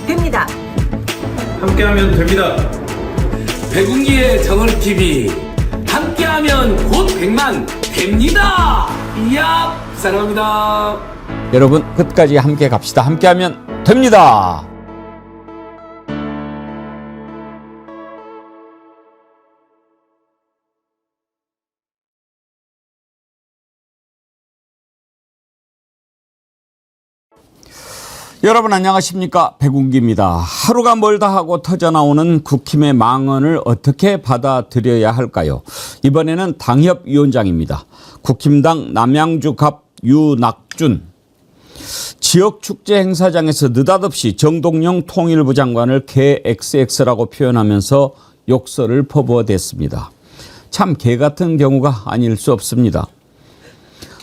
됩니다. 함께하면 됩니다. 백운기의 정원TV 함께하면 곧 100만 됩니다. 이야 사랑합니다. 여러분 끝까지 함께 갑시다. 함께하면 됩니다. 여러분 안녕하십니까, 백운기입니다. 하루가 멀다 하고 터져나오는 국힘의 망언을 어떻게 받아들여야 할까요? 이번에는 당협위원장입니다. 국힘당 남양주갑 유낙준 지역축제 행사장에서 느닷없이 정동영 통일부 장관을 개 XX라고 표현하면서 욕설을 퍼부어댔습니다. 참 개 같은 경우가 아닐 수 없습니다.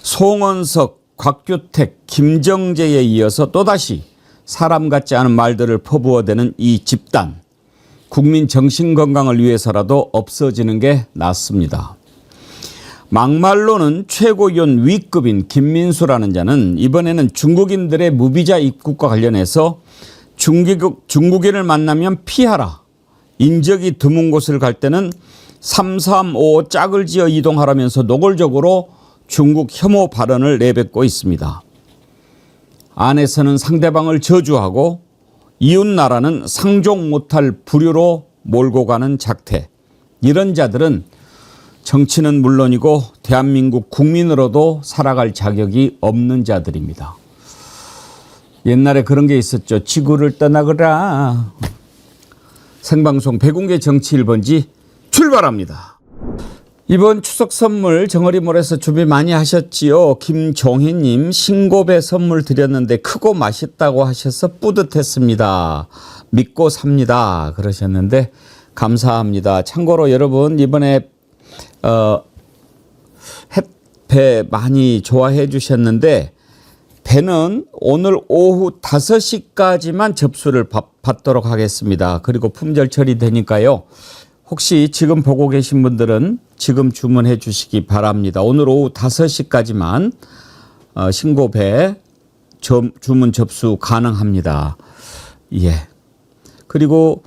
송원석, 곽규택, 김정재에 이어서 또다시 사람 같지 않은 말들을 퍼부어대는 이 집단. 국민 정신건강을 위해서라도 없어지는 게 낫습니다. 막말로는 최고위원 위급인 김민수라는 자는 이번에는 중국인들의 무비자 입국과 관련해서 중국인을 만나면 피하라. 인적이 드문 곳을 갈 때는 335 짝을 지어 이동하라면서 노골적으로 중국 혐오 발언을 내뱉고 있습니다. 안에서는 상대방을 저주하고 이웃나라는 상종 못할 부류로 몰고 가는 작태. 이런 자들은 정치는 물론이고 대한민국 국민으로도 살아갈 자격이 없는 자들입니다. 옛날에 그런 게 있었죠. 지구를 떠나거라. 생방송 백운기 정치 1번지 출발합니다. 이번 추석 선물 정어리몰에서 준비 많이 하셨지요. 김종희님 신고배 선물 드렸는데 크고 맛있다고 하셔서 뿌듯했습니다. 믿고 삽니다 그러셨는데 감사합니다. 참고로 여러분 이번에 햇배 많이 좋아해 주셨는데 배는 오늘 오후 5시까지만 접수를 받도록 하겠습니다. 그리고 품절 처리되니까요. 혹시 지금 보고 계신 분들은 지금 주문해 주시기 바랍니다. 오늘 오후 5시까지만 신고배 주문 접수 가능합니다. 예. 그리고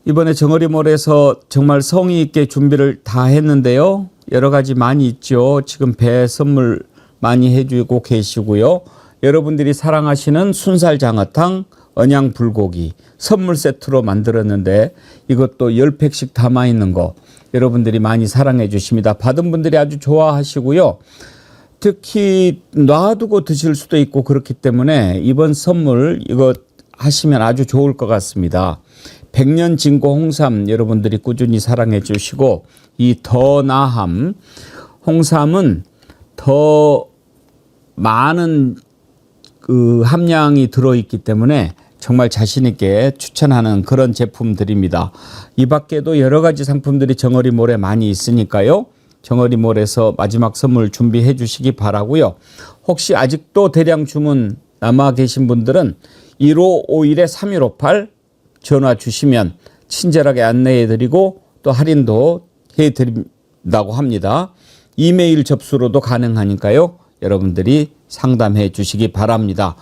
이번에 정어리몰에서 정말 성의 있게 준비를 다 했는데요. 여러 가지 많이 있죠. 지금 배 선물 많이 해주고 계시고요. 여러분들이 사랑하시는 순살장어탕, 언양 불고기 선물 세트로 만들었는데 이것도 10팩씩 담아있는 거 여러분들이 많이 사랑해 주십니다. 받은 분들이 아주 좋아하시고요. 특히 놔두고 드실 수도 있고 그렇기 때문에 이번 선물 이거 하시면 아주 좋을 것 같습니다. 백년 진고 홍삼 여러분들이 꾸준히 사랑해 주시고 이 더 나함 홍삼은 더 많은 그 함량이 들어있기 때문에 정말 자신 있게 추천하는 그런 제품들입니다. 이 밖에도 여러 가지 상품들이 정어리몰에 많이 있으니까요. 정어리몰에서 마지막 선물 준비해 주시기 바라고요. 혹시 아직도 대량 주문 남아 계신 분들은 1551-3158 전화 주시면 친절하게 안내해 드리고 또 할인도 해 드린다고 합니다. 이메일 접수로도 가능하니까요. 여러분들이 상담해 주시기 바랍니다.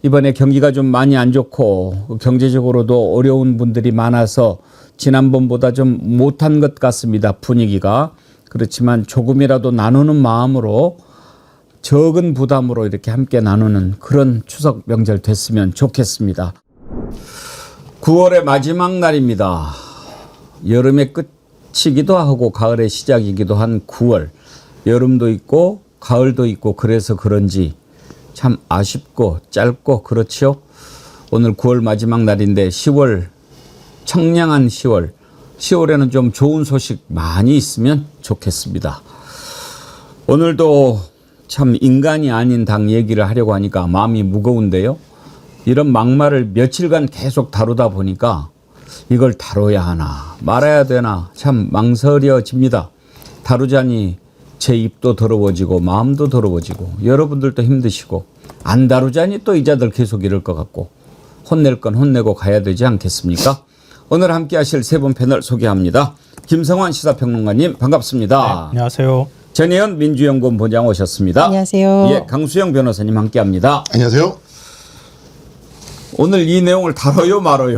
이번에 경기가 좀 많이 안 좋고 경제적으로도 어려운 분들이 많아서 지난번보다 좀 못한 것 같습니다. 분위기가. 그렇지만 조금이라도 나누는 마음으로 적은 부담으로 이렇게 함께 나누는 그런 추석 명절 됐으면 좋겠습니다. 9월의 마지막 날입니다. 여름의 끝이기도 하고 가을의 시작이기도 한 9월. 여름도 있고 가을도 있고 그래서 그런지 참 아쉽고 짧고 그렇죠. 오늘 9월 마지막 날인데 10월 청량한 10월에는 좀 좋은 소식 많이 있으면 좋겠습니다. 오늘도 참 인간이 아닌 당 얘기를 하려고 하니까 마음이 무거운데요. 이런 막말을 며칠간 계속 다루다 보니까 이걸 다뤄야 하나 말아야 되나 참 망설여집니다. 다루자니 제 입도 더러워지고 마음도 더러워지고 여러분들도 힘드시고 안 다루자니 또 이자들 계속 이럴 것 같고 혼낼 건 혼내고 가야 되지 않겠습니까? 오늘 함께 하실 세 분 패널 소개합니다. 김성환 시사평론가님 반갑습니다. 네, 안녕하세요. 전혜연 민주연구원 본장 오셨습니다. 안녕하세요. 예, 강수영 변호사님 함께합니다. 안녕하세요. 오늘 이 내용을 다뤄요 말아요.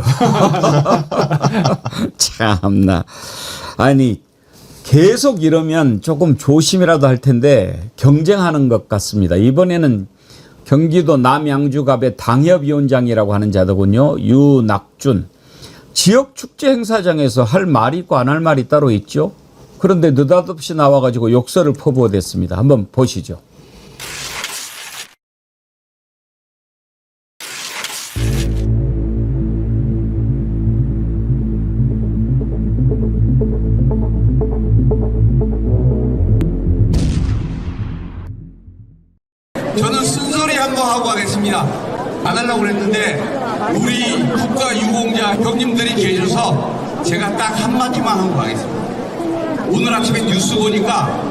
참나. 아니 계속 이러면 조금 조심이라도 할 텐데 경쟁하는 것 같습니다. 이번에는 경기도 남양주갑의 당협위원장이라고 하는 자더군요. 유낙준. 지역축제 행사장에서 할 말이 있고 안 할 말이 따로 있죠. 그런데 느닷없이 나와가지고 욕설을 퍼부어댔습니다. 한번 보시죠. 저는 쓴소리 한번 하고 가겠습니다. 안 하려고 그랬는데 우리 국가유공자 형님들이 계셔서 제가 딱 한마디만 하고 가겠습니다. 오늘 아침에 뉴스 보니까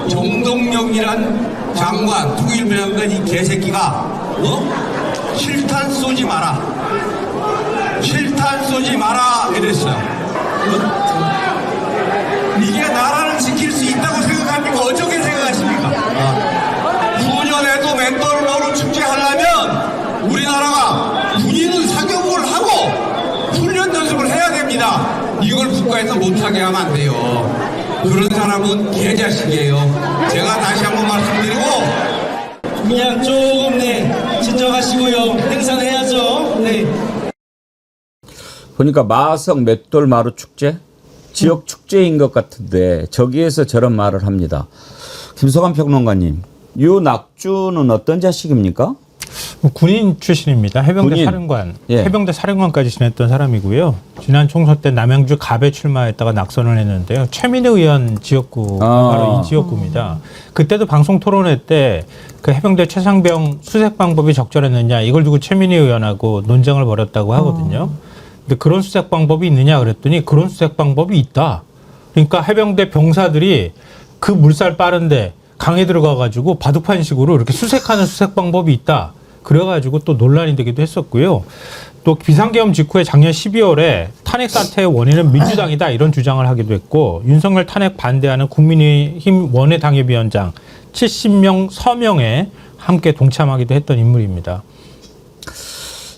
정동영이란 장관, 통일부장관 이 개새끼가 실탄 쏘지 마라. 실탄 쏘지 마라 이랬어요. 이게 나라를 지킬 수 있다고 생각합니까? 어떻게 생각하십니까? 후년에도 맷돌 축제 하려면 우리나라가 군인은 사격을 하고 훈련 연습을 해야 됩니다. 이걸 국가에서 못하게 하면 안 돼요. 그런 사람은 개자식이에요. 제가 다시 한번 말씀드리고 그냥 조금 진정하시고요. 행사는 해야죠. 네. 보니까 마성 맷돌 마루 축제? 지역 축제인 것 같은데 저기에서 저런 말을 합니다. 김성환 평론가님, 유낙주는 어떤 자식입니까? 군인 출신입니다. 해병대 군인. 사령관, 예. 해병대 사령관까지 지냈던 사람이고요. 지난 총선 때 남양주 갑에 출마했다가 낙선을 했는데요. 최민희 의원 지역구, 바로 이 지역구입니다. 그때도 방송 토론회 때 그 해병대 최상병 수색 방법이 적절했느냐 이걸 두고 최민희 의원하고 논쟁을 벌였다고 하거든요. 근데 그런 수색 방법이 있느냐 그랬더니 그런 수색 방법이 있다. 그러니까 해병대 병사들이 그 물살 빠른데 강에 들어가가지고 바둑판식으로 이렇게 수색하는 수색 방법이 있다. 그래가지고 또 논란이 되기도 했었고요. 또 비상계엄 직후에 작년 12월에 탄핵 사태의 원인은 민주당이다 이런 주장을 하기도 했고 윤석열 탄핵 반대하는 국민의힘 원외 당협위원장 70명 서명에 함께 동참하기도 했던 인물입니다.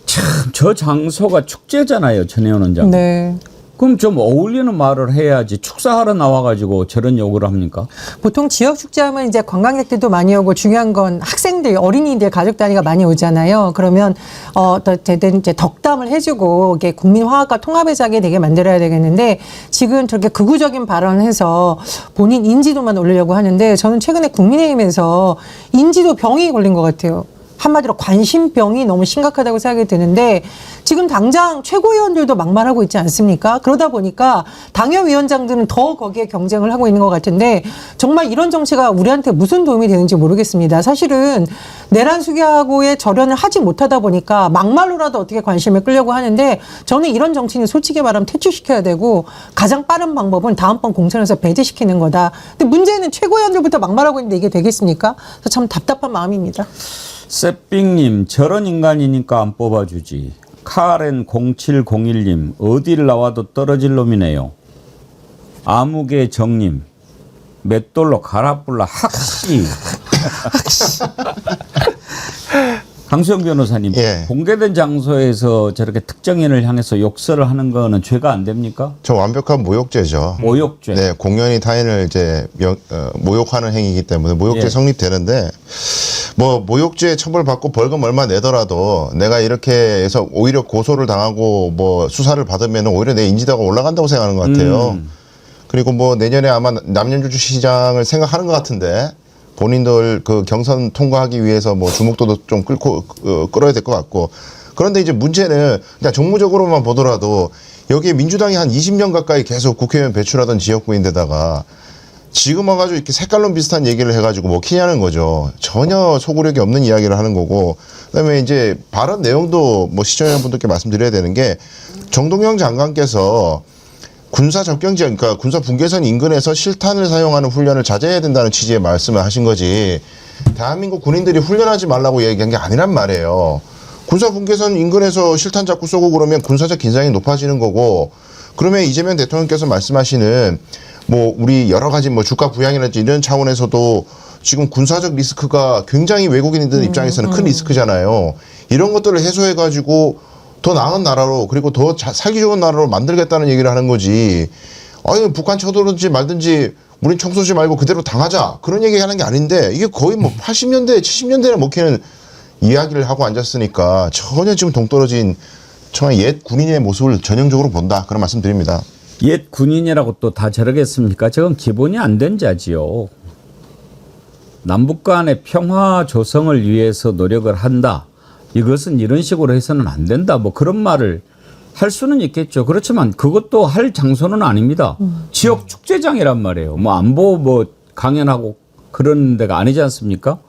참, 저 장소가 축제잖아요. 전혜원 원장. 네. 그럼 좀 어울리는 말을 해야지 축사하러 나와가지고 저런 욕을 합니까? 보통 지역 축제하면 이제 관광객들도 많이 오고 중요한 건 학생들, 어린이들, 가족 단위가 많이 오잖아요. 그러면 어쨌든 이제 덕담을 해주고 이게 국민 화합과 통합의 자리에 되게 만들어야 되겠는데 지금 저렇게 극우적인 발언을 해서 본인 인지도만 올리려고 하는데 저는 최근에 국민의힘에서 인지도 병이 걸린 것 같아요. 한마디로 관심병이 너무 심각하다고 생각이 드는데 지금 당장 최고위원들도 막말하고 있지 않습니까? 그러다 보니까 당협위원장들은 더 거기에 경쟁을 하고 있는 것 같은데 정말 이런 정치가 우리한테 무슨 도움이 되는지 모르겠습니다. 사실은 내란 수교하고의 절연을 하지 못하다 보니까 막말로라도 어떻게 관심을 끌려고 하는데 저는 이런 정치는 솔직히 말하면 퇴출시켜야 되고 가장 빠른 방법은 다음번 공천에서 배제시키는 거다. 근데 문제는 최고위원들부터 막말하고 있는데 이게 되겠습니까? 그래서 참 답답한 마음입니다. 새삥님, 저런 인간이니까 안 뽑아주지. 카렌 0701님, 어딜 나와도 떨어질 놈이네요. 아무개 정님, 맷돌로 갈아불라 학시. 강수영 변호사님, 예. 공개된 장소에서 저렇게 특정인을 향해서 욕설을 하는 거는 죄가 안 됩니까? 저 완벽한 모욕죄죠. 모욕죄. 네, 공연히 타인을 이제 모욕하는 행위이기 때문에 모욕죄 예. 성립되는데 뭐 모욕죄 처벌받고 벌금 얼마 내더라도 내가 이렇게 해서 오히려 고소를 당하고 뭐 수사를 받으면 오히려 내 인지도가 올라간다고 생각하는 것 같아요. 그리고 뭐 내년에 아마 남양주시장을 생각하는 것 같은데 본인들 그 경선 통과하기 위해서 뭐 주목도도 좀 끌어야 될 것 같고 그런데 이제 문제는 그냥 정무적으로만 보더라도 여기에 민주당이 한 20년 가까이 계속 국회의원 배출하던 지역구인데다가 지금 와가지고 이렇게 색깔론 비슷한 얘기를 해가지고 뭐 키냐는 거죠. 전혀 소구력이 없는 이야기를 하는 거고 그다음에 이제 발언 내용도 뭐 시청자분들께 말씀드려야 되는 게 정동영 장관께서 군사 접경지, 그러니까 군사 분계선 인근에서 실탄을 사용하는 훈련을 자제해야 된다는 취지의 말씀을 하신 거지 대한민국 군인들이 훈련하지 말라고 얘기한 게 아니란 말이에요. 군사 분계선 인근에서 실탄 자꾸 쏘고 그러면 군사적 긴장이 높아지는 거고 그러면 이재명 대통령께서 말씀하시는 뭐 우리 여러 가지 뭐 주가 부양이라든지 이런 차원에서도 지금 군사적 리스크가 굉장히 외국인들 입장에서는 큰 리스크잖아요. 이런 것들을 해소해가지고 더 나은 나라로 그리고 더 살기 좋은 나라로 만들겠다는 얘기를 하는 거지. 아니 북한 쳐들든지 말든지 우린 총 쏘지 말고 그대로 당하자 그런 얘기 하는 게 아닌데 이게 거의 뭐 80년대 70년대에 먹히는 이야기를 하고 앉았으니까 전혀 지금 동떨어진 정말 옛 군인의 모습을 전형적으로 본다 그런 말씀 드립니다. 옛 군인이라고 또 다 저러겠습니까? 저건 기본이 안 된 자지요. 남북 간의 평화 조성을 위해서 노력을 한다. 이것은 이런 식으로 해서는 안 된다. 뭐 그런 말을 할 수는 있겠죠. 그렇지만 그것도 할 장소는 아닙니다. 지역 축제장이란 말이에요. 뭐 안보 뭐 강연하고 그런 데가 아니지 않습니까?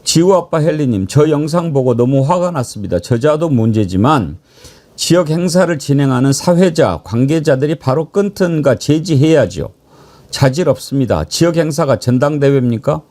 지우아빠 헬리님, 저 영상 보고 너무 화가 났습니다. 저자도 문제지만 지역 행사를 진행하는 사회자, 관계자들이 바로 끈튼가 제지해야죠. 자질 없습니다. 지역 행사가 전당대회입니까?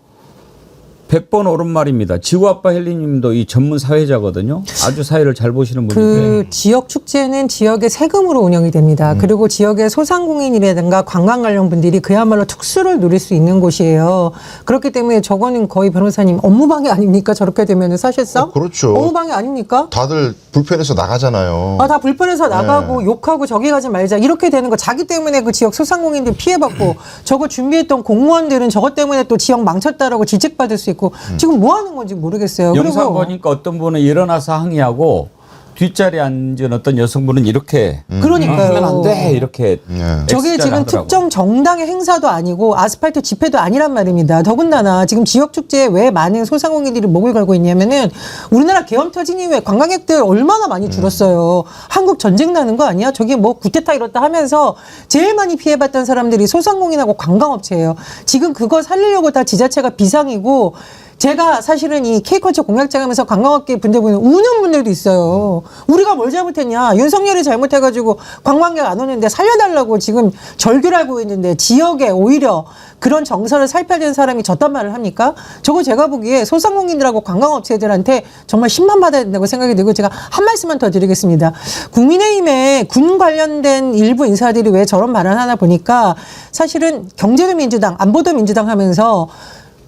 100번 옳은 말입니다. 지구아빠 헬리님도 이 전문 사회자거든요. 아주 사회를 잘 보시는 분인데. 그 지역 축제는 지역의 세금으로 운영이 됩니다. 그리고 지역의 소상공인이라든가 관광 관련 분들이 그야말로 특수를 누릴 수 있는 곳이에요. 그렇기 때문에 저거는 거의 변호사님 업무방해 아닙니까? 저렇게 되면 사실상 그렇죠. 업무방해 아닙니까? 다들 불편해서 나가잖아요. 다 불편해서 나가고 욕하고 저기 가지 말자 이렇게 되는 거. 자기 때문에 그 지역 소상공인들 피해받고 저거 준비했던 공무원들은 저것 때문에 또 지역 망쳤다라고 지적받을 수 있고 지금 뭐 하는 건지 모르겠어요. 영상 그리고 보니까 어떤 분은 일어나서 항의하고 뒷자리에 앉은 어떤 여성분은 이렇게 그러니까요. 하면 안 돼 이렇게 저게 X자를 지금 하더라고요. 특정 정당의 행사도 아니고 아스팔트 집회도 아니란 말입니다. 더군다나 지금 지역 축제에 왜 많은 소상공인들이 목을 걸고 있냐면은 우리나라 계엄 터진 이후에 관광객들 얼마나 많이 줄었어요. 한국 전쟁 나는 거 아니야? 저기 뭐 구테타 이렇다 하면서 제일 많이 피해봤던 사람들이 소상공인하고 관광업체예요. 지금 그거 살리려고 다 지자체가 비상이고 제가 사실은 이 K컬처 공약장 하면서 관광업계 분들 보면 우는 분들도 있어요. 우리가 뭘 잘못했냐. 윤석열이 잘못해가지고 관광객 안 오는데 살려달라고 지금 절규를 하고 있는데 지역에 오히려 그런 정서를 살펴야 되는 사람이 저딴 말을 합니까? 저거 제가 보기에 소상공인들하고 관광업체들한테 정말 신만 받아야 된다고 생각이 들고 제가 한 말씀만 더 드리겠습니다. 국민의힘에 군 관련된 일부 인사들이 왜 저런 말을 하나 보니까 사실은 경제도 민주당, 안보도 민주당 하면서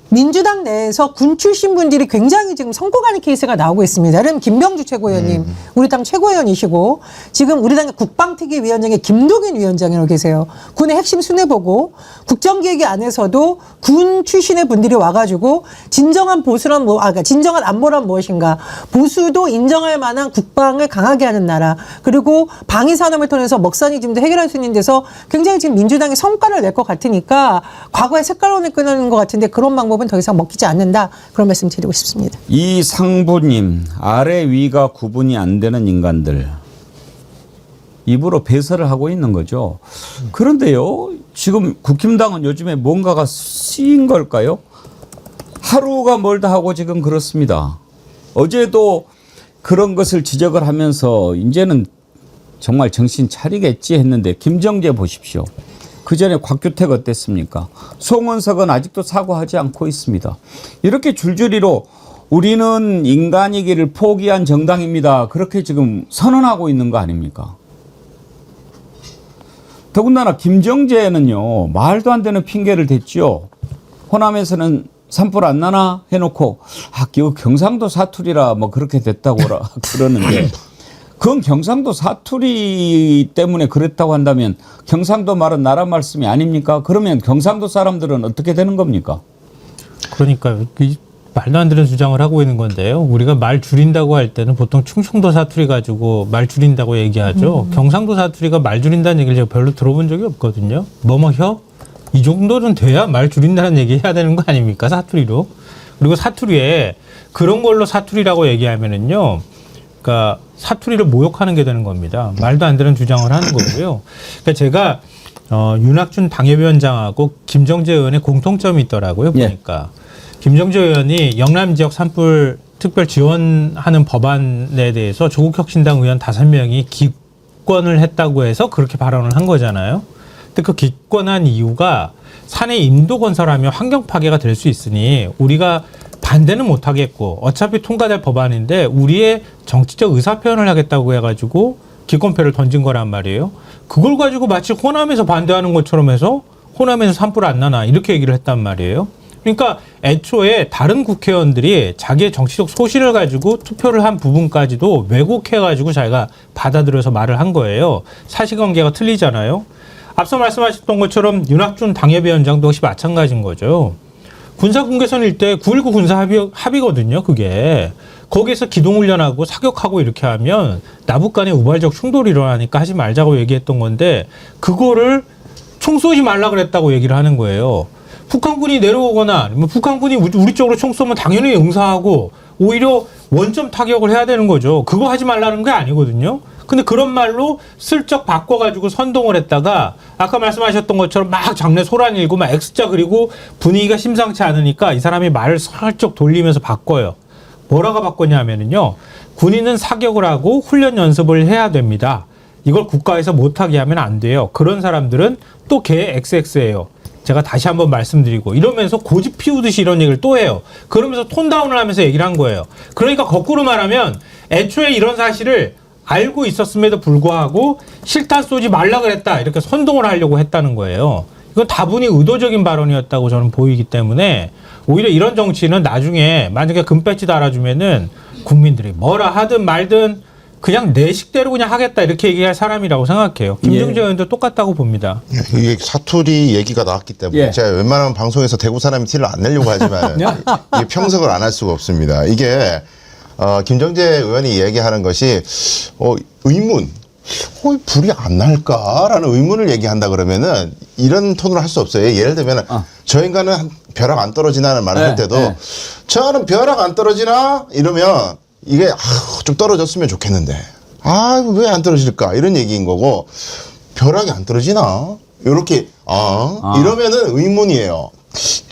민주당 내에서 군 출신 분들이 굉장히 지금 성공하는 케이스가 나오고 있습니다. 그럼 김병주 최고위원님, 우리 당 최고위원이시고 지금 우리 당의 국방특위위원장의 김동인 위원장이라고 계세요. 군의 핵심 수뇌보고 국정기획위 안에서도 군 출신의 분들이 와가지고 진정한 보수란 그러니까 진정한 안보란 무엇인가, 보수도 인정할 만한 국방을 강하게 하는 나라, 그리고 방위산업을 통해서 먹사니즘도 해결할 수 있는 데서 굉장히 지금 민주당이 성과를 낼 것 같으니까 과거에 색깔론을 끊는 것 같은데 그런 방법은 더 이상 먹히지 않는다. 그런 말씀 드리고 싶습니다. 이 상부님, 아래 위가 구분이 안 되는 인간들. 입으로 배설을 하고 있는 거죠. 그런데요, 지금 국힘당은 요즘에 뭔가가 쓰인 걸까요? 하루가 멀다 하고 지금 그렇습니다. 어제도 그런 것을 지적을 하면서 이제는 정말 정신 차리겠지 했는데 김정재 보십시오. 그 전에 곽규택 어땠습니까? 송원석은 아직도 사과하지 않고 있습니다. 이렇게 줄줄이로 우리는 인간이기를 포기한 정당입니다. 그렇게 지금 선언하고 있는 거 아닙니까? 더군다나 김정재는요, 말도 안 되는 핑계를 댔죠. 호남에서는 산불 안 나나 해놓고 이거 경상도 사투리라 뭐 그렇게 됐다고 그러는데 그건 경상도 사투리 때문에 그랬다고 한다면 경상도 말은 나라 말씀이 아닙니까? 그러면 경상도 사람들은 어떻게 되는 겁니까? 그러니까 말도 안 되는 주장을 하고 있는 건데요. 우리가 말 줄인다고 할 때는 보통 충청도 사투리 가지고 말 줄인다고 얘기하죠. 경상도 사투리가 말 줄인다는 얘기를 제가 별로 들어본 적이 없거든요. 뭐뭐혀? 이 정도는 돼야 말 줄인다는 얘기 해야 되는 거 아닙니까? 사투리로. 그리고 사투리에 그런 걸로 사투리라고 얘기하면은요. 그러니까 사투리를 모욕하는 게 되는 겁니다. 말도 안 되는 주장을 하는 거고요. 그러니까 제가 윤학준 당협위원장하고 김정재 의원의 공통점이 있더라고요. 보니까. 김정재 의원이 영남 지역 산불 특별 지원하는 법안에 대해서 조국혁신당 의원 5명이 기권을 했다고 해서 그렇게 발언을 한 거잖아요. 근데 그 기권한 이유가 산에 임도 건설하면 환경 파괴가 될 수 있으니 우리가 반대는 못 하겠고 어차피 통과될 법안인데 우리의 정치적 의사표현을 하겠다고 해가지고 기권표를 던진 거란 말이에요. 그걸 가지고 마치 호남에서 반대하는 것처럼 해서 호남에서 산불 안 나나 이렇게 얘기를 했단 말이에요. 그러니까 애초에 다른 국회의원들이 자기의 정치적 소신을 가지고 투표를 한 부분까지도 왜곡해가지고 자기가 받아들여서 말을 한 거예요. 사실관계가 틀리잖아요. 앞서 말씀하셨던 것처럼 윤학준 당협위원장도 역시 마찬가지인 거죠. 군사분계선 일대 9.19 군사합의거든요, 그게. 거기에서 기동훈련하고 사격하고 이렇게 하면 남북 간의 우발적 충돌이 일어나니까 하지 말자고 얘기했던 건데 그거를 총 쏘지 말라 그랬다고 얘기를 하는 거예요. 북한군이 내려오거나 북한군이 우리 쪽으로 총 쏘면 당연히 응사하고 오히려 원점 타격을 해야 되는 거죠. 그거 하지 말라는 게 아니거든요. 근데 그런 말로 슬쩍 바꿔가지고 선동을 했다가 아까 말씀하셨던 것처럼 막 장래 소란 일고 막 X자 그리고 분위기가 심상치 않으니까 이 사람이 말을 슬쩍 돌리면서 바꿔요. 뭐라고 바꿨냐면요. 군인은 사격을 하고 훈련 연습을 해야 됩니다. 이걸 국가에서 못하게 하면 안 돼요. 그런 사람들은 또 개 XX예요. 제가 다시 한번 말씀드리고 이러면서 고집 피우듯이 이런 얘기를 또 해요. 그러면서 톤다운을 하면서 얘기를 한 거예요. 그러니까 거꾸로 말하면 애초에 이런 사실을 알고 있었음에도 불구하고 실탄 쏘지 말라 그랬다 이렇게 선동을 하려고 했다는 거예요. 이건 다분히 의도적인 발언이었다고 저는 보이기 때문에 오히려 이런 정치는 나중에 만약에 금배지 달아주면은 국민들이 뭐라 하든 말든 그냥 내 식대로 그냥 하겠다 이렇게 얘기할 사람이라고 생각해요. 김정재 의원도 똑같다고 봅니다. 이게 사투리 얘기가 나왔기 때문에 제가 웬만하면 방송에서 대구 사람이 티를 안 내려고 하지만 이게 평석을 안 할 수가 없습니다. 이게 김정재 의원이 얘기하는 것이 의문, 불이 안 날까라는 의문을 얘기한다 그러면은 이런 톤으로 할 수 없어요. 예를 들면 저 인간은 벼락 안 떨어지나는 말을 할 때도 저는 벼락 안 떨어지나 이러면 이게 좀 떨어졌으면 좋겠는데 왜 안 떨어질까 이런 얘기인 거고 벼락이 안 떨어지나 이렇게 이러면은 의문이에요.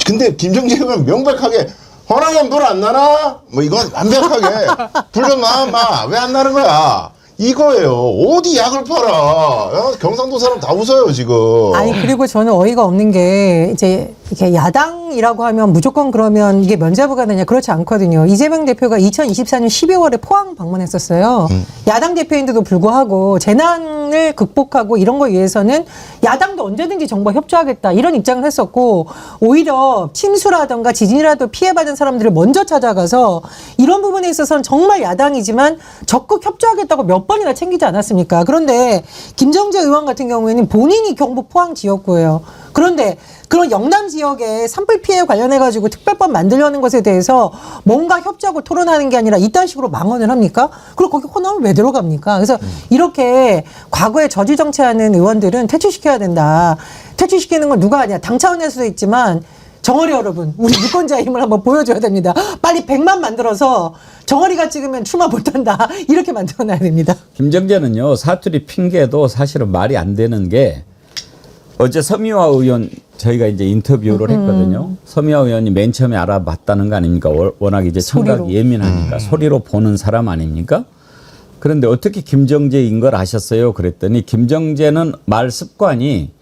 근데 김정재 의원은 명백하게 허나면 불 안 나나? 뭐 이건 완벽하게 불 좀 나, 왜 안 나는 거야? 이거예요. 어디 약을 팔아? 경상도 사람 다 웃어요 지금. 아니 그리고 저는 어이가 없는 게 이제 이렇게 야당이라고 하면 무조건 그러면 이게 면죄부가 되냐 그렇지 않거든요. 이재명 대표가 2024년 12월에 포항 방문했었어요. 야당 대표인데도 불구하고 재난을 극복하고 이런 거 위해서는 야당도 언제든지 정부와 협조하겠다 이런 입장을 했었고 오히려 침수라든가 지진이라도 피해받은 사람들을 먼저 찾아가서 이런 부분에 있어서는 정말 야당이지만 적극 협조하겠다고 몇 번이나 챙기지 않았습니까? 그런데 김정재 의원 같은 경우에는 본인이 경북 포항 지역구예요. 그런데 그런 영남 지역에 산불 피해 관련해가지고 특별법 만들려는 것에 대해서 뭔가 협조하고 토론하는 게 아니라 이딴 식으로 망언을 합니까? 그리고 거기 호남을 왜 들어갑니까? 그래서 이렇게 과거에 저질 정치하는 의원들은 퇴출시켜야 된다. 퇴출시키는 건 누가 하냐? 당 차원에서도 있지만 정어리 여러분, 우리 유권자의 힘을 한번 보여줘야 됩니다. 빨리 100만 만들어서 정어리가 찍으면 출마 못한다. 이렇게 만들어놔야 됩니다. 김정재는요, 사투리 핑계도 사실은 말이 안 되는 게 어제 서미화 의원 저희가 이제 인터뷰를 했거든요. 서미화 의원이 맨 처음에 알아봤다는 거 아닙니까? 워낙 이제 청각이 예민하니까 소리로 보는 사람 아닙니까? 그런데 어떻게 김정재인 걸 아셨어요? 그랬더니 김정재는 말 습관이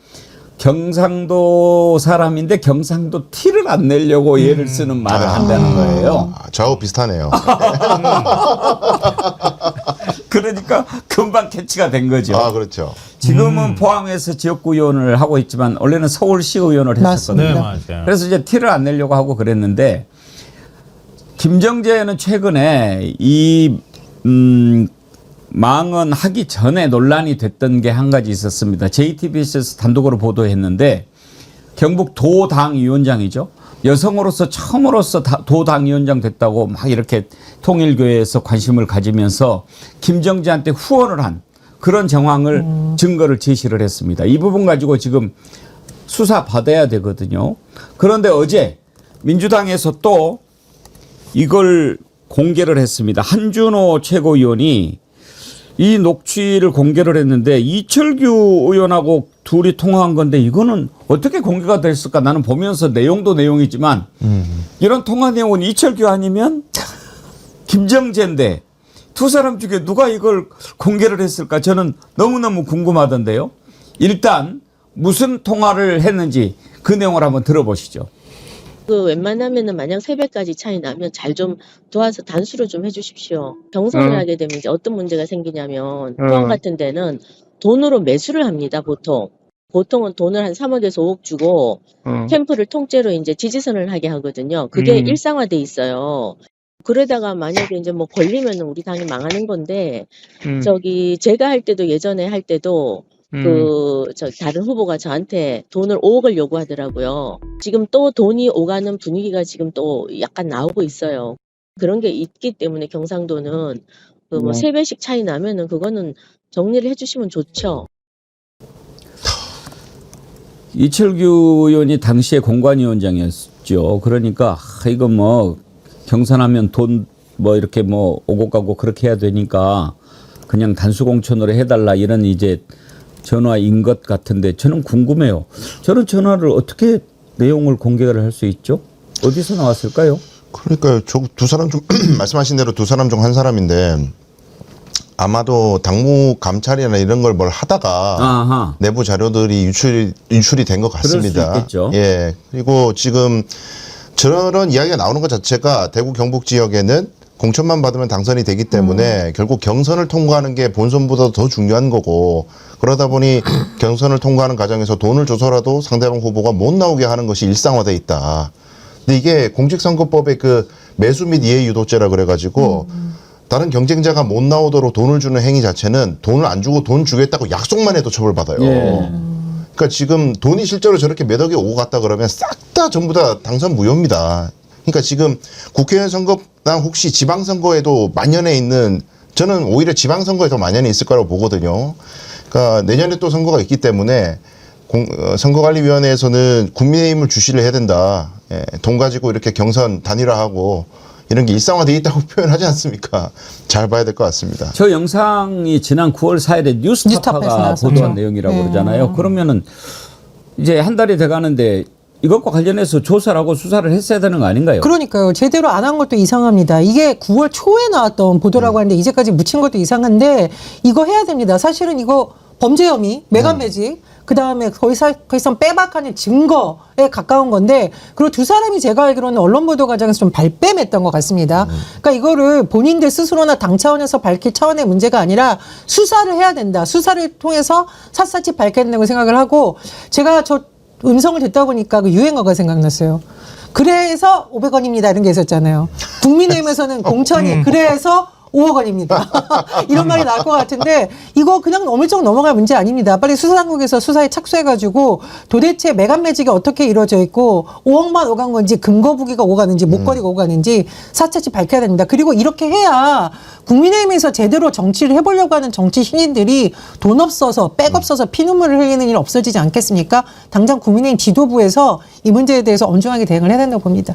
경상도 사람인데 경상도 티를 안 내려고 예를 쓰는 말을 한다는 거예요. 저하고 비슷하네요. 그러니까 금방 캐치가 된 거죠. 그렇죠. 지금은 포항에서 지역구 의원을 하고 있지만 원래는 서울시 의원을 했었거든요. 네, 맞아요. 그래서 이제 티를 안 내려고 하고 그랬는데 김정재는 최근에 이 망언하기 전에 논란이 됐던 게 한 가지 있었습니다. JTBC에서 단독으로 보도했는데 경북 도당위원장이죠. 여성으로서 처음으로서 도당위원장 됐다고 막 이렇게 통일교회에서 관심을 가지면서 김정재한테 후원을 한 그런 정황을 증거를 제시를 했습니다. 이 부분 가지고 지금 수사 받아야 되거든요. 그런데 어제 민주당에서 또 이걸 공개를 했습니다. 한준호 최고위원이 이 녹취를 공개를 했는데 이철규 의원하고 둘이 통화한 건데 이거는 어떻게 공개가 됐을까? 나는 보면서 내용도 내용이지만 이런 통화 내용은 이철규 아니면 김정재인데 두 사람 중에 누가 이걸 공개를 했을까? 저는 너무너무 궁금하던데요. 일단 무슨 통화를 했는지 그 내용을 한번 들어보시죠. 웬만하면은 만약 세배까지 차이 나면 잘 좀 도와서 단수를 좀 해주십시오. 경선을 하게 되면 이제 어떤 문제가 생기냐면 포항 같은 데는 돈으로 매수를 합니다, 보통. 보통은 돈을 한 3억에서 5억 주고 캠프를 통째로 이제 지지선을 하게 하거든요. 그게 일상화돼 있어요. 그러다가 만약에 이제 뭐 걸리면 우리 당이 망하는 건데 저기 제가 할 때도 예전에 할 때도 다른 후보가 저한테 돈을 5억을 요구하더라고요. 지금 또 돈이 오가는 분위기가 지금 또 약간 나오고 있어요. 그런 게 있기 때문에 경상도는 그 뭐 3배씩 차이 나면은 그거는 정리를 해주시면 좋죠. 이철규 의원이 당시에 공관위원장이었죠. 그러니까 이거 뭐 경선하면 돈 뭐 이렇게 뭐 오고 가고 그렇게 해야 되니까 그냥 단수공천으로 해달라 이런 이제 전화인 것 같은데 저는 궁금해요. 저는 전화를 어떻게 내용을 공개를 할 수 있죠? 어디서 나왔을까요? 그러니까요. 저 두 사람 중 말씀하신 대로 두 사람 중 한 사람인데 아마도 당무 감찰이나 이런 걸 뭘 하다가 아하. 내부 자료들이 유출이 된 것 같습니다. 그럴 수 있겠죠. 예. 그리고 지금 저런 이야기가 나오는 것 자체가 대구 경북 지역에는 공천만 받으면 당선이 되기 때문에 결국 경선을 통과하는 게 본선보다 더 중요한 거고 그러다 보니 경선을 통과하는 과정에서 돈을 줘서라도 상대방 후보가 못 나오게 하는 것이 일상화돼 있다. 근데 이게 공직선거법의 그 매수 및 이해 유도죄라 그래가지고 다른 경쟁자가 못 나오도록 돈을 주는 행위 자체는 돈을 안 주고 돈 주겠다고 약속만 해도 처벌받아요. 예. 그러니까 지금 돈이 실제로 저렇게 몇 억이 오고 갔다 그러면 싹 다 전부 다 당선 무효입니다. 그러니까 지금 국회의원 선거나 혹시 지방선거에도 만연해 있는 저는 오히려 지방선거에 더 만연해 있을 거라고 보거든요. 그러니까 내년에 또 선거가 있기 때문에 선거관리위원회에서는 국민의힘을 주시를 해야 된다. 예, 돈 가지고 이렇게 경선 단일화하고 이런 게 일상화되어 있다고 표현하지 않습니까? 잘 봐야 될 것 같습니다. 저 영상이 지난 9월 4일에 뉴스타파에서 뉴스타파가 나왔었죠. 보도한 내용이라고 그러잖아요. 그러면은 이제 한 달이 돼가는데 이것과 관련해서 조사를 하고 수사를 했어야 되는 거 아닌가요? 그러니까요. 제대로 안 한 것도 이상합니다. 이게 9월 초에 나왔던 보도라고 하는데 이제까지 묻힌 것도 이상한데 이거 해야 됩니다. 사실은 이거 범죄 혐의, 매각 매직, 그다음에 거의 사실상 빼박하는 증거에 가까운 건데 그리고 두 사람이 제가 알기로는 언론 보도 과정에서 좀 발뺌했던 것 같습니다. 그러니까 이거를 본인들 스스로나 당 차원에서 밝힐 차원의 문제가 아니라 수사를 해야 된다. 수사를 통해서 샅샅이 밝혀야 된다고 생각을 하고 제가 저 음성을 듣다 보니까 그 유행어가 생각났어요. 그래서 500원입니다. 이런 게 있었잖아요. 국민의힘에서는 공천이 그래서 5억 원입니다. 이런 말이 나올 것 같은데 이거 그냥 어물쩍 넘어갈 문제 아닙니다. 빨리 수사당국에서 수사에 착수해가지고 도대체 매각 매직이 어떻게 이루어져 있고 5억만 오간 건지 금거부기가 오가는지 목걸이가 오가는지 사차치 밝혀야 됩니다. 그리고 이렇게 해야 국민의힘에서 제대로 정치를 해보려고 하는 정치 신인들이 돈 없어서 백 없어서 피눈물을 흘리는 일 없어지지 않겠습니까? 당장 국민의힘 지도부에서 이 문제에 대해서 엄중하게 대응을 해야 된다고 봅니다.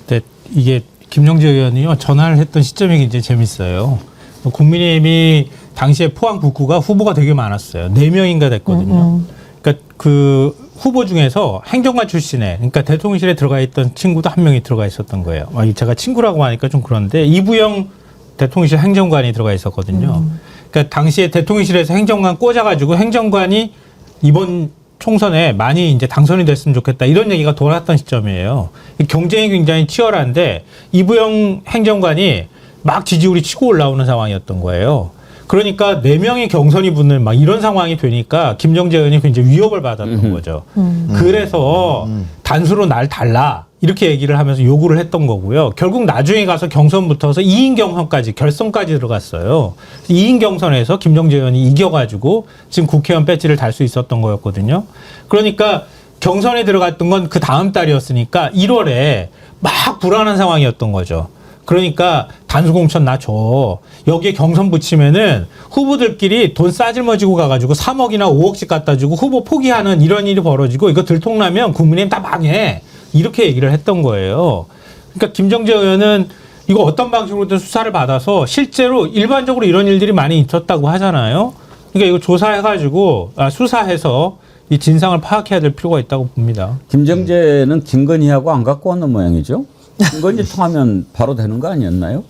네, 이게 김정재 의원이요 전화를 했던 시점이 굉장히 재밌어요. 국민의힘이 당시에 포항 북구가 후보가 되게 많았어요. 4명인가 됐거든요. 그러니까 그 후보 중에서 행정관 출신에 그러니까 대통령실에 들어가 있던 친구도 한 명이 들어가 있었던 거예요. 제가 친구라고 하니까 좀 그런데 이부영 대통령실 행정관이 들어가 있었거든요. 그러니까 당시에 대통령실에서 행정관 꽂아가지고 행정관이 이번 총선에 많이 이제 당선이 됐으면 좋겠다 이런 얘기가 돌았던 시점이에요. 경쟁이 굉장히 치열한데 이부영 행정관이 막 지지율이 치고 올라오는 상황이었던 거예요. 그러니까 4명이 경선이 붙는 막 이런 상황이 되니까 김정재 의원이 굉장히 위협을 받았던 거죠. 그래서 단수로 날 달라 이렇게 얘기를 하면서 요구를 했던 거고요. 결국 나중에 가서 경선 붙어서 2인 경선까지 결선까지 들어갔어요. 2인 경선에서 김정재 의원이 이겨가지고 지금 국회의원 배지를 달 수 있었던 거였거든요. 그러니까 경선에 들어갔던 건 그 다음 달이었으니까 1월에 막 불안한 상황이었던 거죠. 그러니까 단수공천 나 줘. 여기에 경선 붙이면은 후보들끼리 돈 싸질머지고 가가지고 3억이나 5억씩 갖다 주고 후보 포기하는 이런 일이 벌어지고 이거 들통나면 국민의힘 다 망해. 이렇게 얘기를 했던 거예요. 그러니까 김정재 의원은 이거 어떤 방식으로든 수사를 받아서 실제로 일반적으로 이런 일들이 많이 있었다고 하잖아요. 그러니까 이거 조사해가지고 수사해서 이 진상을 파악해야 될 필요가 있다고 봅니다. 김정재는 김건희하고 안 갖고 왔는 모양이죠. 김건희 통하면 바로 되는 거 아니었나요?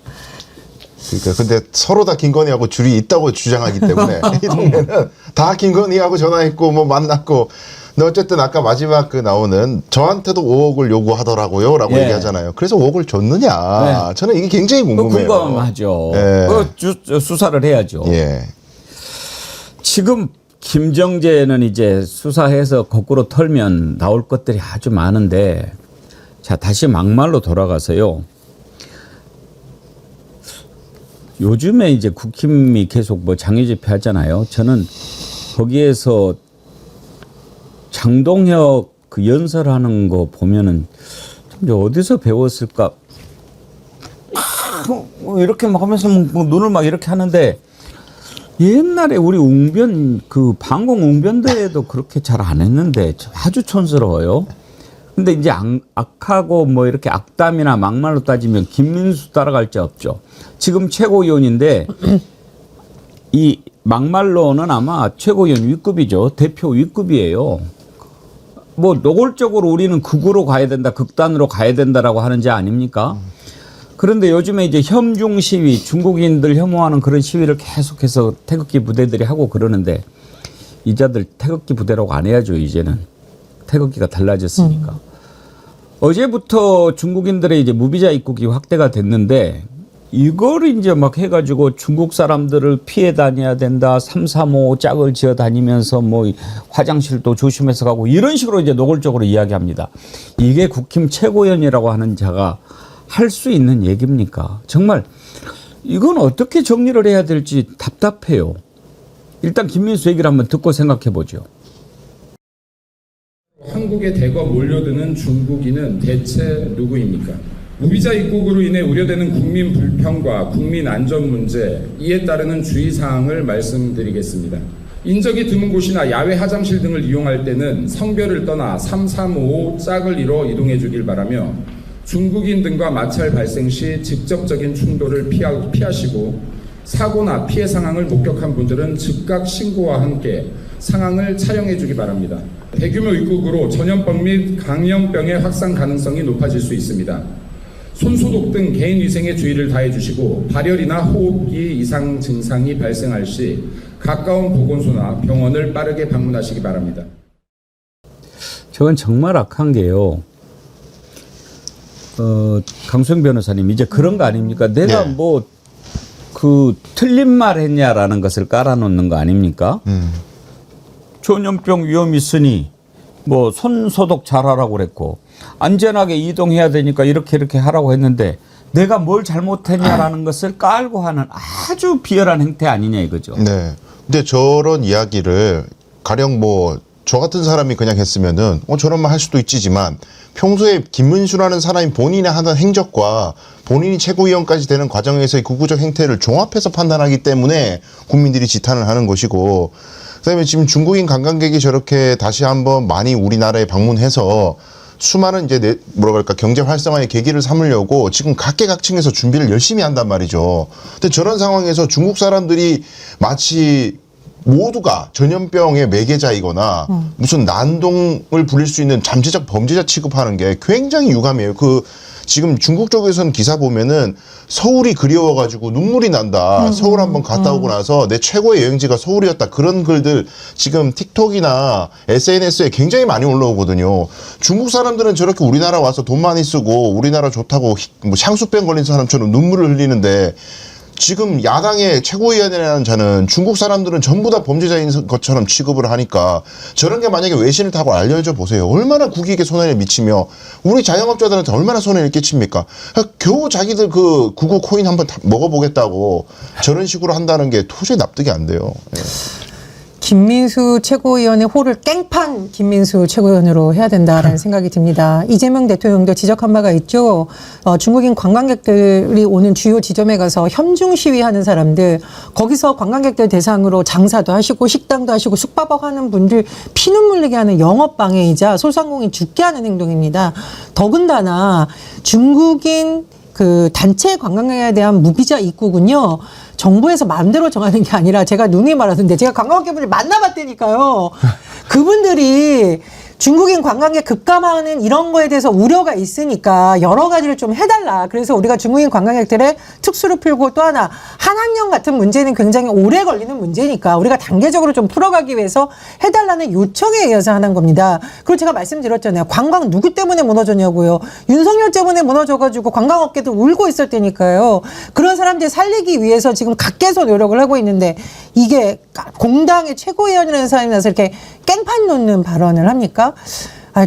그러니까 근데 서로 다 김건희하고 줄이 있다고 주장하기 때문에 이 동네는 다 김건희하고 전화했고 뭐 만났고 근데 어쨌든 아까 마지막 그 나오는 저한테도 5억을 요구하더라고요 라고 얘기하잖아요. 그래서 5억을 줬느냐. 저는 이게 굉장히 궁금해요. 궁금하죠. 예. 수사를 해야죠. 예. 지금 김정재는 이제 수사해서 거꾸로 털면 나올 것들이 아주 많은데, 자, 다시 막말로 돌아가서요. 요즘에 이제 국힘이 계속 뭐 장외 집회 하잖아요. 저는 거기에서 장동혁 그 연설하는 거 보면은 좀 어디서 배웠을까? 이렇게 막 하면서 뭐 눈을 막 이렇게 하는데, 옛날에 우리 웅변 그 방공 웅변대에도 그렇게 잘 안 했는데 아주 촌스러워요. 근데 이제 악하고 뭐 이렇게 악담이나 막말로 따지면 김민수 따라갈 자 없죠. 지금 최고위원인데 이 막말로는 아마 최고위원 윗급이죠. 대표 윗급이에요. 뭐 노골적으로 우리는 극으로 가야 된다, 극단으로 가야 된다라고 하는 자 아닙니까? 그런데 요즘에 이제 혐중 시위, 중국인들 혐오하는 그런 시위를 계속해서 태극기 부대들이 하고 그러는데, 이자들 태극기 부대라고 안 해야죠, 이제는. 태극기가 달라졌으니까. 어제부터 중국인들의 이제 무비자 입국이 확대가 됐는데, 이걸 이제 막 해가지고 중국 사람들을 피해 다녀야 된다, 335 짝을 지어 다니면서 뭐 화장실도 조심해서 가고, 이런 식으로 이제 노골적으로 이야기합니다. 이게 국힘 최고위원이라고 하는 자가 할 수 있는 얘기입니까? 정말 이건 어떻게 정리를 해야 될지 답답해요. 일단 김민수 얘기를 한번 듣고 생각해 보죠. 한국에 대거 몰려드는 중국인은 대체 누구입니까? 무비자 입국으로 인해 우려되는 국민 불평과 국민 안전 문제, 이에 따르는 주의사항을 말씀드리겠습니다. 인적이 드문 곳이나 야외 화장실 등을 이용할 때는 성별을 떠나 335 짝을 이뤄 이동해 주길 바라며, 중국인 등과 마찰 발생 시 직접적인 충돌을 피하시고, 사고나 피해 상황을 목격한 분들은 즉각 신고와 함께 상황을 촬영해 주기 바랍니다. 대규모 입국으로 전염병 및 감염병의 확산 가능성이 높아질 수 있습니다. 손소독 등 개인 위생에 주의를 다해 주시고, 발열이나 호흡기 이상 증상이 발생할 시 가까운 보건소나 병원을 빠르게 방문하시기 바랍니다. 저건 정말 악한 게요. 강수영 변호사님, 이제 그런 거 아닙니까? 내가 뭐 그 틀린 말 했냐라는 것을 깔아놓는 거 아닙니까? 전염병 위험 있으니 뭐 손 소독 잘하라고 그랬고, 안전하게 이동해야 되니까 이렇게 하라고 했는데, 내가 뭘 잘못했냐라는 것을 깔고 하는 아주 비열한 행태 아니냐 이거죠. 네. 근데 저런 이야기를 가령 뭐 저 같은 사람이 그냥 했으면은 저런 말 할 수도 있지만, 평소에 김문수라는 사람이 본인이 하던 행적과 본인이 최고위원까지 되는 과정에서의 극우적 행태를 종합해서 판단하기 때문에 국민들이 지탄을 하는 것이고, 그다음에 지금 중국인 관광객이 저렇게 다시 한번 많이 우리나라에 방문해서 수많은 이제 경제 활성화의 계기를 삼으려고 지금 각계각층에서 준비를 열심히 한단 말이죠. 근데 저런 상황에서 중국 사람들이 마치 모두가 전염병의 매개자이거나 무슨 난동을 부릴 수 있는 잠재적 범죄자 취급하는 게 굉장히 유감이에요. 지금 중국 쪽에서는 기사 보면은 서울이 그리워가지고 눈물이 난다. 서울 한번 갔다 오고 나서 내 최고의 여행지가 서울이었다. 그런 글들 지금 틱톡이나 SNS에 굉장히 많이 올라오거든요. 중국 사람들은 저렇게 우리나라 와서 돈 많이 쓰고 우리나라 좋다고 뭐 향수병 걸린 사람처럼 눈물을 흘리는데, 지금 야당의 최고위원이라는 자는 중국 사람들은 전부 다 범죄자인 것처럼 취급을 하니까, 저런 게 만약에 외신을 타고 알려져 보세요. 얼마나 국익에 손해를 미치며 우리 자영업자들한테 얼마나 손해를 끼칩니까? 겨우 자기들 그 구구 코인 한번 먹어보겠다고 저런 식으로 한다는 게 도저히 납득이 안 돼요. 예. 김민수 최고위원의 호를 깽판 김민수 최고위원으로 해야 된다라는 생각이 듭니다. 이재명 대통령도 지적한 바가 있죠. 중국인 관광객들이 오는 주요 지점에 가서 혐중 시위하는 사람들, 거기서 관광객들 대상으로 장사도 하시고 식당도 하시고 숙박업 하는 분들 피눈물 나게 하는 영업방해이자 소상공인 죽게 하는 행동입니다. 더군다나 중국인 그 단체 관광객에 대한 무비자 입국은요, 정부에서 마음대로 정하는 게 아니라, 제가 누누이 말하던데, 제가 관광객분들 만나봤다니까요. 그분들이 중국인 관광객 급감하는 이런 거에 대해서 우려가 있으니까 여러 가지를 좀 해달라. 그래서 우리가 중국인 관광객들의 특수를 풀고 또 하나 한한령 같은 문제는 굉장히 오래 걸리는 문제니까 우리가 단계적으로 좀 풀어가기 위해서 해달라는 요청에 의해서 하는 겁니다. 그리고 제가 말씀드렸잖아요. 관광 누구 때문에 무너졌냐고요. 윤석열 때문에 무너져가지고 관광업계들 울고 있을 때니까요. 그런 사람들 살리기 위해서 지금 각계에서 노력을 하고 있는데 이게 공당의 최고위원이라는 사람이 나서 이렇게 깽판 놓는 발언을 합니까?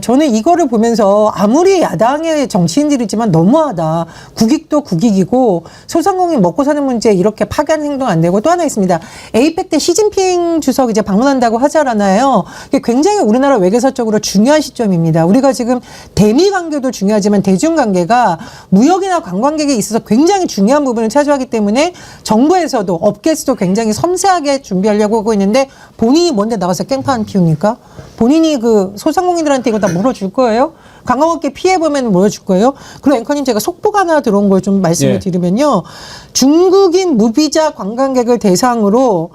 저는 이거를 보면서 아무리 야당의 정치인들이지만 너무하다. 국익도 국익이고 소상공인 먹고 사는 문제에 이렇게 파괴하는 행동 안 되고 또 하나 있습니다. 에이펙 때 시진핑 주석 이제 방문한다고 하잖아요. 이게 굉장히 우리나라 외교사적으로 중요한 시점입니다. 우리가 지금 대미 관계도 중요하지만 대중 관계가 무역이나 관광객에 있어서 굉장히 중요한 부분을 차지하기 때문에 정부에서도 업계에서도 굉장히 섬세하게 준비하려고 하고 있는데 본인이 뭔데 나가서 깽판 피웁니까? 본인이 그 소상공인들한테 이거 다 물어줄 거예요? 관광업계 피해보면 물어줄 거예요? 그리고 앵커님 제가 속보가 하나 들어온 걸 좀 말씀을 드리면요. 중국인 무비자 관광객을 대상으로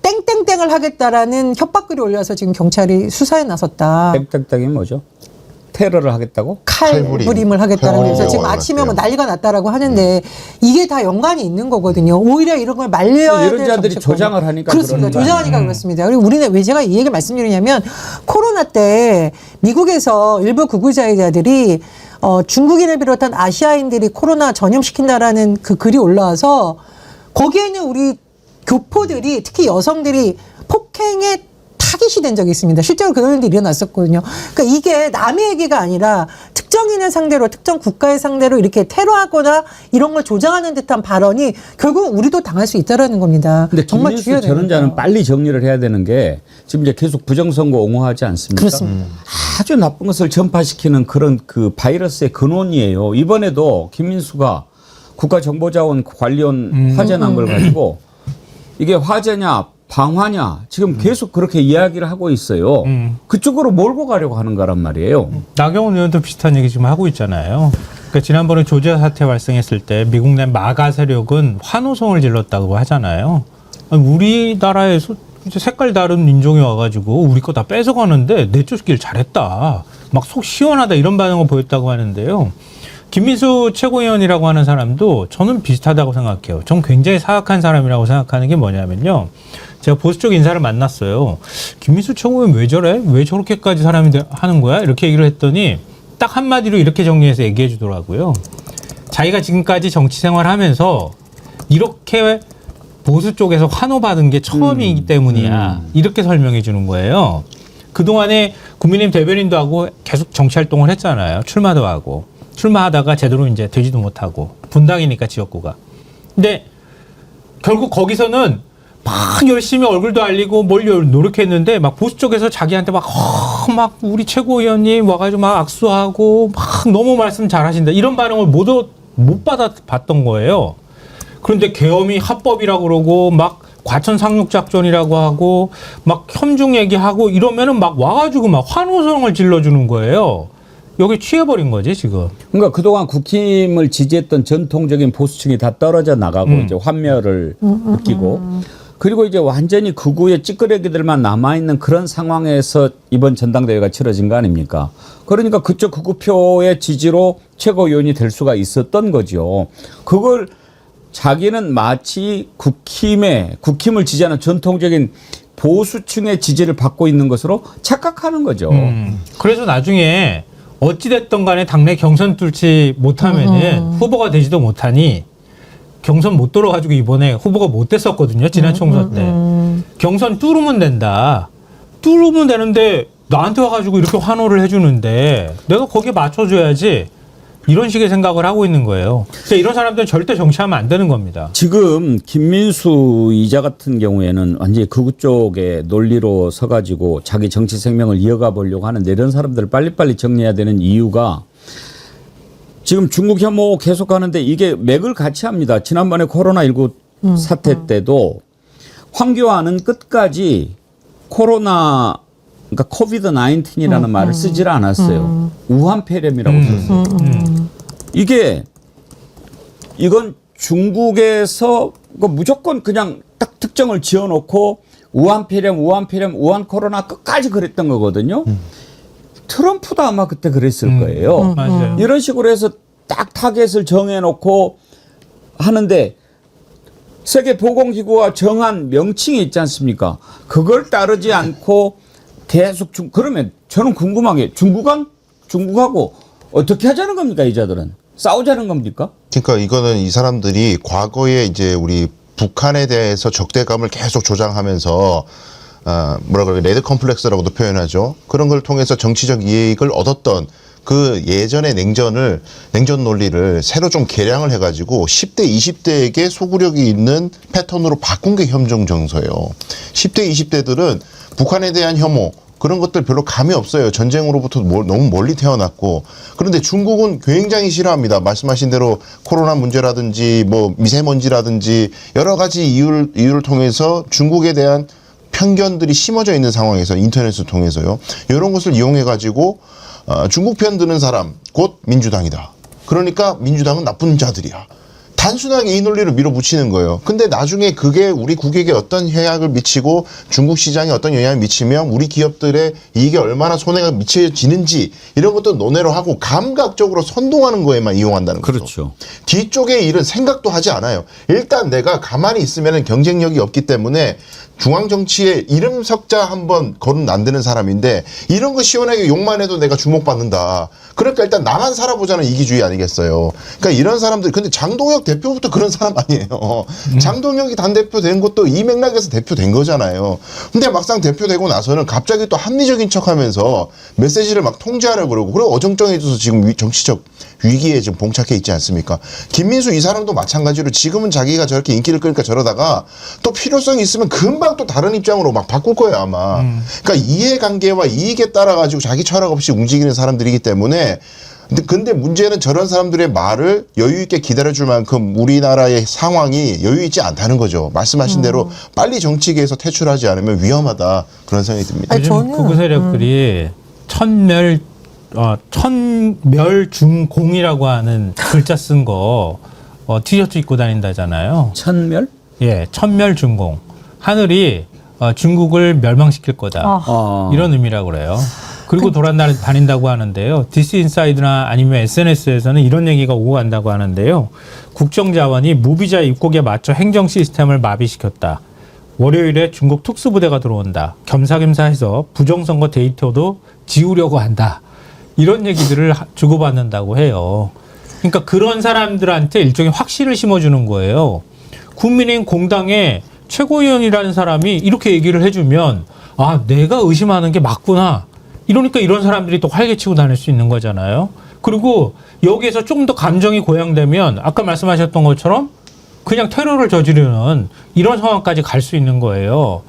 땡땡땡을 하겠다라는 협박글이 올려서 지금 경찰이 수사에 나섰다. 땡땡땡이 뭐죠? 테러를 하겠다고? 칼부림을 하겠다는 거죠. 지금 아침에 뭐 난리가 났다라고 하는데 이게 다 연관이 있는 거거든요. 오히려 이런 걸 말려야 될 이런 자들이 조장을 하니까 그렇습니다. 조장하니까 그렇습니다. 그리고 우리는 왜 제가 이 얘기를 말씀드리냐면 코로나 때 미국에서 일부 극우자의자들이 중국인을 비롯한 아시아인들이 코로나 전염시킨다라는 그 글이 올라와서 거기에는 우리 교포들이 특히 여성들이 폭행에 타깃이 된 적이 있습니다. 실제로 그런 일이 일어났었거든요. 그러니까 이게 남의 얘기가 아니라 특정인을 상대로 특정 국가의 상대로 이렇게 테러하거나 이런 걸 조장하는 듯한 발언이 결국 우리도 당할 수 있다라는 겁니다. 근데 정말 김민수 전원자는 빨리 정리를 해야 되는 게 지금 이제 계속 부정선거 옹호하지 않습니까? 그렇습니다. 아주 나쁜 것을 전파시키는 그런 그 바이러스의 근원이에요. 이번에도 김민수가 국가정보자원 관련 화재 난 걸 가지고 이게 화재냐 방화냐 지금 계속 그렇게 이야기를 하고 있어요. 그쪽으로 몰고 가려고 하는 거란 말이에요. 나경원 의원도 비슷한 얘기 지금 하고 있잖아요. 그러니까 지난번에 조지아 사태 발생했을 때 미국 내 마가 세력은 환호성을 질렀다고 하잖아요. 아니, 우리나라에서 이제 색깔 다른 인종이 와가지고 우리 거 다 뺏어가는데 내쫓길 잘했다. 막 속 시원하다 이런 반응을 보였다고 하는데요. 김민수 최고위원이라고 하는 사람도 저는 비슷하다고 생각해요. 전 굉장히 사악한 사람이라고 생각하는 게 뭐냐면요. 제가 보수 쪽 인사를 만났어요. 김민수 최고위원 왜 저래? 왜 저렇게까지 사람이 하는 거야? 이렇게 얘기를 했더니 딱 한마디로 이렇게 정리해서 얘기해 주더라고요. 자기가 지금까지 정치 생활하면서 이렇게 보수 쪽에서 환호받은 게 처음이기 때문이야. 이렇게 설명해 주는 거예요. 그동안에 국민의힘 대변인도 하고 계속 정치 활동을 했잖아요. 출마도 하고. 출마하다가 제대로 이제 되지도 못하고. 분당이니까 지역구가. 근데 결국 거기서는 막 열심히 얼굴도 알리고 뭘 노력했는데 막 보수 쪽에서 자기한테 막 우리 최고위원님 와가지고 막 악수하고 막 너무 말씀 잘하신다. 이런 반응을 못 받아봤던 거예요. 그런데 계엄이 합법이라고 그러고 막 과천 상륙 작전이라고 하고 막 협중 얘기하고 이러면은 막 와가지고 막 환호성을 질러주는 거예요. 여기 취해버린 거지 지금. 그러니까 그동안 국힘을 지지했던 전통적인 보수층이 다 떨어져 나가고 이제 환멸을 느끼고 그리고 이제 완전히 극우의 찌끄레기들만 남아있는 그런 상황에서 이번 전당대회가 치러진 거 아닙니까? 그러니까 그쪽 극우표의 지지로 최고위원이 될 수가 있었던 거죠. 그걸 자기는 마치 국힘을 지지하는 전통적인 보수층의 지지를 받고 있는 것으로 착각하는 거죠. 그래서 나중에 어찌됐든 간에 당내 경선 뚫지 못하면은 후보가 되지도 못하니 경선 못 들어가지고 이번에 후보가 못 됐었거든요. 지난 총선 때. 경선 뚫으면 된다. 뚫으면 되는데 나한테 와가지고 이렇게 환호를 해주는데 내가 거기에 맞춰줘야지. 이런 식의 생각을 하고 있는 거예요. 그러니까 이런 사람들은 절대 정치하면 안 되는 겁니다. 지금 김민수 이자 같은 경우에는 완전히 극우 쪽의 논리로 서가지고 자기 정치 생명을 이어가 보려고 하는데 이런 사람들을 빨리빨리 정리해야 되는 이유가 지금 중국 혐오 계속 하는데 이게 맥을 같이 합니다. 지난번에 코로나19 사태 때도 황교안은 끝까지 그러니까 코비드 19이라는 말을 쓰질 않았어요. 우한 폐렴이라고 썼어요. 이건 중국에서 무조건 그냥 딱 특정을 지어놓고 우한 폐렴, 우한 코로나 끝까지 그랬던 거거든요. 트럼프도 아마 그때 그랬을 거예요. 맞아요. 이런 식으로 해서 딱 타겟을 정해놓고 하는데 세계보건기구가 정한 명칭이 있지 않습니까? 그걸 따르지 않고 계속 그러면 저는 궁금한 게 중국하고 어떻게 하자는 겁니까? 이자들은 싸우자는 겁니까? 그러니까 이거는 이 사람들이 과거에 이제 우리 북한에 대해서 적대감을 계속 조장하면서 뭐라 그래요? 레드 컴플렉스라고도 표현하죠. 그런 걸 통해서 정치적 이익을 얻었던 그 예전의 냉전 논리를 새로 좀 개량을 해가지고 10대, 20대에게 소구력이 있는 패턴으로 바꾼 게 현종 정서예요. 10대, 20대들은 북한에 대한 혐오, 그런 것들 별로 감이 없어요. 전쟁으로부터 너무 멀리 태어났고. 그런데 중국은 굉장히 싫어합니다. 말씀하신 대로 코로나 문제라든지 뭐 미세먼지라든지 여러 가지 이유를 통해서 중국에 대한 편견들이 심어져 있는 상황에서 인터넷을 통해서요. 이런 것을 이용해 가지고 중국 편 드는 사람 곧 민주당이다. 그러니까 민주당은 나쁜 자들이야. 단순하게 이 논리를 밀어붙이는 거예요. 근데 나중에 그게 우리 국익에 어떤 해악을 미치고 중국 시장에 어떤 영향을 미치면 우리 기업들의 이익에 얼마나 손해가 미쳐지는지 이런 것도 논외로 하고 감각적으로 선동하는 거에만 이용한다는 거죠. 그렇죠. 뒤쪽의 일은 생각도 하지 않아요. 일단 내가 가만히 있으면 경쟁력이 없기 때문에 중앙정치에 이름 석자 한번 거론 안 되는 사람인데 이런 거 시원하게 욕만 해도 내가 주목받는다. 그러니까 일단 나만 살아보자는 이기주의 아니겠어요. 그러니까 이런 사람들, 근데 장동혁 대표부터 그런 사람 아니에요. 장동혁이 당대표 된 것도 이 맥락에서 대표된 거잖아요. 근데 막상 대표되고 나서는 갑자기 또 합리적인 척 하면서 메시지를 막 통제하려고 그러고, 그리고 어정쩡해져서 지금 정치적 위기에 지금 봉착해 있지 않습니까? 김민수 이 사람도 마찬가지로 지금은 자기가 저렇게 인기를 끌니까 저러다가 또 필요성이 있으면 금방 또 다른 입장으로 막 바꿀 거예요, 아마. 그러니까 이해관계와 이익에 따라 가지고 자기 철학 없이 움직이는 사람들이기 때문에 근데 문제는 저런 사람들의 말을 여유 있게 기다려줄 만큼 우리나라의 상황이 여유 있지 않다는 거죠. 말씀하신 대로 빨리 정치계에서 퇴출하지 않으면 위험하다 그런 생각이 듭니다. 요즘 극우 세력들이 천멸중공이라고 하는 글자 쓴 거 티셔츠 입고 다닌다잖아요. 천멸? 예, 천멸중공. 하늘이 중국을 멸망시킬 거다. 이런 의미라고 그래요. 그리고 돌아다닌다고 하는데요. 디스인사이드나 아니면 SNS에서는 이런 얘기가 오고 간다고 하는데요. 국정자원이 무비자 입국에 맞춰 행정 시스템을 마비시켰다. 월요일에 중국 특수부대가 들어온다. 겸사겸사해서 부정선거 데이터도 지우려고 한다. 이런 얘기들을 주고받는다고 해요. 그러니까 그런 사람들한테 일종의 확신을 심어주는 거예요. 국민의힘 공당의 최고위원이라는 사람이 이렇게 얘기를 해주면 아, 내가 의심하는 게 맞구나. 이러니까 이런 사람들이 또 활개치고 다닐 수 있는 거잖아요. 그리고 여기에서 좀 더 감정이 고양되면 아까 말씀하셨던 것처럼 그냥 테러를 저지르는 이런 상황까지 갈 수 있는 거예요.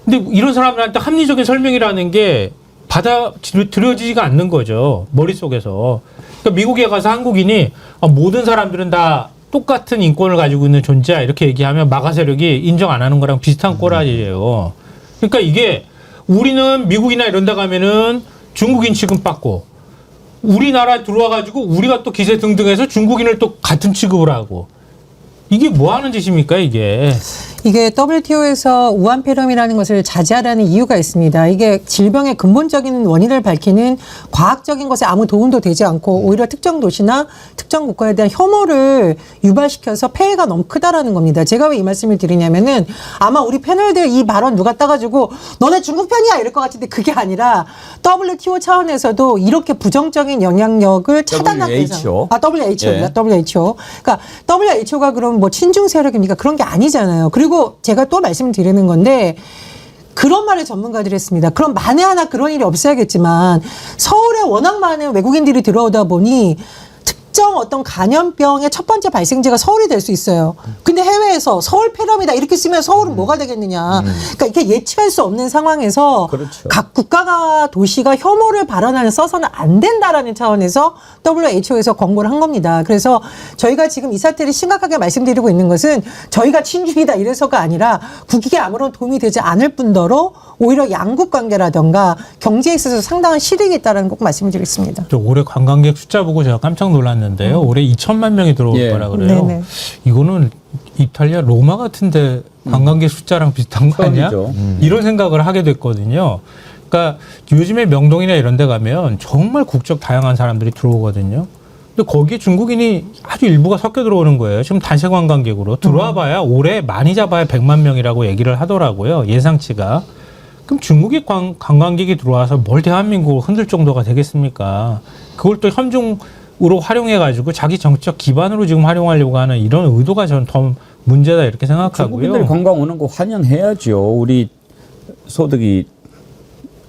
근데 이런 사람들한테 합리적인 설명이라는 게 받아들여지지가 않는 거죠. 머릿속에서. 그러니까 미국에 가서 한국인이 모든 사람들은 다 똑같은 인권을 가지고 있는 존재야 이렇게 얘기하면 마가 세력이 인정 안 하는 거랑 비슷한 꼬라지예요. 그러니까 이게 우리는 미국이나 이런 데 가면은 중국인 취급받고 우리나라 들어와가지고 우리가 또 기세 등등해서 중국인을 또 같은 취급을 하고 이게 뭐 하는 짓입니까 이게. 이게 WTO에서 우한폐렴이라는 것을 자제하라는 이유가 있습니다. 이게 질병의 근본적인 원인을 밝히는 과학적인 것에 아무 도움도 되지 않고 오히려 특정 도시나 특정 국가에 대한 혐오를 유발시켜서 폐해가 너무 크다라는 겁니다. 제가 왜 이 말씀을 드리냐면은 아마 우리 패널들 이 발언 누가 따가지고 너네 중국 편이야 이럴 것 같은데 그게 아니라 WTO 차원에서도 이렇게 부정적인 영향력을 차단하기 위해서 WHO. 그러니까 WHO가 그럼 뭐 친중 세력입니까? 그런 게 아니잖아요. 그리고 제가 또 말씀드리는 건데 그런 말을 전문가들이 했습니다. 그럼 만에 하나 그런 일이 없어야겠지만 서울에 워낙 많은 외국인들이 들어오다 보니 특정 어떤 감염병의 첫 번째 발생지가 서울이 될 수 있어요. 근데 해외에서 서울 폐렴이다 이렇게 쓰면 서울은 뭐가 되겠느냐. 그러니까 이게 예측할 수 없는 상황에서 그렇죠. 각 국가가 도시가 혐오를 발언하는 써서는 안 된다라는 차원에서 WHO에서 권고를 한 겁니다. 그래서 저희가 지금 이 사태를 심각하게 말씀드리고 있는 것은 저희가 친중이다 이래서가 아니라 국익에 아무런 도움이 되지 않을 뿐더러 오히려 양국 관계라든가 경제에 있어서 상당한 실익이 있다는 거 꼭 말씀드리겠습니다. 올해 관광객 숫자 보고 제가 깜짝 놀랐는데요. 올해 2천만 명이 들어올 거라 그래요. 네네. 이거는 이탈리아 로마 같은데 관광객 숫자랑 비슷한 거 아니야? 이런 생각을 하게 됐거든요. 그러니까 요즘에 명동이나 이런 데 가면 정말 국적 다양한 사람들이 들어오거든요. 근데 거기에 중국인이 아주 일부가 섞여 들어오는 거예요. 지금 단체 관광객으로. 들어와 봐야 올해 많이 잡아야 100만 명이라고 얘기를 하더라고요. 예상치가. 그럼 중국인 관광객이 들어와서 뭘 대한민국을 흔들 정도가 되겠습니까? 그걸 또 현중으로 활용해가지고 자기 정치적 기반으로 지금 활용하려고 하는 이런 의도가 저는 더 문제다 이렇게 생각하고요. 중국인들이 관광 오는 거 환영해야죠. 우리 소득이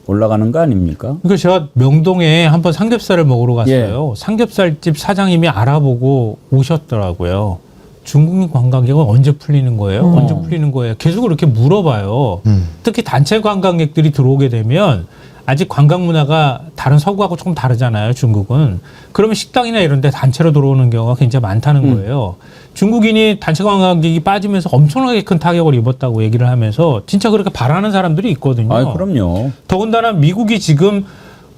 올라가는 거 아닙니까? 그러니까 제가 명동에 한번 삼겹살을 먹으러 갔어요. 예. 삼겹살집 사장님이 알아보고 오셨더라고요. 중국인 관광객은 언제 풀리는 거예요? 언제 풀리는 거예요? 계속 그렇게 물어봐요. 특히 단체 관광객들이 들어오게 되면 아직 관광 문화가 다른 서구하고 조금 다르잖아요. 중국은. 그러면 식당이나 이런 데 단체로 들어오는 경우가 굉장히 많다는 거예요. 중국인이 단체 관광객이 빠지면서 엄청나게 큰 타격을 입었다고 얘기를 하면서 진짜 그렇게 바라는 사람들이 있거든요. 아, 그럼요. 더군다나 미국이 지금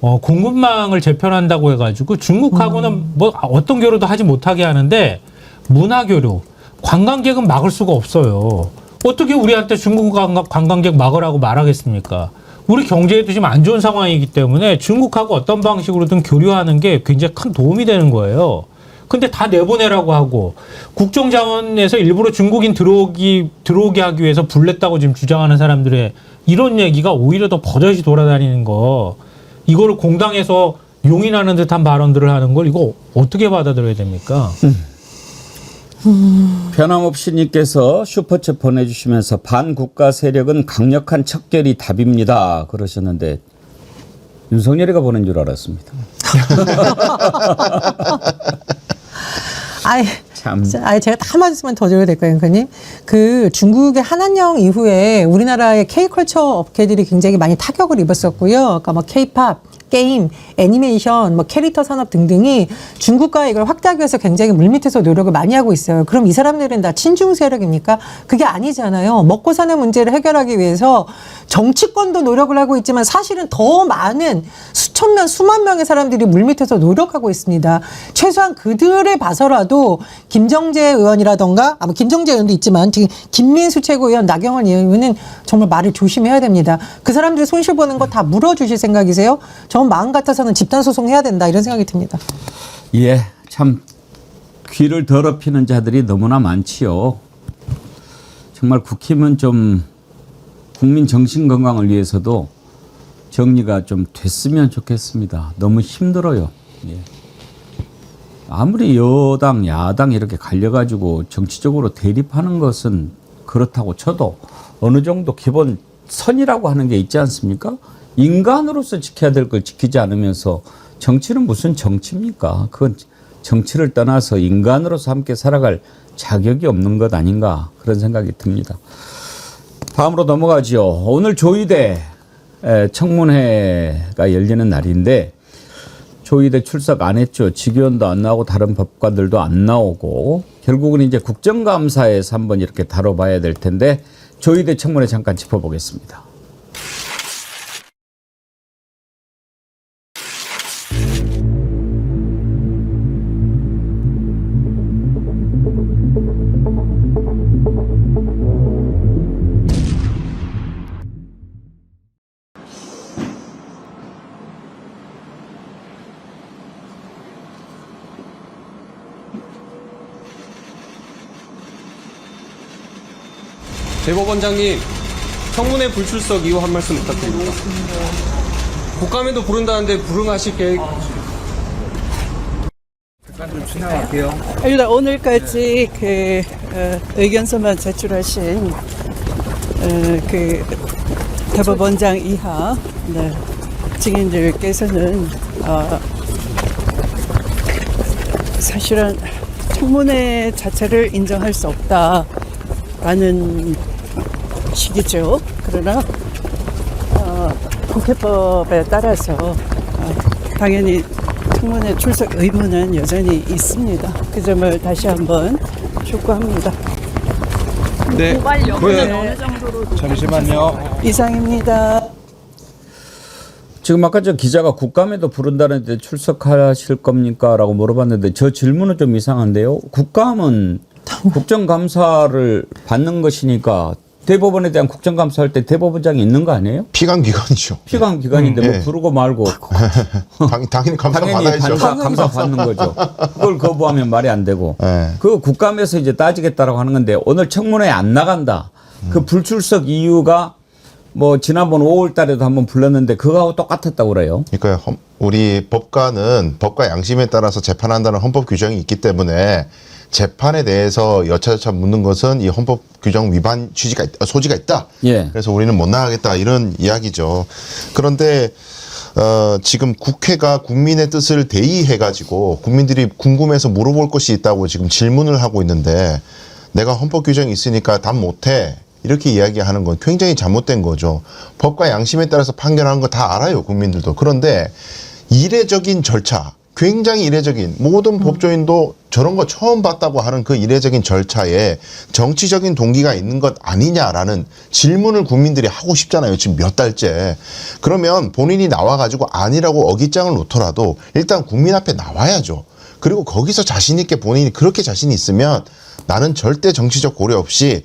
공급망을 재편한다고 해가지고 중국하고는 뭐 어떤 교류도 하지 못하게 하는데 문화 교류, 관광객은 막을 수가 없어요. 어떻게 우리한테 중국 관광객 막으라고 말하겠습니까? 우리 경제에도 지금 안 좋은 상황이기 때문에 중국하고 어떤 방식으로든 교류하는 게 굉장히 큰 도움이 되는 거예요. 근데 다 내보내라고 하고 국정자원에서 일부러 중국인 들어오게 하기 위해서 불냈다고 지금 주장하는 사람들의 이런 얘기가 오히려 더 버젓이 돌아다니는 거, 이거를 공당에서 용인하는 듯한 발언들을 하는 걸 이거 어떻게 받아들여야 됩니까? 변함없이님께서 슈퍼챗 보내주시면서 반국가 세력은 강력한 척결이 답입니다. 그러셨는데 윤석열이가 보낸 줄 알았습니다. 참. 제가 한 말씀만 더 드려도 될까요, 앵커님? 그 중국의 한한령 이후에 우리나라의 K컬처 업계들이 굉장히 많이 타격을 입었었고요. 그러니까 뭐 K팝, 게임, 애니메이션, 뭐 캐릭터 산업 등등이 중국과 이걸 확대하기 위해서 굉장히 물밑에서 노력을 많이 하고 있어요. 그럼 이 사람들은 다 친중 세력입니까? 그게 아니잖아요. 먹고 사는 문제를 해결하기 위해서 정치권도 노력을 하고 있지만 사실은 더 많은 수천 명, 수만 명의 사람들이 물밑에서 노력하고 있습니다. 최소한 그들을 봐서라도 김정재 의원이라던가, 뭐 김정재 의원도 있지만 지금 김민수 최고위원, 나경원 의원은 정말 말을 조심해야 됩니다. 그 사람들이 손실 보는 거 다 물어주실 생각이세요? 전 마음 같아서는 집단 소송해야 된다 이런 생각이 듭니다. 예, 참 귀를 더럽히는 자들이 너무나 많지요. 정말 국힘은 좀 국민 정신 건강을 위해서도 정리가 좀 됐으면 좋겠습니다. 너무 힘들어요. 예. 아무리 여당, 야당 이렇게 갈려가지고 정치적으로 대립하는 것은 그렇다고 쳐도 어느 정도 기본 선이라고 하는 게 있지 않습니까? 인간으로서 지켜야 될 걸 지키지 않으면서 정치는 무슨 정치입니까? 그건 정치를 떠나서 인간으로서 함께 살아갈 자격이 없는 것 아닌가 그런 생각이 듭니다. 다음으로 넘어가죠. 오늘 조의대 청문회가 열리는 날인데 조의대 출석 안 했죠. 직위원도 안 나오고 다른 법관들도 안 나오고 결국은 이제 국정감사에서 한번 이렇게 다뤄봐야 될 텐데 조의대 청문회 잠깐 짚어보겠습니다. 대법원장님, 청문회 불출석 이후 한 말씀 부탁드립니다. 국감에도 부른다는데 불응하실 계획? 일단 오늘까지 의견서만 제출하신 대법원장 이하 증인들께서는 사실은 청문회 자체를 인정할 수 없다라는 식이죠. 그러나 국회법에 따라서 당연히 청문회 출석 의무는 여전히 있습니다. 그 점을 다시 한번 촉구합니다. 네. 고발 여부는 어느 정도로? 잠시만요. 이상입니다. 지금 아까 저 기자가 국감에도 부른다는데 출석하실 겁니까? 라고 물어봤는데 저 질문은 좀 이상한데요. 국감은 국정감사를 받는 것이니까 대법원에 대한 국정감사할 때 대법원장이 있는 거 아니에요? 피감기관이죠. 피감기관인데 뭐 부르고 말고 당연히 감사 당연히 받아야죠. 감사 받는 거죠. 그걸 거부하면 말이 안 되고. 네. 그 국감에서 이제 따지겠다라고 하는 건데 오늘 청문회에 안 나간다. 그 불출석 이유가 뭐 지난번 5월 달에도 한번 불렀는데 그거하고 똑같았다고 그래요. 그러니까 우리 법관은 법과 양심에 따라서 재판한다는 헌법 규정이 있기 때문에 재판에 대해서 여차저차 묻는 것은 이 헌법 규정 위반 소지가 있다. 예. 그래서 우리는 못 나가겠다 이런 이야기죠. 그런데 지금 국회가 국민의 뜻을 대의해가지고 국민들이 궁금해서 물어볼 것이 있다고 지금 질문을 하고 있는데 내가 헌법 규정이 있으니까 답 못해. 이렇게 이야기하는 건 굉장히 잘못된 거죠. 법과 양심에 따라서 판결하는 거 다 알아요, 국민들도. 그런데 이례적인 절차, 굉장히 이례적인 모든 법조인도 저런 거 처음 봤다고 하는 그 이례적인 절차에 정치적인 동기가 있는 것 아니냐라는 질문을 국민들이 하고 싶잖아요. 지금 몇 달째. 그러면 본인이 나와가지고 아니라고 어깃장을 놓더라도 일단 국민 앞에 나와야죠. 그리고 거기서 자신 있게 본인이 그렇게 자신이 있으면 나는 절대 정치적 고려 없이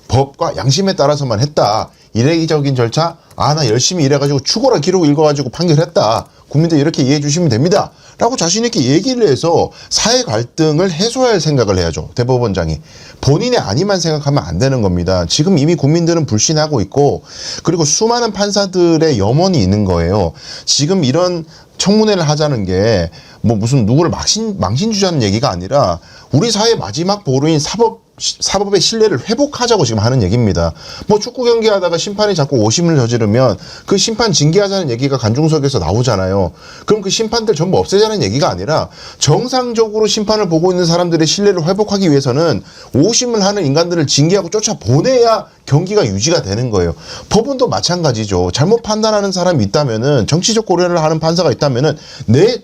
법과 양심에 따라서만 했다. 이례적인 절차, 나 열심히 일해가지고 추고라 기록 읽어가지고 판결했다. 국민들 이렇게 이해해 주시면 됩니다. 라고 자신 있게 얘기를 해서 사회 갈등을 해소할 생각을 해야죠. 대법원장이. 본인의 아니만 생각하면 안 되는 겁니다. 지금 이미 국민들은 불신하고 있고 그리고 수많은 판사들의 염원이 있는 거예요. 지금 이런 청문회를 하자는 게 뭐 무슨 누구를 망신주자는 얘기가 아니라 우리 사회의 마지막 보루인 사법의 신뢰를 회복하자고 지금 하는 얘기입니다. 뭐 축구 경기 하다가 심판이 자꾸 오심을 저지르면 그 심판 징계하자는 얘기가 간중석에서 나오잖아요. 그럼 그 심판들 전부 없애자는 얘기가 아니라 정상적으로 심판을 보고 있는 사람들의 신뢰를 회복하기 위해서는 오심을 하는 인간들을 징계하고 쫓아보내야 경기가 유지가 되는 거예요. 법원도 마찬가지죠. 잘못 판단하는 사람이 있다면은 정치적 고려를 하는 판사가 있다면은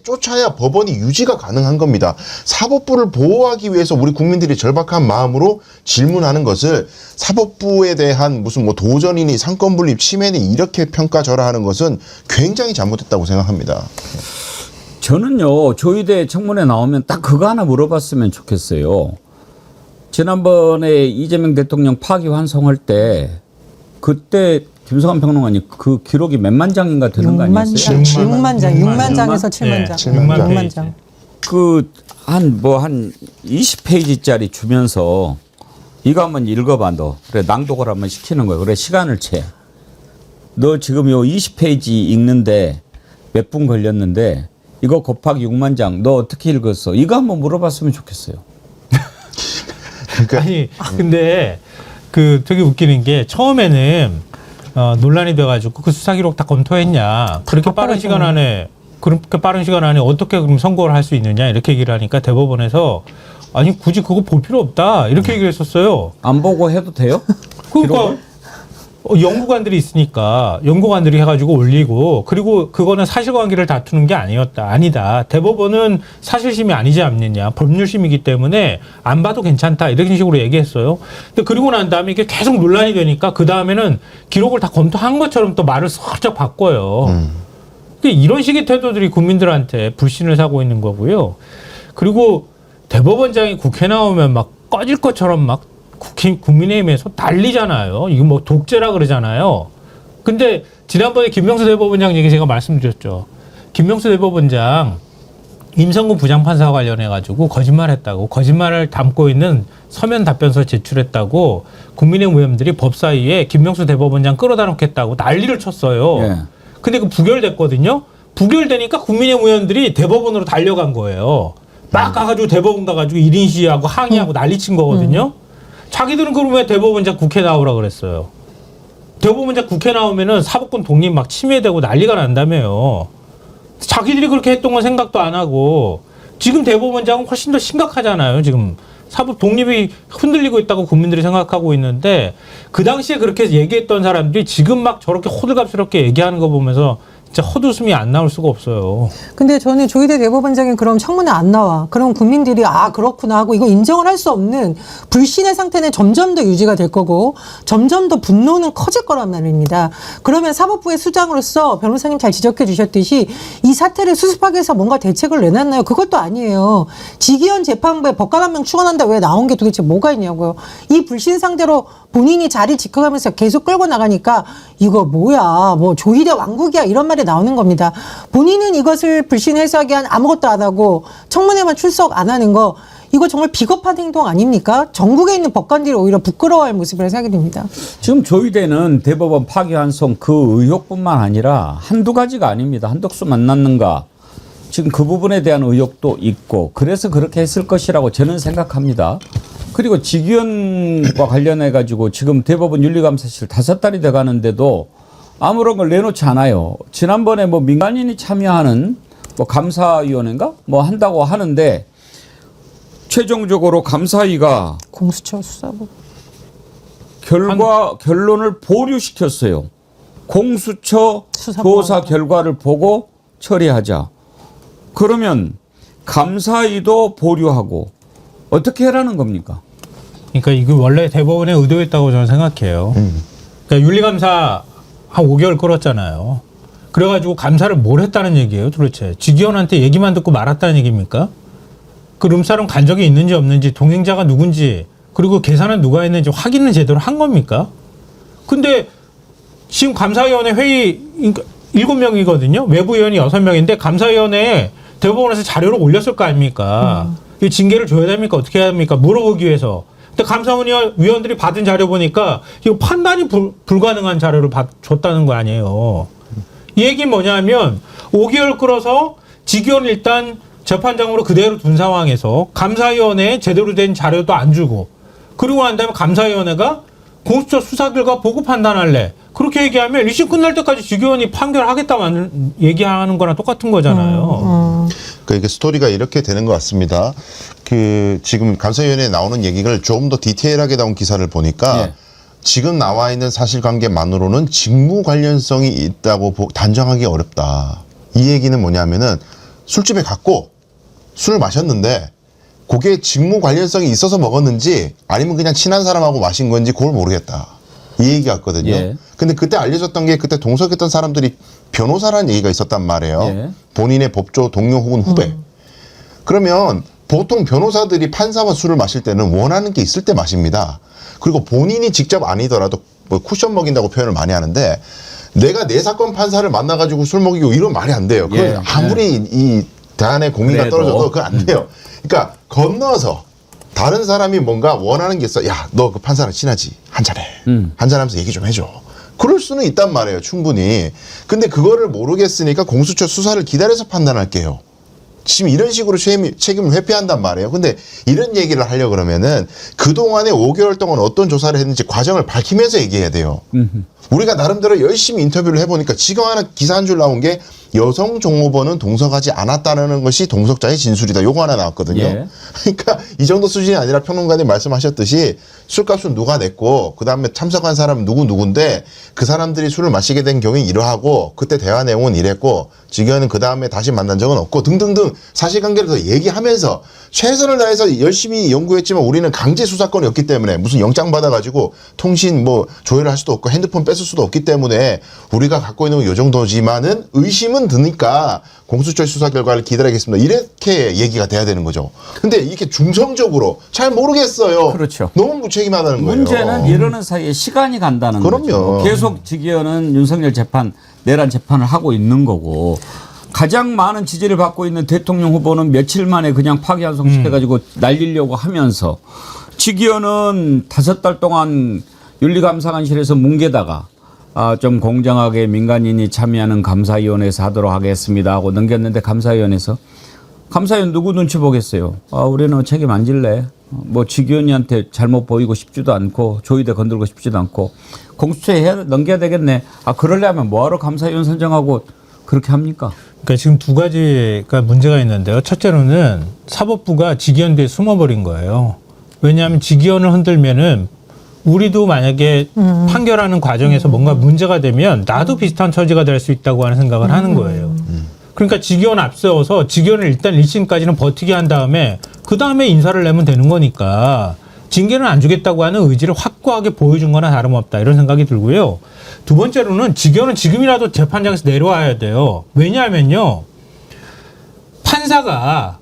쫓아야 법원이 유지가 가능한 겁니다. 사법부를 보호하기 위해서 우리 국민들이 절박한 마음으로 질문하는 것을 사법부에 대한 무슨 뭐 도전이니 상권분립 침해니 이렇게 평가절하하는 것은 굉장히 잘못됐다고 생각합니다. 저는요 조의대 청문회 나오면 딱 그거 하나 물어봤으면 좋겠어요. 지난번에 이재명 대통령 파기환송할 때 그때 김성환 평론가님 그 기록이 몇만 장인가 되는 거 아니었어요? 6만 장, 6만 장에서 7만 장. 6만 장. 그 한 20페이지짜리 주면서 이거 한번 읽어봐 너. 그래 낭독을 한번 시키는 거예요. 그래 시간을 채. 너 지금 요 20페이지 읽는데 몇 분 걸렸는데 이거 곱하기 6만 장 너 어떻게 읽었어? 이거 한번 물어봤으면 좋겠어요. 아니 근데 그 되게 웃기는 게 처음에는 논란이 돼가지고 그 수사 기록 다 검토했냐 그렇게 빠른 시간 안에 어떻게 그럼 선고를 할 수 있느냐 이렇게 얘기를 하니까 대법원에서 아니 굳이 그거 볼 필요 없다 이렇게 얘기를 했었어요. 안 보고 해도 돼요? 그러니까 연구관들이 있으니까 연구관들이 해가지고 올리고 그리고 그거는 사실관계를 다투는 게 아니다. 대법원은 사실심이 아니지 않느냐 법률심이기 때문에 안 봐도 괜찮다 이런 식으로 얘기했어요. 근데 그리고 난 다음에 이게 계속 논란이 되니까 그 다음에는 기록을 다 검토한 것처럼 또 말을 살짝 바꿔요. 이런 식의 태도들이 국민들한테 불신을 사고 있는 거고요. 그리고 대법원장이 국회 나오면 막 꺼질 것처럼 막 국민의힘에서 난리잖아요. 이거 뭐 독재라 그러잖아요. 근데 지난번에 김명수 대법원장 얘기 제가 말씀드렸죠. 김명수 대법원장 임성근 부장판사와 관련해가지고 거짓말했다고 거짓말을 담고 있는 서면 답변서 제출했다고 국민의힘 의원들이 법사위에 김명수 대법원장 끌어다 놓겠다고 난리를 쳤어요. 예. 근데 그 부결됐거든요. 부결되니까 국민의힘 의원들이 대법원으로 달려간 거예요. 막 가가지고 대법원 가가지고 1인 시위하고 항의하고 난리친 거거든요. 자기들은 그러면 왜 대법원장 국회 나오라 그랬어요. 대법원장 국회 나오면은 사법권 독립 막 침해되고 난리가 난다며요. 자기들이 그렇게 했던 건 생각도 안 하고 지금 대법원장은 훨씬 더 심각하잖아요. 지금 사법 독립이 흔들리고 있다고 국민들이 생각하고 있는데 그 당시에 그렇게 얘기했던 사람들이 지금 막 저렇게 호들갑스럽게 얘기하는 거 보면서 진짜 헛웃음이 안 나올 수가 없어요. 근데 저는 조희대 대법원장이 그럼 청문회 안 나와. 그럼 국민들이 그렇구나 하고 이거 인정을 할 수 없는 불신의 상태는 점점 더 유지가 될 거고 점점 더 분노는 커질 거란 말입니다. 그러면 사법부의 수장으로서 변호사님 잘 지적해 주셨듯이 이 사태를 수습하기 위해서 뭔가 대책을 내놨나요? 그것도 아니에요. 지기현 재판부에 법관 한 명 추가한다 왜 나온 게 도대체 뭐가 있냐고요. 이 불신 상대로 본인이 자리 지켜가면서 계속 끌고 나가니까 이거 뭐야, 뭐 조희대 왕국이야 이런 말이 나오는 겁니다. 본인은 이것을 불신해석이 한 아무것도 안 하고 청문회만 출석 안 하는 거 이거 정말 비겁한 행동 아닙니까? 전국에 있는 법관들이 오히려 부끄러워할 모습이라 생각이 듭니다. 지금 조희대는 대법원 파기환송 그 의혹뿐만 아니라 한두 가지가 아닙니다. 한덕수 만났는가. 지금 그 부분에 대한 의혹도 있고 그래서 그렇게 했을 것이라고 저는 생각합니다. 그리고 직위원과 관련해 가지고 지금 대법원 윤리감사실 5달이 돼 가는데도 아무런 걸 내놓지 않아요. 지난번에 뭐 민간인이 참여하는 뭐 감사위원회인가 뭐 한다고 하는데 최종적으로 감사위가 공수처 수사부 결론을 보류시켰어요. 공수처 조사 결과를 보고 처리하자. 그러면 감사위도 보류하고 어떻게 하라는 겁니까? 그러니까 이거 원래 대법원의 의도였다고 저는 생각해요. 그러니까 윤리감사 한 5개월 끌었잖아요. 그래가지고 감사를 뭘 했다는 얘기예요 도대체. 직위원한테 얘기만 듣고 말았다는 얘기입니까? 그 룸사롱 간 적이 있는지 없는지 동행자가 누군지 그리고 계산은 누가 했는지 확인은 제대로 한 겁니까? 근데 지금 감사위원회 회의 7명이거든요. 외부위원이 6명인데 감사위원회에 대법원에서 자료를 올렸을 거 아닙니까? 이 징계를 줘야 됩니까? 어떻게 해야 됩니까? 물어보기 위해서. 근데 감사위원들이 받은 자료 보니까 이거 판단이 불가능한 자료를 줬다는 거 아니에요. 이 얘기 뭐냐면 5개월 끌어서 직위원 일단 재판장으로 그대로 둔 상황에서 감사위원회에 제대로 된 자료도 안 주고 그리고 난 다음에 감사위원회가 공수처 수사 결과 보고 판단할래. 그렇게 얘기하면 1심 끝날 때까지 직위원이 판결하겠다고 얘기하는 거랑 똑같은 거잖아요. 그러니까 이게 스토리가 이렇게 되는 것 같습니다. 그 지금 감사위원회에 나오는 얘기를 좀 더 디테일하게 나온 기사를 보니까 지금 나와 있는 사실관계만으로는 직무 관련성이 있다고 단정하기 어렵다. 이 얘기는 뭐냐면은 술집에 갔고 술을 마셨는데 그게 직무 관련성이 있어서 먹었는지 아니면 그냥 친한 사람하고 마신 건지 그걸 모르겠다. 이 얘기 같거든요. 근데 그때 알려졌던 게 그때 동석했던 사람들이 변호사라는 얘기가 있었단 말이에요. 본인의 법조 동료 혹은 후배. 그러면 보통 변호사들이 판사와 술을 마실 때는 원하는 게 있을 때 마십니다. 그리고 본인이 직접 아니더라도 뭐 쿠션 먹인다고 표현을 많이 하는데 내가 내 사건 판사를 만나가지고 술 먹이고 이런 말이 안 돼요. 그건 아무리 이 대안의 공의가 떨어져도 그건 안 돼요. 그러니까 건너서 다른 사람이 뭔가 원하는 게 있어. 야, 너 그 판사랑 친하지? 한잔해. 한잔하면서 얘기 좀 해줘. 그럴 수는 있단 말이에요. 충분히. 근데 그거를 모르겠으니까 공수처 수사를 기다려서 판단할게요. 지금 이런 식으로 책임을 회피한단 말이에요. 근데 이런 얘기를 하려고 그러면은 그동안에 5개월 동안 어떤 조사를 했는지 과정을 밝히면서 얘기해야 돼요. 우리가 나름대로 열심히 인터뷰를 해보니까 지금 하나 기사 한 줄 나온 게 여성 종업원은 동석하지 않았다는 것이 동석자의 진술이다. 요거 하나 나왔거든요. 그러니까 이 정도 수준이 아니라 평론가님 말씀하셨듯이 술값은 누가 냈고 그 다음에 참석한 사람은 누군데 그 사람들이 술을 마시게 된 경우는 이러하고 그때 대화 내용은 이랬고 직위원은 그 다음에 다시 만난 적은 없고 등등등 사실관계를 더 얘기하면서 최선을 다해서 열심히 연구했지만 우리는 강제 수사권이었기 때문에 무슨 영장 받아가지고 통신 뭐 조회를 할 수도 없고 핸드폰 뺏을 수도 없기 때문에 우리가 갖고 있는 건 요 정도지만은 의심은 드니까 공수처 수사 결과를 기다리겠습니다. 이렇게 얘기가 돼야 되는 거죠. 근데 이렇게 중성적으로 잘 모르겠어요. 그렇죠. 너무 무책임하다는 거예요. 문제는 이러는 사이에 시간이 간다는 거죠. 계속 직위원은 윤석열 재판, 내란 재판을 하고 있는 거고 가장 많은 지지를 받고 있는 대통령 후보는 며칠 만에 그냥 파기환송 시켜가지고 날리려고 하면서 직위원은 5달 동안 윤리감사관실에서 뭉개다가 좀 공정하게 민간인이 참여하는 감사위원회에서 하도록 하겠습니다 하고 넘겼는데 감사위원 누구 눈치 보겠어요. 우리는 책임 안 질래. 뭐 직위원한테 잘못 보이고 싶지도 않고 조희대 건들고 싶지도 않고 공수처에 넘겨야 되겠네. 그러려면 뭐하러 감사위원 선정하고 그렇게 합니까? 그러니까 지금 두 가지가 문제가 있는데요. 첫째로는 사법부가 직위원 뒤에 숨어버린 거예요. 왜냐하면 직위원을 흔들면은 우리도 만약에 판결하는 과정에서 뭔가 문제가 되면 나도 비슷한 처지가 될 수 있다고 하는 생각을 하는 거예요. 그러니까 직위원 앞세워서 직위원을 일단 1심까지는 버티게 한 다음에 그 다음에 인사를 내면 되는 거니까 징계는 안 주겠다고 하는 의지를 확고하게 보여준 거나 다름없다 이런 생각이 들고요. 두 번째로는 직위원은 지금이라도 재판장에서 내려와야 돼요. 왜냐하면요. 판사가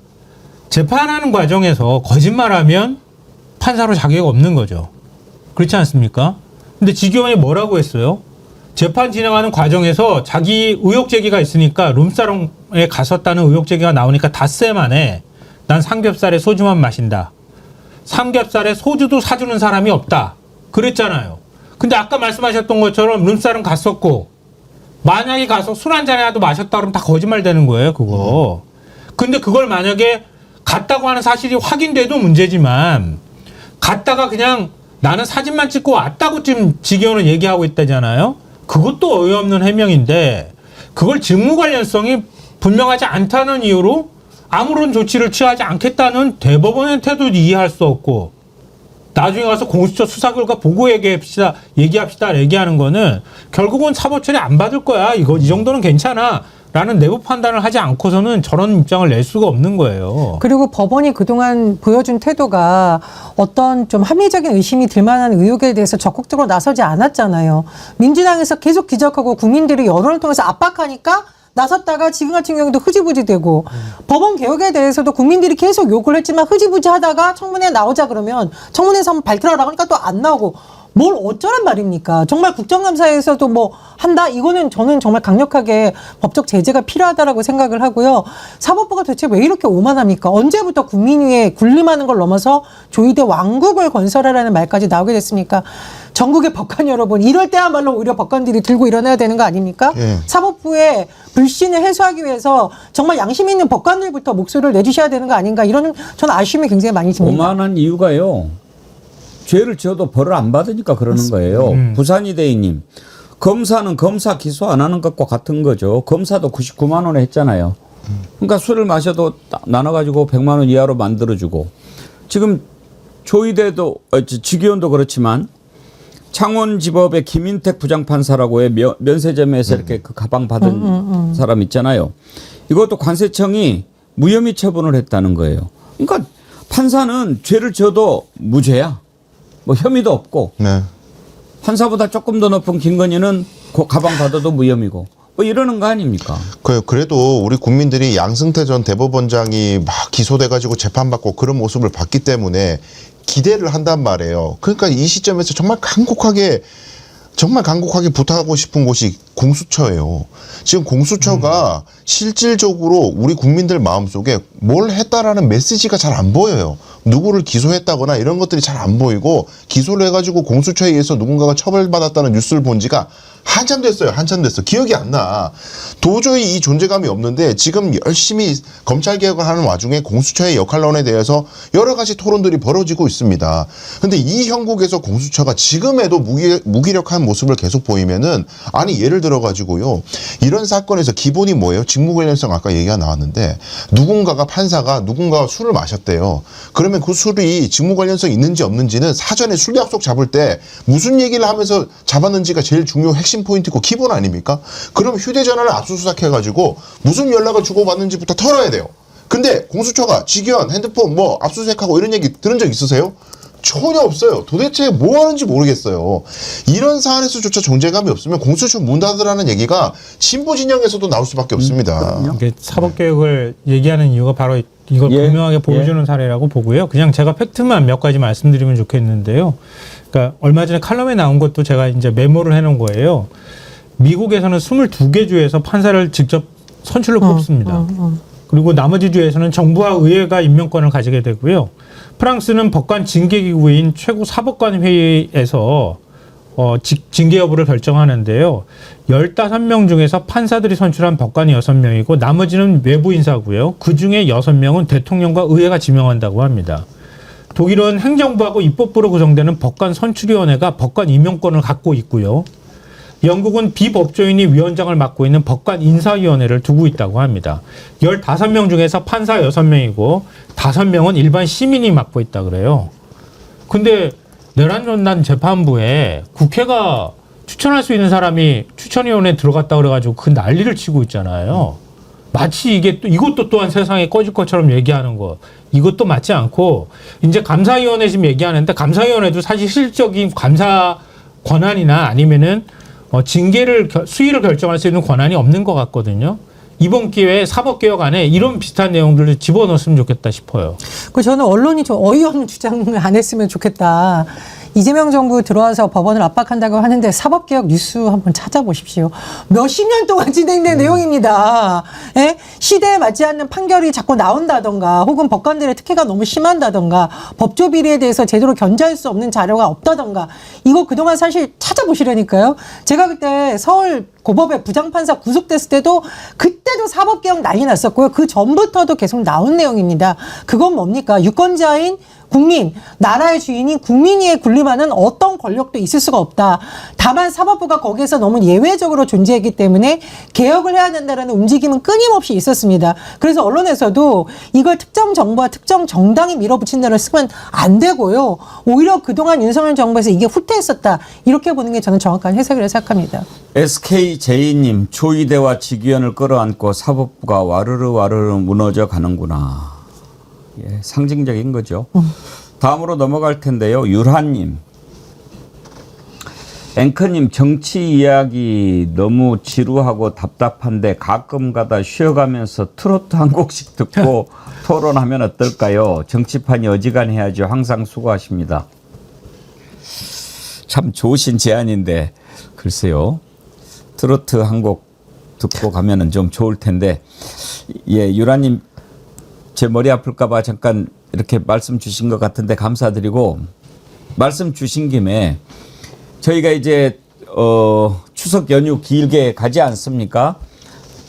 재판하는 과정에서 거짓말하면 판사로 자격이 없는 거죠. 그렇지 않습니까? 근데 지기현이 뭐라고 했어요? 재판 진행하는 과정에서 자기 의혹 제기가 있으니까 룸사롱에 갔었다는 의혹 제기가 나오니까 닷새 만에 난 삼겹살에 소주만 마신다. 삼겹살에 소주도 사주는 사람이 없다. 그랬잖아요. 근데 아까 말씀하셨던 것처럼 룸사롱 갔었고 만약에 가서 술 한 잔이라도 마셨다 그러면 다 거짓말 되는 거예요, 그거. 근데 그걸 만약에 갔다고 하는 사실이 확인돼도 문제지만 갔다가 그냥 나는 사진만 찍고 왔다고 지금 지기현은 얘기하고 있다잖아요. 그것도 어이없는 해명인데 그걸 직무 관련성이 분명하지 않다는 이유로 아무런 조치를 취하지 않겠다는 대법원의 태도도 이해할 수 없고 나중에 가서 공수처 수사 결과 보고 얘기합시다 얘기하는 거는 결국은 사법 처리 안 받을 거야. 이 정도는 괜찮아. 라는 내부 판단을 하지 않고서는 저런 입장을 낼 수가 없는 거예요. 그리고 법원이 그동안 보여준 태도가 어떤 좀 합리적인 의심이 들 만한 의혹에 대해서 적극적으로 나서지 않았잖아요. 민주당에서 계속 기적하고 국민들이 여론을 통해서 압박하니까 나섰다가 지금 같은 경우도 흐지부지 되고 법원 개혁에 대해서도 국민들이 계속 욕을 했지만 흐지부지 하다가 청문회 나오자 그러면 청문회에서 한번 밝히라고 하니까 또 안 나오고 뭘 어쩌란 말입니까? 정말 국정감사에서도 뭐 한다? 이거는 저는 정말 강력하게 법적 제재가 필요하다라고 생각을 하고요. 사법부가 도대체 왜 이렇게 오만합니까? 언제부터 국민 위에 군림하는 걸 넘어서 조이대 왕국을 건설하라는 말까지 나오게 됐습니까? 전국의 법관 여러분, 이럴 때야말로 오히려 법관들이 들고 일어나야 되는 거 아닙니까? 예. 사법부의 불신을 해소하기 위해서 정말 양심 있는 법관들부터 목소리를 내주셔야 되는 거 아닌가? 이런 저는 아쉬움이 굉장히 많이 듭니다. 오만한 이유가요. 죄를 지어도 벌을 안 받으니까 그러는 거예요. 부산이 대행님, 검사는 검사 기소 안 하는 것과 같은 거죠. 검사도 99만 원에 했잖아요. 그러니까 술을 마셔도 나눠가지고 100만 원 이하로 만들어주고 지금 조이대도 지기현도 그렇지만 창원지법의 김인택 부장판사라고의 면세점에서 이렇게 그 가방 받은 사람 있잖아요. 이것도 관세청이 무혐의 처분을 했다는 거예요. 그러니까 판사는 죄를 지어도 무죄야. 뭐 혐의도 없고 네. 판사보다 조금 더 높은 김건희는 가방 받아도 무혐의고 뭐 이러는 거 아닙니까? 그래도 우리 국민들이 양승태 전 대법원장이 막 기소돼가지고 재판받고 그런 모습을 봤기 때문에 기대를 한단 말이에요. 그러니까 이 시점에서 정말 간곡하게 부탁하고 싶은 곳이 공수처예요. 지금 공수처가 실질적으로 우리 국민들 마음속에 뭘 했다라는 메시지가 잘 안 보여요. 누구를 기소했다거나 이런 것들이 잘 안 보이고 기소를 해가지고 공수처에 의해서 누군가가 처벌받았다는 뉴스를 본 지가 한참 됐어요. 기억이 안 나. 도저히 이 존재감이 없는데 지금 열심히 검찰 개혁을 하는 와중에 공수처의 역할론에 대해서 여러 가지 토론들이 벌어지고 있습니다. 근데 이 형국에서 공수처가 지금에도 무기력한 모습을 계속 보이면은 아니 예를 들어 가지고요. 이런 사건에서 기본이 뭐예요? 직무 관련성 아까 얘기가 나왔는데 누군가가 판사가 누군가가 술을 마셨대요. 그러면 그 술이 직무 관련성이 있는지 없는지는 사전에 술 약속 잡을 때 무슨 얘기를 하면서 잡았는지가 제일 중요 핵심 포인트고 기본 아닙니까? 그럼 휴대전화를 압수수색해가지고 무슨 연락을 주고받는지부터 털어야 돼요. 근데 공수처가 지기현 핸드폰 뭐 압수수색하고 이런 얘기 들은 적 있으세요? 전혀 없어요. 도대체 뭐 하는지 모르겠어요. 이런 사안에서조차 존재감이 없으면 공수처 문 닫으라는 얘기가 진보 진영에서도 나올 수밖에 없습니다. 이게 사법개혁을 얘기하는 이유가 바로 이걸 분명하게 보여주는 사례라고 보고요. 그냥 제가 팩트만 몇 가지 말씀드리면 좋겠는데요. 그러니까 얼마 전에 칼럼에 나온 것도 제가 이제 메모를 해놓은 거예요. 미국에서는 22개 주에서 판사를 직접 선출로 뽑습니다. 그리고 나머지 주에서는 정부와 의회가 임명권을 가지게 되고요. 프랑스는 법관 징계기구인 최고 사법관 회의에서 징계 여부를 결정하는데요. 15명 중에서 판사들이 선출한 법관이 6명이고 나머지는 외부 인사고요. 그중에 6명은 대통령과 의회가 지명한다고 합니다. 독일은 행정부하고 입법부로 구성되는 법관 선출위원회가 법관 임명권을 갖고 있고요. 영국은 비법조인이 위원장을 맡고 있는 법관 인사위원회를 두고 있다고 합니다. 15명 중에서 판사 6명이고 5명은 일반 시민이 맡고 있다 그래요. 근데 내란전단 재판부에 국회가 추천할 수 있는 사람이 추천위원회에 들어갔다 그래가지고 그 난리를 치고 있잖아요. 마치 이것도 또한 세상에 꺼질 것처럼 얘기하는 거. 이것도 맞지 않고 이제 감사위원회 지금 얘기하는데 감사위원회도 사실 실질적인 감사 권한이나 아니면은 징계를 수위를 결정할 수 있는 권한이 없는 것 같거든요. 이번 기회에 사법개혁 안에 이런 비슷한 내용들을 집어넣었으면 좋겠다 싶어요. 저는 언론이 좀 어이없는 주장을 안 했으면 좋겠다. 이재명 정부 들어와서 법원을 압박한다고 하는데 사법개혁 뉴스 한번 찾아보십시오. 몇십 년 동안 진행된 내용입니다. 예? 시대에 맞지 않는 판결이 자꾸 나온다던가 혹은 법관들의 특혜가 너무 심한다던가 법조 비리에 대해서 제대로 견제할 수 없는 자료가 없다던가 이거 그동안 사실 찾아보시라니까요. 제가 그때 서울 고법의 부장판사 구속됐을 때도 그때도 사법개혁 난리 났었고요. 그 전부터도 계속 나온 내용입니다. 그건 뭡니까? 유권자인 국민, 나라의 주인인 국민위에 군림하는 어떤 권력도 있을 수가 없다. 다만 사법부가 거기에서 너무 예외적으로 존재했기 때문에 개혁을 해야 된다는 움직임은 끊임없이 있었습니다. 그래서 언론에서도 이걸 특정 정부와 특정 정당이 밀어붙인다를 쓰면 안 되고요. 오히려 그동안 윤석열 정부에서 이게 후퇴했었다. 이렇게 보는 게 저는 정확한 해석이라고 생각합니다. SKJ님, 조이대와 직위원을 끌어안고 사법부가 와르르 무너져 가는구나. 예, 상징적인 거죠. 다음으로 넘어갈 텐데요. 유라님. 앵커님, 정치 이야기 너무 지루하고 답답한데 가끔 가다 쉬어가면서 트로트 한 곡씩 듣고 토론하면 어떨까요? 정치판이 어지간해야죠. 항상 수고하십니다. 참 좋으신 제안인데 글쎄요. 트로트 한 곡 듣고 가면은 좀 좋을 텐데. 예, 유라님. 제 머리 아플까봐 잠깐 이렇게 말씀 주신 것 같은데 감사드리고, 말씀 주신 김에 저희가 이제 추석 연휴 길게 가지 않습니까?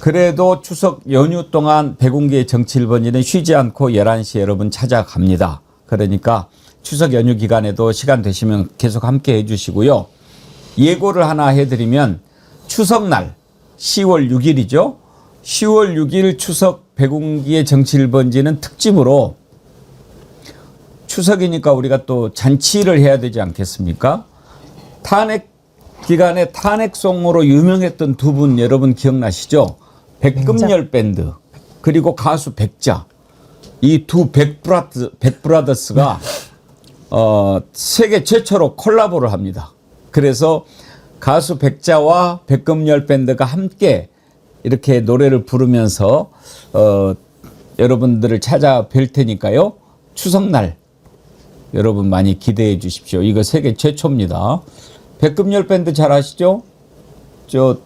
그래도 추석 연휴 동안 백운기의 정치 1번지는 쉬지 않고 11시에 여러분 찾아갑니다. 그러니까 추석 연휴 기간에도 시간 되시면 계속 함께 해주시고요. 예고를 하나 해드리면 추석날 10월 6일이죠. 10월 6일 추석 백운기의 정치 1번지는 특집으로, 추석이니까 우리가 또 잔치를 해야 되지 않겠습니까? 탄핵 기간에 탄핵송으로 유명했던 두 분 여러분 기억나시죠? 백금열 밴드 그리고 가수 백자, 이 두 백브라더스가 세계 최초로 콜라보를 합니다. 그래서 가수 백자와 백금열 밴드가 함께 이렇게 노래를 부르면서 여러분들을 찾아뵐 테니까요. 추석날 여러분 많이 기대해 주십시오. 이거 세계 최초입니다. 백금열 밴드 잘 아시죠? 저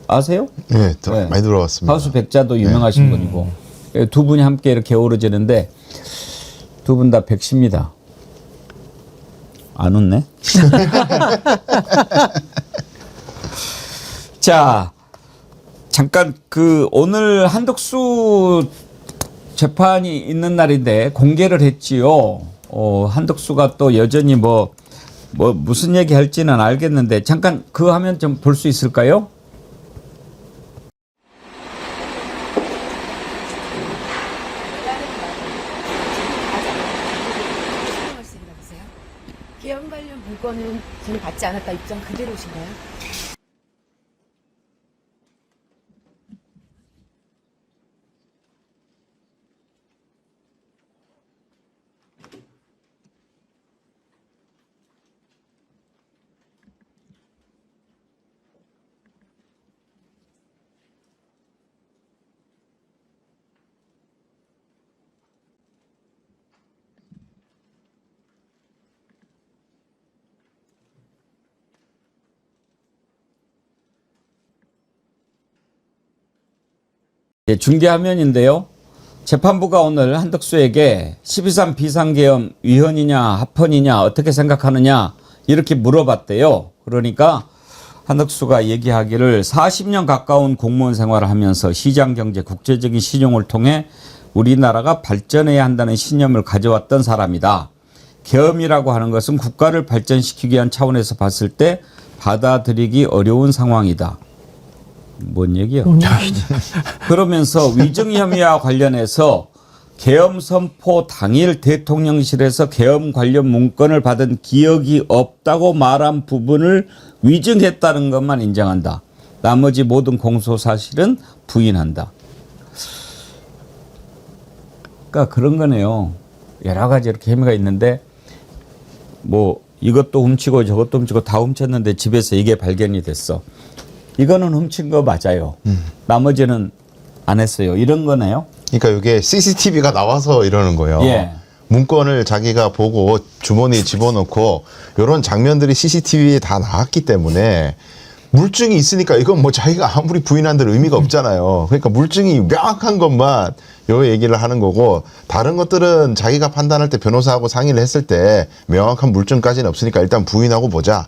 아세요? 네, 많이 들어봤습니다. 가수 백자도 유명하신 분이고 두 분이 함께 이렇게 어우러지는데 두 분 다 백시입니다. 안 웃네? 자, 잠깐 오늘 한덕수 재판이 있는 날인데 공개를 했지요. 한덕수가 또 여전히 무슨 얘기 할지는 알겠는데 잠깐 그 화면 좀 볼 수 있을까요? 계엄 관련 문건은 저는 받지 않았다 입장 그대로신가요? 예, 중계화면인데요. 재판부가 오늘 한덕수에게 12.3 비상계엄 위헌이냐 합헌이냐 어떻게 생각하느냐 이렇게 물어봤대요. 그러니까 한덕수가 얘기하기를 40년 가까운 공무원 생활을 하면서 시장경제 국제적인 신용을 통해 우리나라가 발전해야 한다는 신념을 가져왔던 사람이다. 계엄이라고 하는 것은 국가를 발전시키기 위한 차원에서 봤을 때 받아들이기 어려운 상황이다. 뭔 얘기야? 그러면서 위증 혐의와 관련해서 계엄 선포 당일 대통령실에서 계엄 관련 문건을 받은 기억이 없다고 말한 부분을 위증했다는 것만 인정한다. 나머지 모든 공소 사실은 부인한다. 그러니까 그런 거네요. 여러 가지 이렇게 혐의가 있는데 이것도 훔치고 저것도 훔치고 다 훔쳤는데 집에서 이게 발견이 됐어. 이거는 훔친 거 맞아요. 나머지는 안 했어요. 이런 거네요. 그러니까 이게 CCTV가 나와서 이러는 거예요. 예. 문건을 자기가 보고 주머니에 집어넣고 이런 장면들이 CCTV에 다 나왔기 때문에 물증이 있으니까 이건 뭐 자기가 아무리 부인한들 의미가 없잖아요. 그러니까 물증이 명확한 것만 요 얘기를 하는 거고 다른 것들은 자기가 판단할 때 변호사하고 상의를 했을 때 명확한 물증까지는 없으니까 일단 부인하고 보자.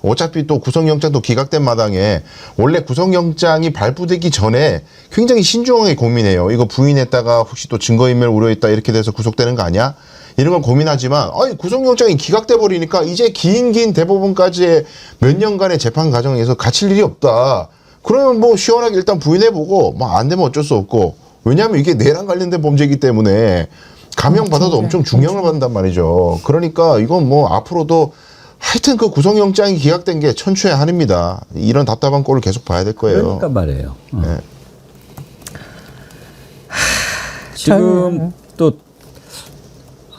어차피 또 구속영장도 기각된 마당에 원래 구속영장이 발부되기 전에 굉장히 신중하게 고민해요. 이거 부인했다가 혹시 또 증거인멸 우려했다 이렇게 돼서 구속되는 거 아니야? 이런 건 고민하지만 아니 구속영장이 기각돼 버리니까 이제 긴 대법원까지의 몇 년간의 재판 과정에서 갇힐 일이 없다. 그러면 뭐 시원하게 일단 부인해보고 뭐 안 되면 어쩔 수 없고 왜냐하면 이게 내랑 관련된 범죄이기 때문에 감형받아도 엄청 중형을 받는단 말이죠. 그러니까 이건 뭐 앞으로도 하여튼 그 구속영장이 기각된 게 천추의 한입니다. 이런 답답한 꼴을 계속 봐야 될 거예요. 그러니까 말이에요. 네. 지금 또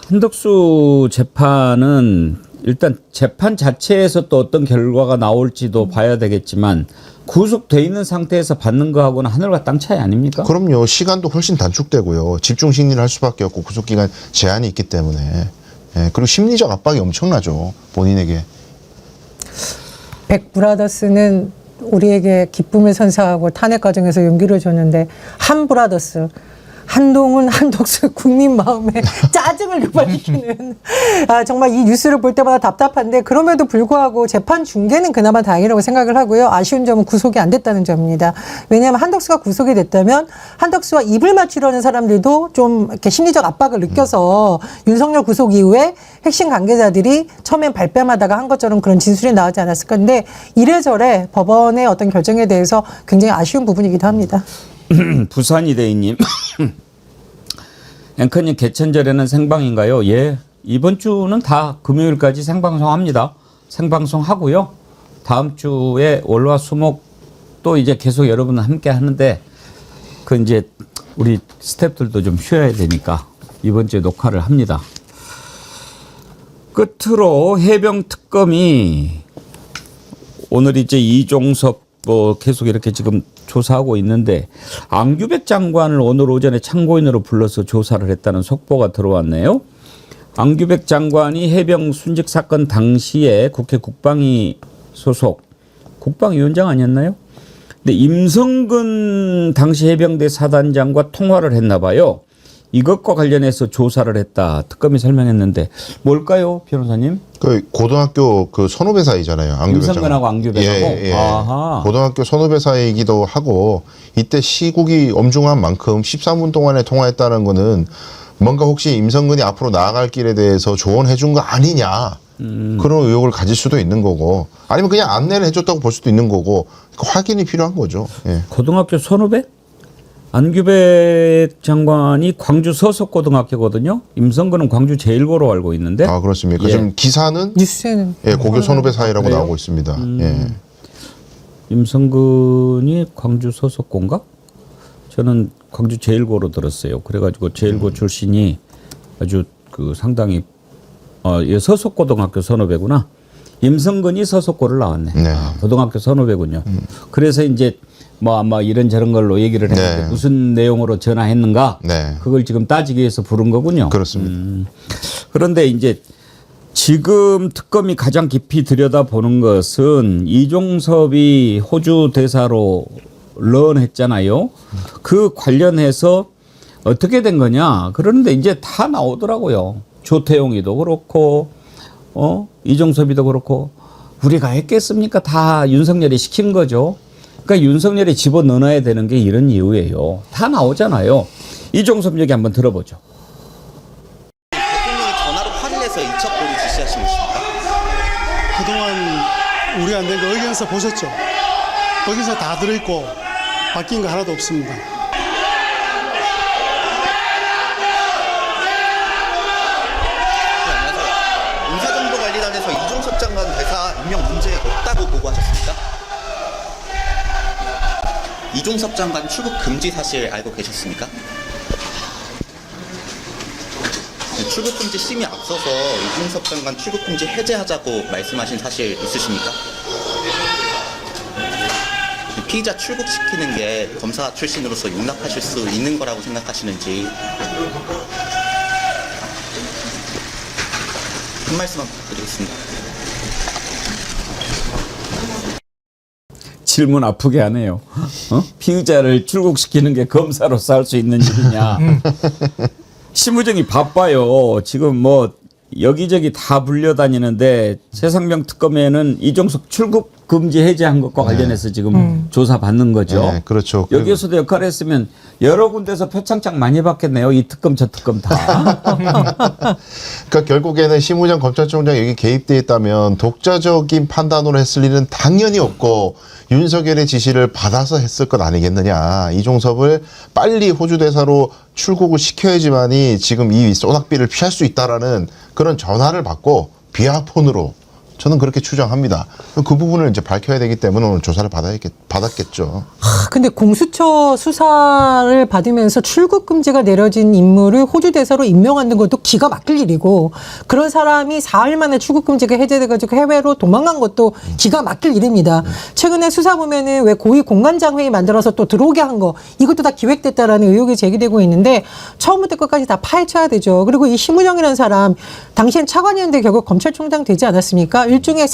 한덕수 재판은 일단 재판 자체에서 또 어떤 결과가 나올지도 봐야 되겠지만 구속돼 있는 상태에서 받는 거하고는 하늘과 땅 차이 아닙니까? 그럼요. 시간도 훨씬 단축되고요. 집중 심리를 할 수밖에 없고 구속기간 제한이 있기 때문에. 예, 그리고 심리적 압박이 엄청나죠. 본인에게. 백브라더스는 우리에게 기쁨을 선사하고 탄핵 과정에서 용기를 줬는데 한브라더스 한동훈, 한덕수 국민 마음에 짜증을 유발시키는 정말 이 뉴스를 볼 때마다 답답한데 그럼에도 불구하고 재판 중계는 그나마 다행이라고 생각을 하고요. 아쉬운 점은 구속이 안 됐다는 점입니다. 왜냐하면 한덕수가 구속이 됐다면 한덕수와 입을 맞추려는 사람들도 좀 이렇게 심리적 압박을 느껴서 윤석열 구속 이후에 핵심 관계자들이 처음엔 발뺌하다가 한 것처럼 그런 진술이 나오지 않았을 건데 이래저래 법원의 어떤 결정에 대해서 굉장히 아쉬운 부분이기도 합니다. 부산이대인님 앵커님 개천절에는 생방인가요? 예, 이번 주는 다 금요일까지 생방송합니다. 생방송하고요. 다음 주에 월화 수목 또 이제 계속 여러분 함께 하는데 그 이제 우리 스태프들도 좀 쉬어야 되니까 이번 주에 녹화를 합니다. 끝으로 해병 특검이 오늘 이제 이종섭 뭐 계속 이렇게 지금 조사하고 있는데 안규백 장관을 오늘 오전에 참고인으로 불러서 조사를 했다는 속보가 들어왔네요. 안규백 장관이 해병 순직 사건 당시에 국회 국방위 소속 국방위원장 아니었나요? 근데 임성근 당시 해병대 사단장과 통화를 했나 봐요. 이것과 관련해서 조사를 했다. 특검이 설명했는데 뭘까요, 변호사님? 그 고등학교 그 선후배 사이잖아요. 임성근하고 안규백하고. 예, 예. 아하. 고등학교 선후배 사이이기도 하고 이때 시국이 엄중한 만큼 13분 동안에 통화했다는 거는 뭔가 혹시 임성근이 앞으로 나아갈 길에 대해서 조언해 준 거 아니냐. 그런 의혹을 가질 수도 있는 거고 아니면 그냥 안내를 해줬다고 볼 수도 있는 거고 확인이 필요한 거죠. 예. 고등학교 선후배? 안규백 장관이 광주 서석고등학교거든요. 임성근은 광주 제일고로 알고 있는데. 아 그렇습니까? 예. 지금 기사는 뉴스에는 예, 고교 선후배 사이라고 그래요? 나오고 있습니다. 예. 임성근이 광주 서석고인가? 저는 광주 제일고로 들었어요. 그래가지고 제일고 출신이 아주 그 상당히 서석고등학교 선후배구나. 임성근이 서석고를 나왔네. 네. 아, 고등학교 선후배군요. 그래서 이제 뭐 아마 이런저런 걸로 얘기를 했는데 네. 무슨 내용으로 전화했는가? 네. 그걸 지금 따지기 위해서 부른 거군요. 그렇습니다. 그런데 이제 지금 특검이 가장 깊이 들여다보는 것은 이종섭이 호주 대사로 런했잖아요. 그 관련해서 어떻게 된 거냐? 그런데 이제 다 나오더라고요. 조태용이도 그렇고, 이종섭이도 그렇고, 우리가 했겠습니까? 다 윤석열이 시킨 거죠. 그러니까 윤석열이 집어넣어야 되는 게 이런 이유예요. 다 나오잖아요. 이종섭 얘기 한번 들어보죠. 대통령이 전화로 확인해서 이첩보리 지시하신 것입니까? 그동안 우리가 낸 의견서 보셨죠? 거기서 다 들어있고 바뀐 거 하나도 없습니다. 인사정보관리단에서 이종섭 장관 대사 임명 문제 없다고 보고하셨습니까? 이종섭 장관 출국 금지 사실 알고 계셨습니까? 출국 금지 심의 앞서서 이종섭 장관 출국 금지 해제하자고 말씀하신 사실 있으십니까? 피의자 출국시키는 게 검사 출신으로서 용납하실 수 있는 거라고 생각하시는지. 한 말씀만 부탁드리겠습니다. 질문 아프게 하네요. 피의자를 출국시키는 게 검사로서 할 수 있는 일이냐. 심우정이 바빠요. 지금 뭐 여기저기 다 불려다니는데 최상병 특검에는 이종석 출국 금지 해제한 것과 관련해서 지금 조사받는 거죠. 네, 그렇죠. 여기에서도 역할을 했으면 여러 군데서 표창장 많이 받겠네요. 이 특검 저 특검 다. 그러니까 결국에는 심우정 검찰총장 여기 개입돼 있다면 독자적인 판단으로 했을 일은 당연히 없고 윤석열의 지시를 받아서 했을 것 아니겠느냐. 이종섭을 빨리 호주 대사로 출국을 시켜야지만이 지금 이 소낙비를 피할 수 있다라는 그런 전화를 받고 비아폰으로 저는 그렇게 추정합니다. 그 부분을 이제 밝혀야 되기 때문에 오늘 조사를 받았겠죠. 근데 공수처 수사를 받으면서 출국 금지가 내려진 인물을 호주 대사로 임명하는 것도 기가 막힐 일이고, 그런 사람이 4일 만에 출국 금지가 해제돼가지고 해외로 도망간 것도 기가 막힐 일입니다. 최근에 수사 보면은 왜 고위 공관장 회의 만들어서 또 들어오게 한 거, 이것도 다 기획됐다라는 의혹이 제기되고 있는데 처음부터 끝까지 다 파헤쳐야 되죠. 그리고 이 심우정이라는 사람 당시엔 차관이었는데 결국 검찰총장 되지 않았습니까? 일종의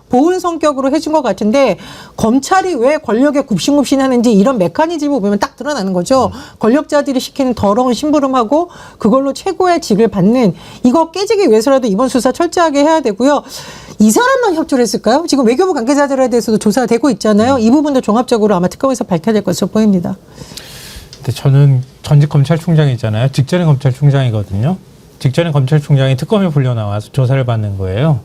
보은 성격으로 해준 것 같은데, 검찰이 왜 권력에 굽신굽신하는지 이런 메커니즘을 보면 딱 드러나는 거죠. 권력자들이 시키는 더러운 심부름하고 그걸로 최고의 직을 받는, 이거 깨지기 위해서라도 이번 수사 철저하게 해야 되고요. 이 사람만 협조를 했을까요? 지금 외교부 관계자들에 대해서도 조사가 되고 있잖아요. 이 부분도 종합적으로 아마 특검에서 밝혀야 될 것으로 보입니다. 근데 저는 전직 검찰총장이잖아요. 직전의 검찰총장이거든요. 직전의 검찰총장이 특검에 불려 나와서 조사를 받는 거예요.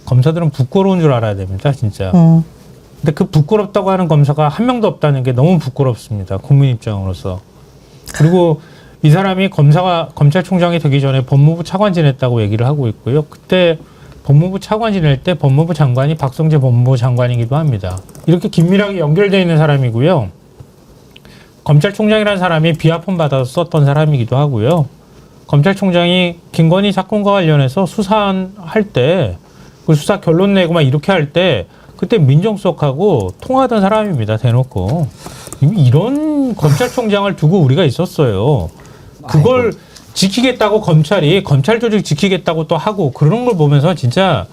검사들은 부끄러운 줄 알아야 됩니다, 진짜. 근데 그 부끄럽다고 하는 검사가 한 명도 없다는 게 너무 부끄럽습니다, 국민 입장으로서. 그리고 이 사람이 검찰총장이 되기 전에 법무부 차관 지냈다고 얘기를 하고 있고요. 그때 법무부 차관 지낼 때 법무부 장관이 박성재 법무부 장관이기도 합니다. 이렇게 긴밀하게 연결되어 있는 사람이고요. 검찰총장이라는 사람이 비하폰 받아서 썼던 사람이기도 하고요. 검찰총장이 김건희 사건과 관련해서 수사할 때, 그 수사 결론 내고 막 이렇게 할 때 그때 민정수석하고 통화하던 사람입니다, 대놓고. 이런 검찰총장을 두고 우리가 있었어요. 그걸 지키겠다고 검찰이 검찰 조직 지키겠다고 또 하고 그런 걸 보면서 진짜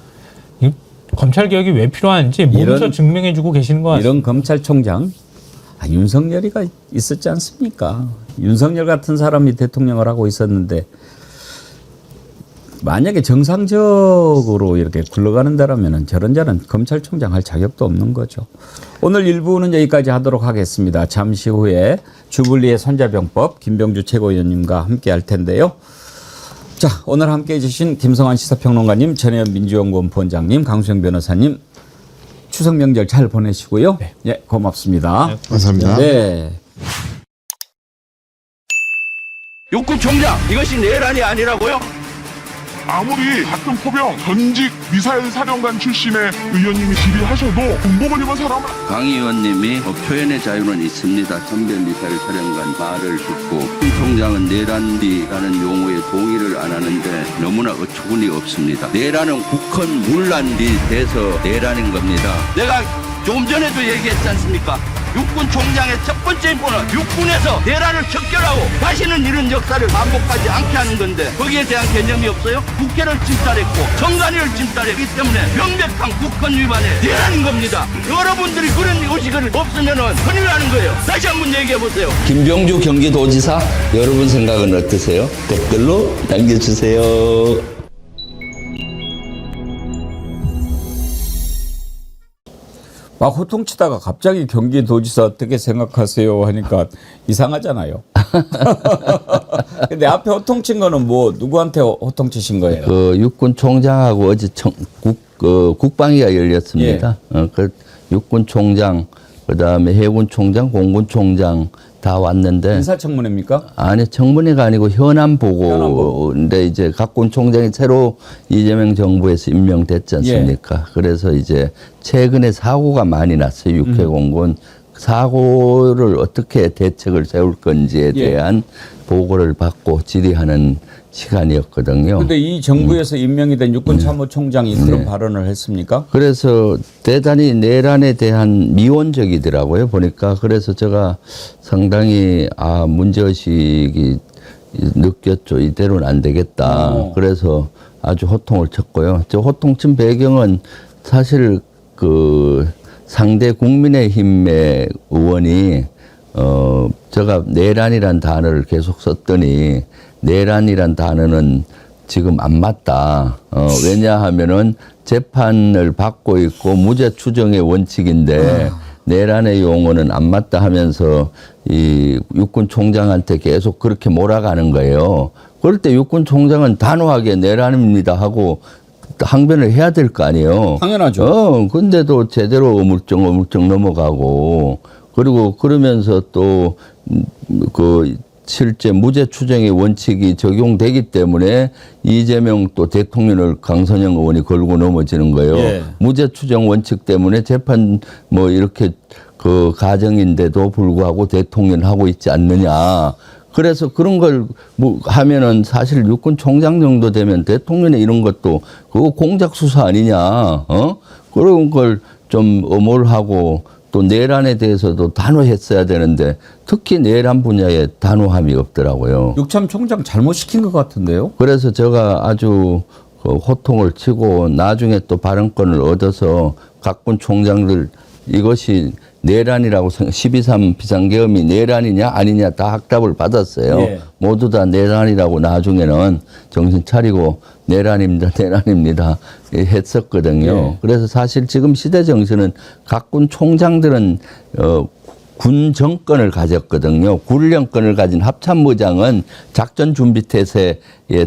검찰 개혁이 왜 필요한지 몸소 증명해주고 계시는 것 같습니다. 이런 검찰총장, 윤석열이가 있었지 않습니까? 윤석열 같은 사람이 대통령을 하고 있었는데, 만약에 정상적으로 이렇게 굴러가는 데라면 저런 검찰총장 할 자격도 없는 거죠. 오늘 1부는 여기까지 하도록 하겠습니다. 잠시 후에 주불리의 손자병법 김병주 최고위원님과 함께 할 텐데요. 자, 오늘 함께 해주신 김성환 시사평론가님, 전혜연 민주연구원 본장님, 강수영 변호사님, 추석 명절 잘 보내시고요. 네, 예, 고맙습니다. 네, 감사합니다. 네. 육군 총장, 이것이 내란이 아니라고요? 아무리 같은 포병 전직 미사일 사령관 출신의 의원님이 질의하셔도 군복을 입은 사람은 강 의원님이 표현의 자유는 있습니다. 선배 미사일 사령관 말을 듣고 군 총장은 내란이라는 용어에 동의를 안 하는데 너무나 어처구니 없습니다. 내란은 국헌 문란이 돼서 내란인 겁니다. 내가 좀 전에도 얘기했지 않습니까? 육군 총장의 첫 번째 임무는 육군에서 내란을 척결하고 다시는 이런 역사를 반복하지 않게 하는 건데 거기에 대한 개념이 없어요? 국회를 침탈했고 정관위를 침탈했기 때문에 명백한 국헌 위반의 내란인 겁니다. 여러분들이 그런 의식을 없으면 큰일 나는 거예요. 다시 한번 얘기해 보세요. 김병주 경기도지사, 여러분 생각은 어떠세요? 댓글로 남겨주세요. 막 호통치다가 갑자기 경기도지사 어떻게 생각하세요 하니까 이상하잖아요. 근데 앞에 호통친 거는 뭐 누구한테 호통치신 거예요? 그 육군 총장하고 어제 국방위가 열렸습니다. 예. 그 육군 총장, 그다음에 해군 총장, 공군 총장 다 왔는데. 인사청문회입니까? 아니, 청문회가 아니고 현안 보고인데 이제 각군 총장이 새로 이재명 정부에서 임명됐지 않습니까? 예. 그래서 이제 최근에 사고가 많이 났어요. 육해공군. 사고를 어떻게 대책을 세울 건지에 대한 보고를 받고 질의하는 시간이었거든요. 그런데 이 정부에서 임명이 된 육군참모총장이 그런 발언을 했습니까? 그래서 대단히 내란에 대한 미온적이더라고요, 보니까. 그래서 제가 상당히 문제의식이 느꼈죠. 이대로는 안 되겠다. 그래서 아주 호통을 쳤고요. 저 호통 친 배경은 사실 그 상대 국민의힘의 의원이 제가 내란이란 단어를 계속 썼더니 내란이란 단어는 지금 안 맞다. 왜냐하면은 재판을 받고 있고 무죄 추정의 원칙인데 내란의 용어는 안 맞다 하면서 이 육군 총장한테 계속 그렇게 몰아가는 거예요. 그럴 때 육군 총장은 단호하게 내란입니다 하고 항변을 해야 될 거 아니에요. 당연하죠. 근데도 제대로 어물쩍 넘어가고 그리고 그러면서 또 그 실제 무죄 추정의 원칙이 적용되기 때문에 이재명 또 대통령을 강선영 의원이 걸고 넘어지는 거예요. 예. 무죄 추정 원칙 때문에 재판 뭐 이렇게 그 가정인데도 불구하고 대통령 하고 있지 않느냐. 그래서 그런 걸 뭐 하면은 사실 육군 총장 정도 되면 대통령의 이런 것도 그거 공작 수사 아니냐. 그런 걸 좀 엄홀하고 또 내란에 대해서도 단호했어야 되는데 특히 내란 분야에 단호함이 없더라고요. 육참 총장 잘못 시킨 것 같은데요. 그래서 제가 아주 호통을 치고 나중에 또 발언권을 얻어서 각군 총장들 이것이 내란이라고 12.3 비상계엄이 내란이냐 아니냐 다 확답을 받았어요. 예. 모두 다 내란이라고 나중에는 정신 차리고 내란입니다 했었거든요. 예. 그래서 사실 지금 시대 정신은 각군 총장들은 군 정권을 가졌거든요. 군령권을 가진 합참무장은 작전 준비 태세에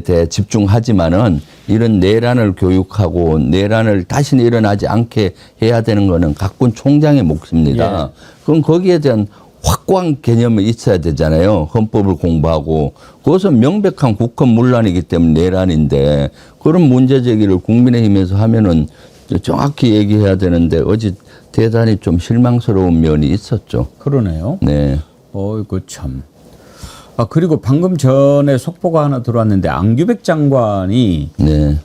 대해 집중하지만은 이런 내란을 교육하고 내란을 다시는 일어나지 않게 해야 되는 거는 각군 총장의 몫입니다. 예. 그럼 거기에 대한 확고한 개념이 있어야 되잖아요. 헌법을 공부하고. 그것은 명백한 국헌문란이기 때문에 내란인데 그런 문제 제기를 국민의힘에서 하면은 정확히 얘기해야 되는데 어제 대단히 좀 실망스러운 면이 있었죠. 그러네요. 네. 어이구 참. 아 그리고 방금 전에 속보가 하나 들어왔는데 안규백 장관이 네.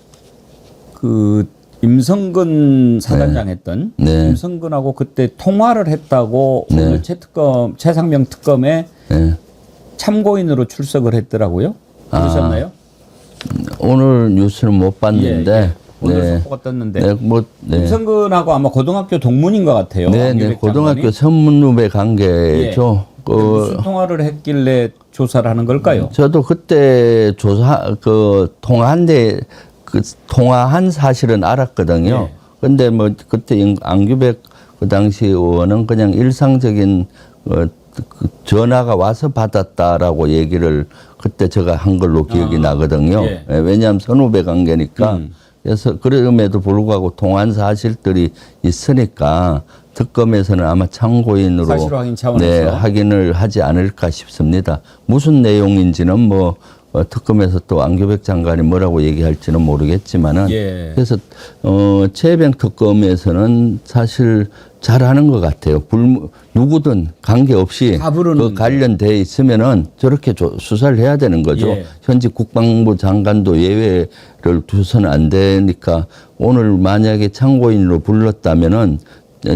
그 임성근 사단장 했던 네. 임성근하고 그때 통화를 했다고 네. 오늘 최상병 특검에 네. 참고인으로 출석을 했더라고요. 보셨나요? 오늘 뉴스는 못 봤는데. 오늘 네. 속보가 떴는데 네, 네. 임성근하고 아마 고등학교 동문인 것 같아요. 네, 네. 고등학교 선문후배 관계죠. 예. 무슨 통화를 했길래 조사를 하는 걸까요? 저도 그때 통화한 사실은 알았거든요. 근데 뭐 그때 안규백 그 당시 의원은 그냥 일상적인 전화가 와서 받았다라고 얘기를 그때 제가 한 걸로 기억이 나거든요. 예. 왜냐하면 선후배 관계니까. 그래서 그럼에도 불구하고 통화한 사실들이 있으니까 특검에서는 아마 참고인으로 사실 확인 차원에서. 네, 확인을 하지 않을까 싶습니다. 무슨 내용인지는 뭐 특검에서 또 안규백 장관이 뭐라고 얘기할지는 모르겠지만은 예. 그래서 최혜병 특검에서는 사실 잘하는 것 같아요. 누구든 관계없이 그 관련돼 있으면은 저렇게 수사를 해야 되는 거죠. 예. 현직 국방부 장관도 예외를 두서는 안 되니까 오늘 만약에 참고인으로 불렀다면은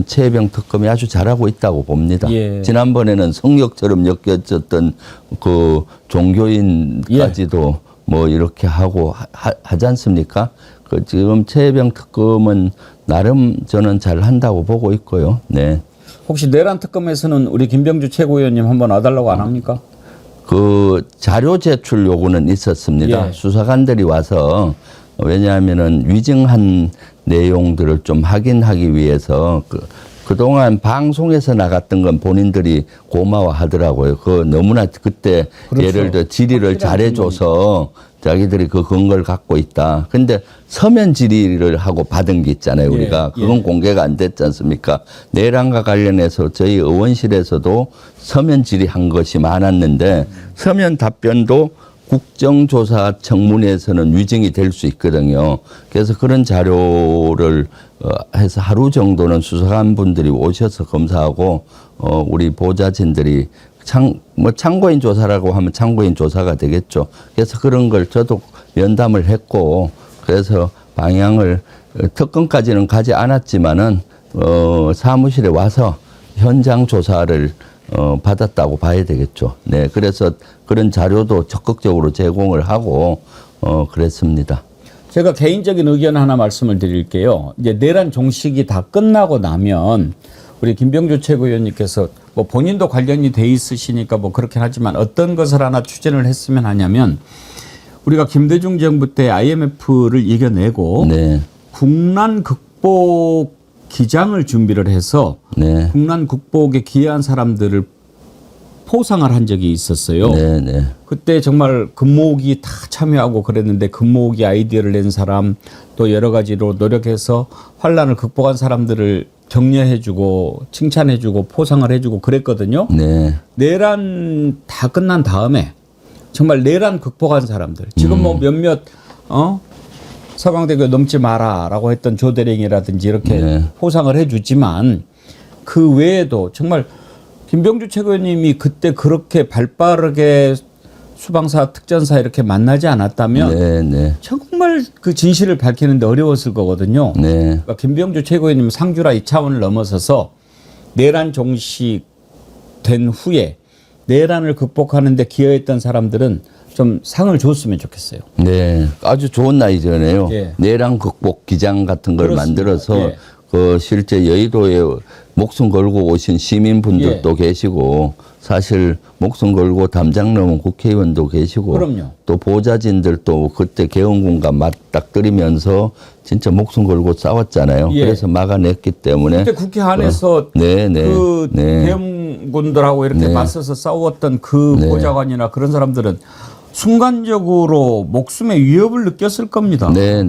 최혜병 특검이 아주 잘하고 있다고 봅니다. 예. 지난번에는 성역처럼 엮여졌던 그 종교인까지도 뭐 이렇게 하고 하지 않습니까? 그 지금 최혜병 특검은 나름 저는 잘 한다고 보고 있고요. 네. 혹시 내란 특검에서는 우리 김병주 최고위원님 한번 와달라고 안 합니까? 그 자료 제출 요구는 있었습니다. 예. 수사관들이 와서 왜냐하면은 위증한 내용들을 좀 확인하기 위해서 그동안 방송에서 나갔던 건 본인들이 고마워하더라고요. 너무나 그때 그렇죠. 예를 들어 질의를 잘해줘서 자기들이 그 근거를 갖고 있다. 근데 서면 질의를 하고 받은 게 있잖아요. 우리가. 그건 공개가 안 됐지 않습니까? 내란과 관련해서 저희 의원실에서도 서면 질의한 것이 많았는데 서면 답변도 국정조사 청문회에서는 위증이 될 수 있거든요. 그래서 그런 자료를 해서 하루 정도는 수사관 분들이 오셔서 검사하고 우리 보좌진들이 참고인 조사라고 하면 참고인 조사가 되겠죠. 그래서 그런 걸 저도 면담을 했고 그래서 방향을 특검까지는 가지 않았지만은 사무실에 와서 현장 조사를 받았다고 봐야 되겠죠. 네, 그래서 그런 자료도 적극적으로 제공을 하고 그랬습니다. 제가 개인적인 의견 하나 말씀을 드릴게요. 이제 내란 종식이 다 끝나고 나면 우리 김병주 최고위원님께서 뭐 본인도 관련이 돼 있으시니까 뭐 그렇긴 하지만 어떤 것을 하나 추진을 했으면 하냐면 우리가 김대중 정부 때 IMF를 이겨내고 네. 국난 극복 기장을 준비를 해서 네. 국난 극복에 기여한 사람들을 포상을 한 적이 있었어요. 네, 네. 그때 정말 금모으기 다 참여하고 그랬는데 금모으기 아이디어를 낸 사람 또 여러 가지로 노력해서 환란을 극복한 사람들을 격려해주고 칭찬해주고 포상을 해주고 그랬거든요. 네. 내란 다 끝난 다음에 정말 내란 극복한 사람들 지금 뭐 몇몇 서강대교 넘지 마라라고 했던 조대령이라든지 이렇게 네. 포상을 해주지만 그 외에도 정말 김병주 최고위원님이 그때 그렇게 발빠르게 수방사 특전사 이렇게 만나지 않았다면 네, 네. 정말 그 진실을 밝히는데 어려웠을 거거든요. 네. 그러니까 김병주 최고위원님 상주라 이 차원을 넘어서서 내란 종식된 후에 내란을 극복하는 데 기여했던 사람들은 좀 상을 줬으면 좋겠어요. 네. 아주 좋은 나이잖아요. 예. 내란 극복 기장 같은 걸 그렇습니다. 만들어서 예. 그 실제 여의도에 목숨 걸고 오신 시민분들도 계시고 사실 목숨 걸고 담장 넘은 국회의원도 계시고 그럼요. 또 보좌진들도 그때 개헌군과 맞닥뜨리면서 진짜 목숨 걸고 싸웠잖아요. 예. 그래서 막아냈기 때문에 그때 국회 안에서 네. 대형군들하고 이렇게 네. 맞서서 싸웠던 그 네. 보좌관이나 그런 사람들은 순간적으로 목숨의 위협을 느꼈을 겁니다. 네.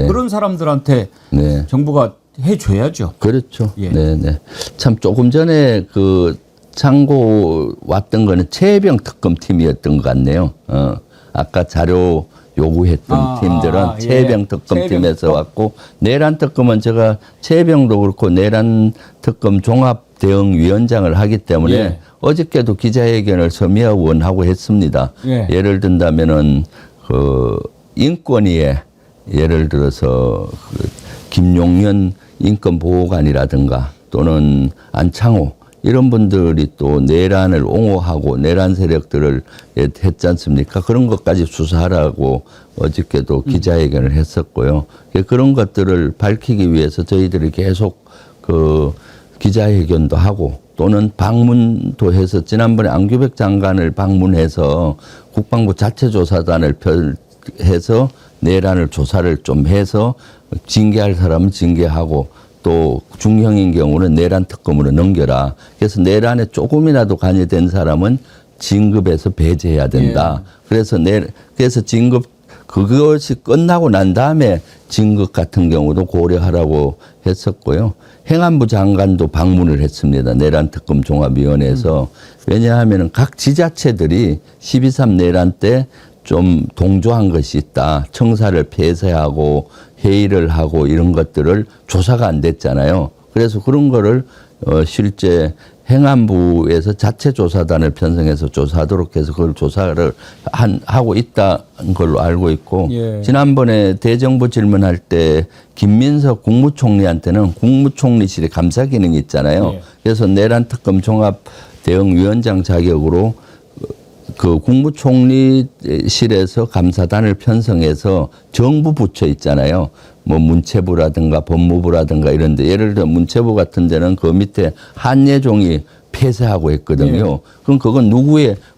그런 사람들한테 네. 정부가 해줘야죠. 그렇죠. 예. 네네. 참 조금 전에 그 참고 왔던 거는 최혜병 특검팀이었던 것 같네요. 아까 자료 요구했던 팀들은 예. 최혜병 특검팀에서 최혜병 왔고 내란 특검은 제가 최혜병도 그렇고 내란 특검 종합 대응위원장을 하기 때문에 예. 어저께도 기자회견을 서미아 의원하고 했습니다. 예. 예를 든다면은 그 인권위에 예를 들어서 그 김용현 인권보호관이라든가 또는 안창호 이런 분들이 또 내란을 옹호하고 내란 세력들을 했지 않습니까? 그런 것까지 수사하라고 어저께도 기자회견을 했었고요. 그런 것들을 밝히기 위해서 저희들이 계속 그 기자회견도 하고 또는 방문도 해서 지난번에 안규백 장관을 방문해서 국방부 자체조사단을 해서 내란을 조사를 좀 해서 징계할 사람은 징계하고 또 중형인 경우는 내란 특검으로 넘겨라. 그래서 내란에 조금이라도 관여된 사람은 진급에서 배제해야 된다. 그래서 진급 그것이 끝나고 난 다음에 진급 같은 경우도 고려하라고 했었고요. 행안부 장관도 방문을 했습니다. 내란 특검 종합위원회에서. 왜냐하면 각 지자체들이 12.3 내란 때 좀 동조한 것이 있다. 청사를 폐쇄하고 회의를 하고 이런 것들을 조사가 안 됐잖아요. 그래서 그런 거를 실제 행안부에서 자체조사단을 편성해서 조사하도록 해서 그걸 조사를 하고 있다는 걸로 알고 있고 예. 지난번에 대정부 질문할 때 김민석 국무총리한테는 국무총리실에 감사 기능이 있잖아요. 예. 그래서 내란 특검 종합 대응위원장 자격으로 그 국무총리실에서 감사단을 편성해서 정부 부처 있잖아요. 뭐 문체부라든가 법무부라든가 이런 데 예를 들어 문체부 같은 데는 그 밑에 한예종이 폐쇄하고 했거든요. 네. 그럼 그건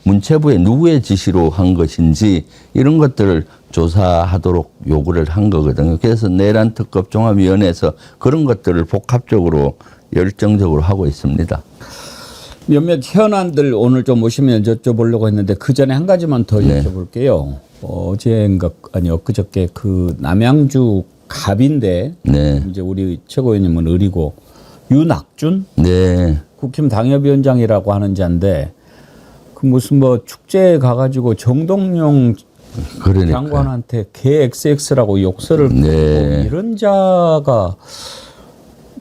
문체부의 누구의 지시로 한 것인지 이런 것들을 조사하도록 요구를 한 거거든요. 그래서 내란 특검 종합위원회에서 그런 것들을 복합적으로 열정적으로 하고 있습니다. 몇몇 현안들 오늘 좀 오시면 여쭤보려고 했는데 그 전에 한 가지만 더 여쭤볼게요. 어제인가 아니 엊그저께 그 남양주 갑인데 이제 우리 최고위원님은 을이고 윤학준 국힘 당협위원장이라고 하는 자인데 그 무슨 뭐 축제에 가가지고 정동영 장관한테 개 XX라고 욕설을 하고 이런 자가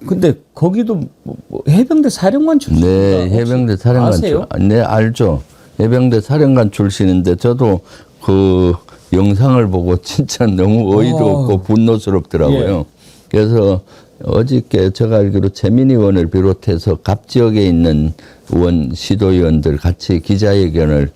근데 거기도 뭐 해병대 사령관 출신인가? 네, 해병대 사령관 아세요? 네, 알죠. 해병대 사령관 출신인데 저도 그 영상을 보고 진짜 너무 어이도 없고 분노스럽더라고요. 그래서 어저께 제가 알기로 최민희 의원을 비롯해서 갑 지역에 있는 의원, 시도의원들 같이 기자회견을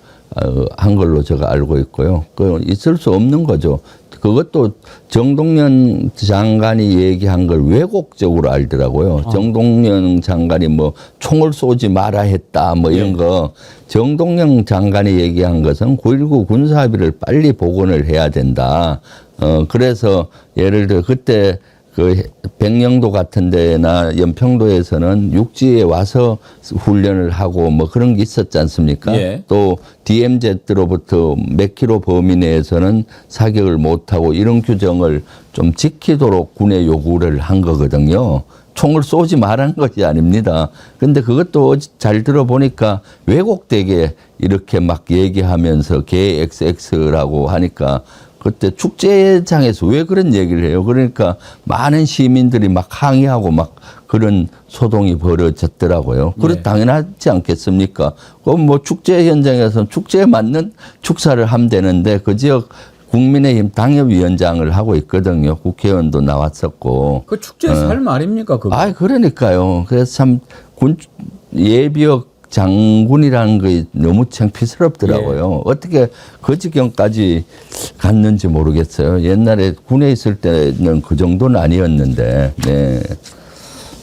한 걸로 제가 알고 있고요. 그 있을 수 없는 거죠. 그것도 정동영 장관이 얘기한 걸 왜곡적으로 알더라고요. 정동영 장관이 뭐 총을 쏘지 마라 했다 뭐 이런 거. 정동영 장관이 얘기한 것은 9.19 군사합의를 빨리 복원을 해야 된다. 그래서 예를 들어 그때 그 백령도 같은 데나 연평도에서는 육지에 와서 훈련을 하고 뭐 그런 게 있었지 않습니까? 예. 또 DMZ로부터 몇 킬로 범위 내에서는 사격을 못하고 이런 규정을 좀 지키도록 군에 요구를 한 거거든요. 총을 쏘지 말한 것이 아닙니다. 근데 그것도 잘 들어보니까 왜곡되게 이렇게 막 얘기하면서 개 XX라고 하니까 그때 축제장에서 왜 그런 얘기를 해요? 그러니까 많은 시민들이 막 항의하고 막 그런 소동이 벌어졌더라고요. 그래도 당연하지 않겠습니까? 그럼 뭐 축제 현장에서는 축제에 맞는 축사를 하면 되는데 그 지역 국민의힘 당협위원장을 하고 있거든요. 국회의원도 나왔었고. 그 축제에서 할 말입니까? 그거? 아, 그러니까요. 그래서 참 예비역 장군이라는 게 너무 창피스럽더라고요. 어떻게 그 지경까지 갔는지 모르겠어요. 옛날에 군에 있을 때는 그 정도는 아니었는데. 네.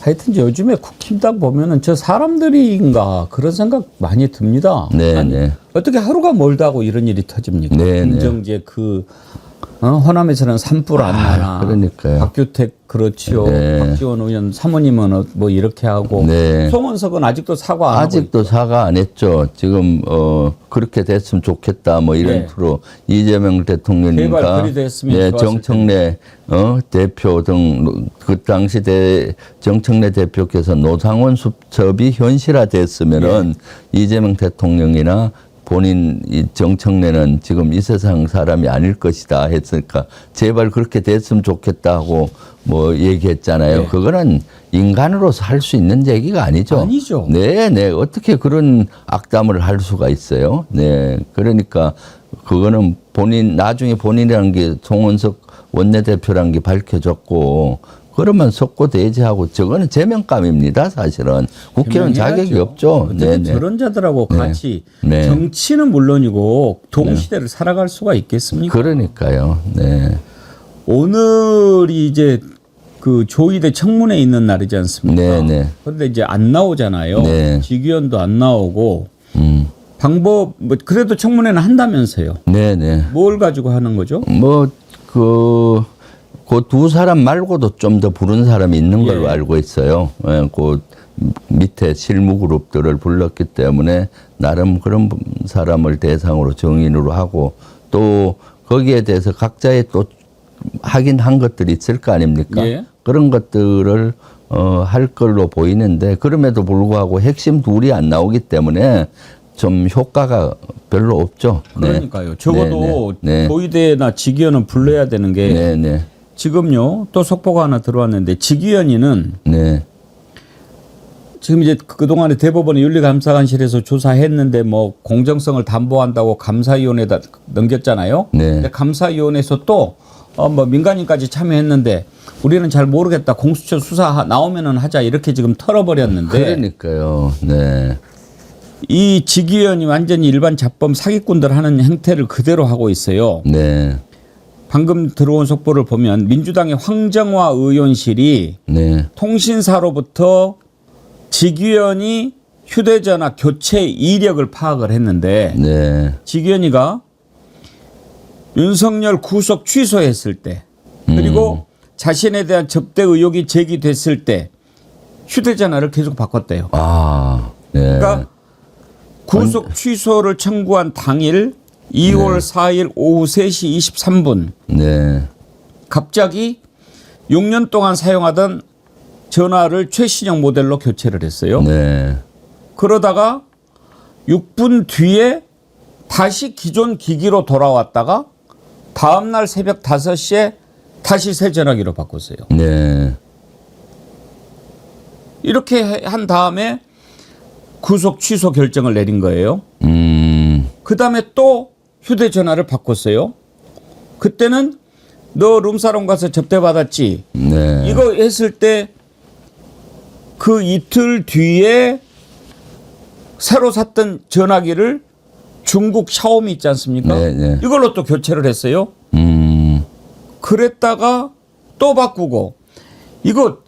하여튼 요즘에 국힘당 보면은 저 사람들인가 그런 생각 많이 듭니다. 네, 아니, 네. 어떻게 하루가 멀다고 이런 일이 터집니까? 네, 김정재 그 호남에서는 산불 안 나나. 그러니까요. 박규택 그렇죠. 네. 박지원 의원 사모님은 뭐 이렇게 하고 네. 송원석은 아직도 사과 안 하고 아직도 사과 안 했죠. 지금 그렇게 됐으면 좋겠다 뭐 이런 네. 프로 이재명 제발 대통령이니까 그리 됐으면 네, 좋았을 정청래 대표 등 그 당시 정청래 대표께서 노상원 수첩이 현실화됐으면은 이재명 대통령이나 본인 이 정청래는 지금 이 세상 사람이 아닐 것이다 했으니까 제발 그렇게 됐으면 좋겠다고 뭐 얘기했잖아요. 네. 그거는 인간으로서 할 수 있는 얘기가 아니죠. 아니죠. 네, 네. 어떻게 그런 악담을 할 수가 있어요? 네. 그러니까 그거는 나중에 본인이라는 게 송원석 원내대표라는 게 밝혀졌고 그러면 석고 대지하고 저거는 제명감입니다. 사실은 국회의원 자격이 없죠. 어떻게 저런 자들하고 네. 같이 네. 정치는 물론이고 동시대를 살아갈 수가 있겠습니까? 그러니까요. 네. 오늘이 이제 그 조의대 청문회 있는 날이지 않습니까? 네, 네. 그런데 이제 안 나오잖아요. 네. 직위원도 안 나오고 방법 뭐 그래도 청문회는 한다면서요. 네, 네. 뭘 가지고 하는 거죠? 뭐 그 두 사람 말고도 좀 더 부른 사람이 있는 걸로 예. 알고 있어요. 예, 그 밑에 실무 그룹들을 불렀기 때문에 나름 그런 사람을 대상으로 정인으로 하고 또 거기에 대해서 각자의 또 하긴 한 것들이 있을 거 아닙니까? 예. 그런 것들을 할 걸로 보이는데 그럼에도 불구하고 핵심 둘이 안 나오기 때문에 좀 효과가 별로 없죠. 그러니까요. 네. 적어도 네, 네. 조의대나 직위원은 불러야 되는 게 네, 네. 지금요 또 속보가 하나 들어왔는데 직위원회는 네. 지금 이제 그동안에 대법원의 윤리감사관실에서 조사했는데 뭐 공정성을 담보한다고 감사위원회에다 넘겼잖아요. 네. 근데 감사위원회에서 또 뭐 민간인까지 참여했는데 우리는 잘 모르겠다. 공수처 수사 나오면은 하자 이렇게 지금 털어버렸는데. 그러니까요. 네. 이 직위원이 완전히 일반 잡범 사기꾼들 하는 행태를 그대로 하고 있어요. 네. 방금 들어온 속보를 보면 민주당의 황정화 의원실이 네. 통신사로부터 직위원이 휴대전화 교체 이력을 파악을 했는데 네. 직위원이가 윤석열 구속 취소했을 때 그리고 자신에 대한 접대 의혹이 제기됐을 때 휴대전화를 계속 바꿨대요. 아, 네. 그러니까 구속 취소를 청구한 당일 2월 4일 오후 3시 23분 네. 갑자기 6년 동안 사용하던 전화를 최신형 모델로 교체를 했어요. 네. 그러다가 6분 뒤에 다시 기존 기기로 돌아왔다가 다음날 새벽 5시에 다시 새 전화기로 바꿨어요. 네. 이렇게 한 다음에 구속 취소 결정을 내린 거예요. 그 다음에 또 휴대전화를 바꿨어요. 그때는 너 룸사롱 가서 접대받았지. 네. 이거 했을 때 그 이틀 뒤에 새로 샀던 전화기를 중국 샤오미 있지 않습니까? 네, 네. 이걸로 또 교체를 했어요. 그랬다가 또 바꾸고 이거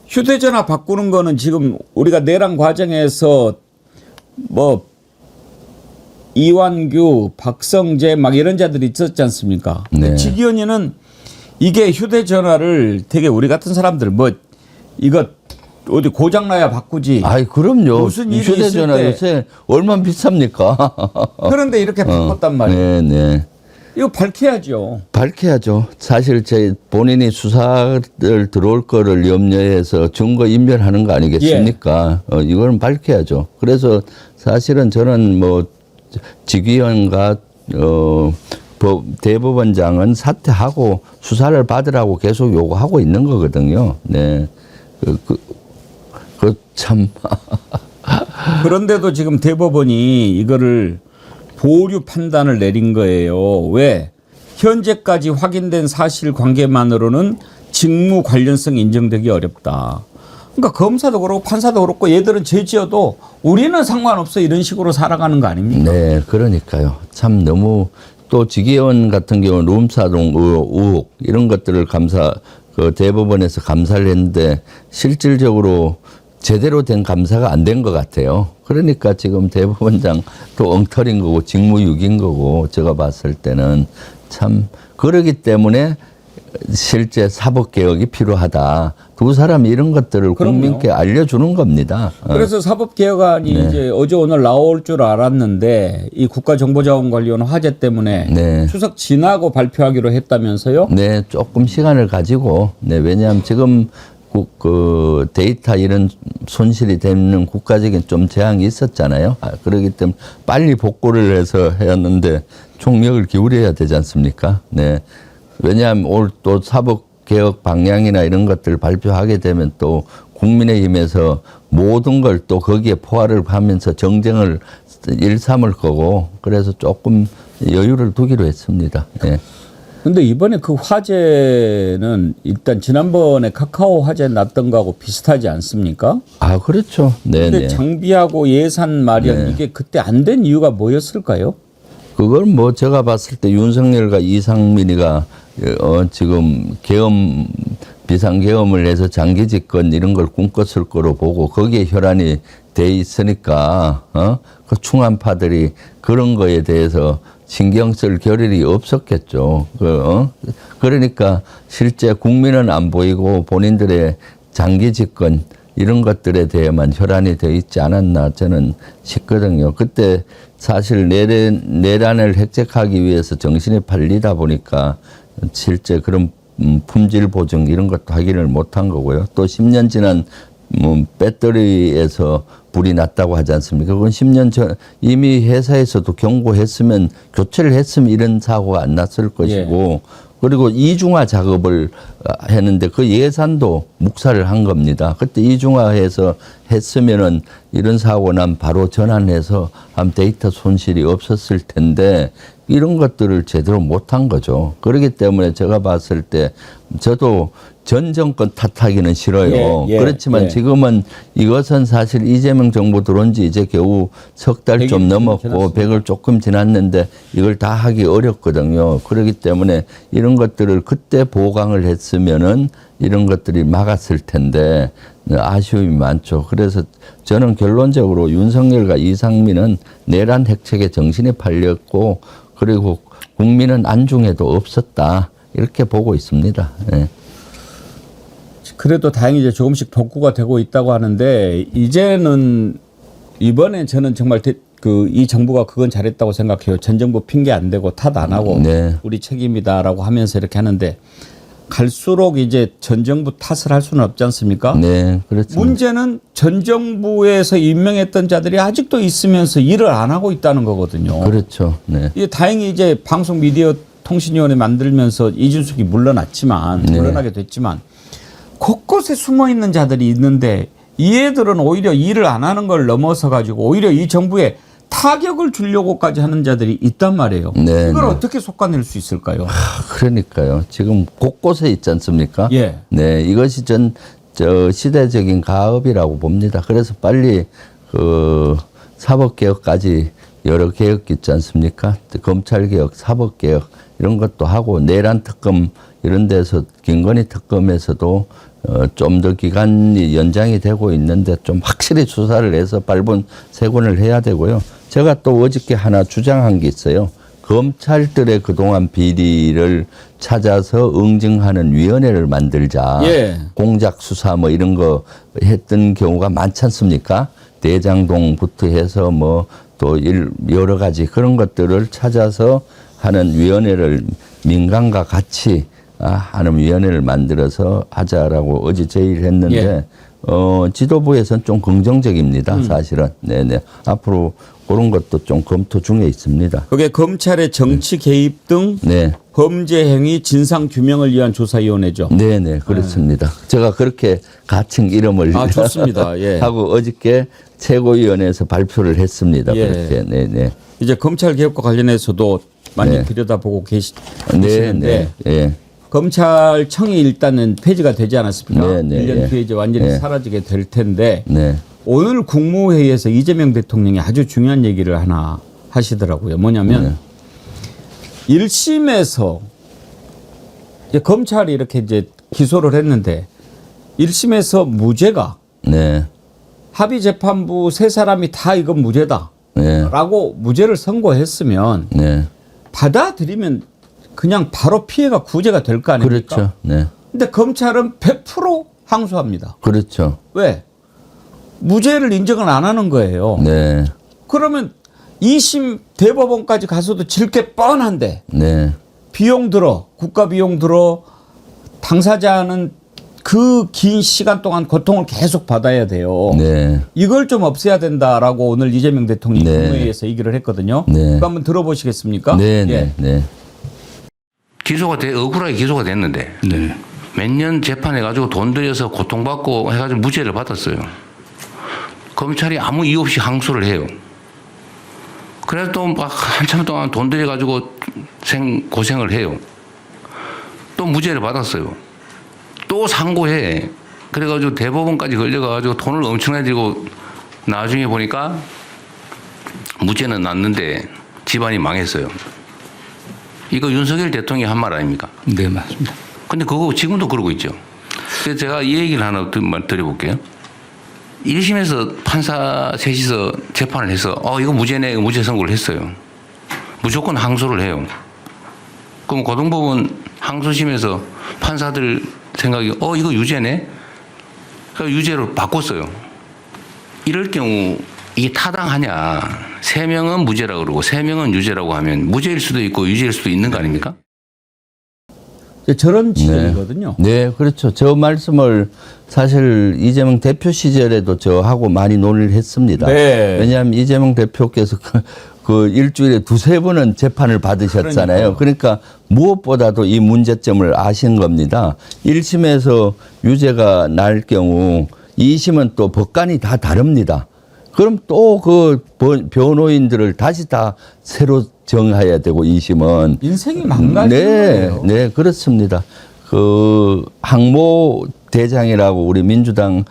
휴대전화 바꾸는 거는 지금 우리가 내란 과정에서 뭐 이완규, 박성재 막 이런 자들이 있었지 않습니까? 네. 지기현이는 이게 휴대전화를 되게 우리 같은 사람들 뭐 이거 어디 고장나야 바꾸지. 아이 그럼요. 무슨 일이 휴대전화 있을 때 요새 얼마나 비쌉니까? 그런데 이렇게 바꿨단 말이에요. 네, 네. 이거 밝혀야죠. 밝혀야죠. 사실 제 본인이 수사를 들어올 거를 염려해서 증거 인멸하는 거 아니겠습니까? 이거는 밝혀야죠. 그래서 사실은 저는 뭐 지기현과 대법원장은 사퇴하고 수사를 받으라고 계속 요구하고 있는 거거든요. 네. 참. 그런데도 지금 대법원이 이거를 보류 판단을 내린 거예요. 왜? 현재까지 확인된 사실관계만으로는 직무 관련성이 인정되기 어렵다. 그러니까 검사도 그렇고 판사도 그렇고 얘들은 죄 지어도 우리는 상관없어 이런 식으로 살아가는 거 아닙니까? 네, 그러니까요. 참 너무 또 지기현 같은 경우는 룸사동 의혹 이런 것들을 대법원에서 감사를 했는데 실질적으로 제대로 된 감사가 안 된 것 같아요. 그러니까 지금 대법원장 또 엉터리인 거고 직무유기인 거고 제가 봤을 때는 참 그러기 때문에 실제 사법개혁이 필요하다. 두 사람이 이런 것들을 그럼요. 국민께 알려주는 겁니다. 그래서 사법개혁안이 네. 이제 어제 오늘 나올 줄 알았는데 이 국가정보자원관리원 화재 때문에 네. 추석 지나고 발표하기로 했다면서요? 네, 조금 시간을 가지고 왜냐하면 지금 그 데이터 이런 손실이 되는 국가적인 좀 재앙이 있었잖아요. 그렇기 때문에 빨리 복구를 해서 했는데 총력을 기울여야 되지 않습니까? 네. 왜냐하면 올 또 사법개혁 방향이나 이런 것들을 발표하게 되면 또 국민의힘에서 모든 걸 또 거기에 포괄을 하면서 정쟁을 일삼을 거고 그래서 조금 여유를 두기로 했습니다. 네. 근데 이번에 그 화재는 일단 지난번에 카카오 화재 났던 거하고 비슷하지 않습니까? 아, 그렇죠. 네. 근데 장비하고 예산 마련 네. 이게 그때 안 된 이유가 뭐였을까요? 그건 뭐 제가 봤을 때 윤석열과 이상민이가 지금 계엄 비상계엄을 해서 장기 집권 이런 걸 꿈꿨을 거로 보고 거기에 혈안이 돼 있으니까 그 충안파들이 그런 거에 대해서 신경 쓸 겨를이 없었겠죠. 그러니까 실제 국민은 안 보이고 본인들의 장기 집권 이런 것들에 대해만 혈안이 돼 있지 않았나 저는 싶거든요. 그때 사실 내란을 획책하기 위해서 정신이 팔리다 보니까 실제 그런 품질 보증 이런 것도 확인을 못한 거고요. 또 10년 지난 배터리에서 불이 났다고 하지 않습니까? 그건 10년 전 이미 회사에서도 경고했으면 교체를 했으면 이런 사고가 안 났을 것이고 그리고 이중화 작업을 했는데 그 예산도 묵살을 한 겁니다. 그때 이중화해서 했으면은 이런 사고 난 바로 전환해서 데이터 손실이 없었을 텐데 이런 것들을 제대로 못한 거죠. 그렇기 때문에 제가 봤을 때 저도 전 정권 탓하기는 싫어요. 그렇지만 지금은 이것은 사실 이재명 정부 들어온 지 이제 겨우 석 달 좀 넘었고 100을 조금 지났는데 이걸 다 하기 어렵거든요. 그렇기 때문에 이런 것들을 그때 보강을 했으면은 이런 것들이 막았을 텐데 아쉬움이 많죠. 그래서 저는 결론적으로 윤석열과 이상민은 내란 핵책에 정신이 팔렸고 그리고 국민은 안중에도 없었다. 이렇게 보고 있습니다. 네. 그래도 다행히 이제 조금씩 복구가 되고 있다고 하는데 이제는 이번에 저는 정말 이 정부가 그건 잘했다고 생각해요. 전 정부 핑계 안 대고 탓 안 하고 우리 책임이다라고 하면서 이렇게 하는데 갈수록 이제 전 정부 탓을 할 수는 없지 않습니까? 네, 그렇죠. 문제는 전 정부에서 임명했던 자들이 아직도 있으면서 일을 안 하고 있다는 거거든요. 그렇죠. 네. 이게 다행히 이제 방송 미디어 통신위원회 만들면서 이준석이 물러나게 됐지만 곳곳에 숨어 있는 자들이 있는데 이 애들은 오히려 일을 안 하는 걸 넘어서 가지고 오히려 이 정부에 타격을 주려고까지 하는 자들이 있단 말이에요. 네, 이걸 어떻게 솎아낼 수 있을까요? 그러니까요. 지금 곳곳에 있지 않습니까? 네, 이것이 저 시대적인 가업이라고 봅니다. 그래서 빨리 그 사법개혁까지 여러 개혁 있지 않습니까? 검찰개혁, 사법개혁 이런 것도 하고 내란 특검 이런 데서 김건희 특검에서도 좀 더 기간이 연장이 되고 있는데 좀 확실히 수사를 해서 발본색원을 해야 되고요. 제가 또 어저께 하나 주장한 게 있어요. 검찰들의 그동안 비리를 찾아서 응징하는 위원회를 만들자. 예. 공작 수사 뭐 이런 거 했던 경우가 많지 않습니까? 대장동부터 해서 뭐 또 여러 가지 그런 것들을 찾아서 하는 위원회를 민간과 같이 하는 위원회를 만들어서 하자라고 어제 제의를 했는데 예. 지도부에서는 좀 긍정적입니다. 사실은. 네네. 앞으로 그런 것도 좀 검토 중에 있습니다. 그게 검찰의 정치 개입 등 네. 범죄 행위 진상 규명을 위한 조사위원회죠. 네네 그렇습니다. 제가 그렇게 가칭 이름을 좋습니다. 예. 하고 어저께 최고위원회에서 발표를 했습니다. 예. 그렇게 네네. 이제 검찰 개혁과 관련해서도 많이 네. 들여다보고 계시는데 네. 예. 검찰청이 일단은 폐지가 되지 않았습니까? 네, 1년 예. 뒤에 이제 완전히 네. 사라지게 될 텐데 네. 오늘 국무회의에서 이재명 대통령이 아주 중요한 얘기를 하나 하시더라고요. 뭐냐면 1심에서 이제 검찰이 이렇게 이제 기소를 했는데 1심에서 무죄가 네. 합의재판부 세 사람이 다 이건 무죄다 라고 무죄를 선고했으면 네. 받아들이면 그냥 바로 피해가 구제가 될 거 아닙니까? 그렇죠. 네. 근데 검찰은 100% 항소합니다. 그렇죠. 왜? 무죄를 인정을 안 하는 거예요. 네. 그러면 2심 대법원까지 가서도 질 게 뻔한데 네. 비용 들어, 국가 비용 들어, 당사자는 그 긴 시간 동안 고통을 계속 받아야 돼요. 네. 이걸 좀 없애야 된다라고 오늘 이재명 대통령이 네. 국무회의에서 얘기를 했거든요. 네. 그거 한번 들어보시겠습니까? 네. 예. 네. 억울하게 기소가 됐는데 몇 년 재판해가지고 돈 들여서 고통받고 해가지고 무죄를 받았어요. 검찰이 아무 이유 없이 항소를 해요. 그래서 또 막 한참 동안 돈 들여가지고 고생을 해요. 또 무죄를 받았어요. 또 상고해. 그래가지고 대법원까지 걸려가지고 돈을 엄청나게 들고 나중에 보니까 무죄는 났는데 집안이 망했어요. 이거 윤석열 대통령이 한 말 아닙니까? 네, 맞습니다. 근데 그거 지금도 그러고 있죠. 그래서 제가 이 얘기를 하나 드려볼게요. 1심에서 판사 셋이서 재판을 해서 이거 무죄네, 이거 무죄 선고를 했어요. 무조건 항소를 해요. 그럼 고등법원 항소심에서 판사들 생각이 이거 유죄네? 그래서 유죄로 바꿨어요. 이럴 경우 이게 타당하냐? 3명은 무죄라고 그러고 3명은 유죄라고 하면 무죄일 수도 있고 유죄일 수도 있는 거 아닙니까? 저런 지적이거든요. 네, 그렇죠. 저 말씀을 사실 이재명 대표 시절에도 저하고 많이 논의를 했습니다. 네. 왜냐하면 이재명 대표께서 그 일주일에 2-3번은 재판을 받으셨잖아요. 그러니까 무엇보다도 이 문제점을 아신 겁니다. 1심에서 유죄가 날 경우 2심은 또 법관이 다 다릅니다. 그럼 또 그 변호인들을 다시 다 새로 정해야 되고 2심은 인생이 망가지는 거예요. 네, 그렇습니다. 그 항모 대장이라고 우리 민주당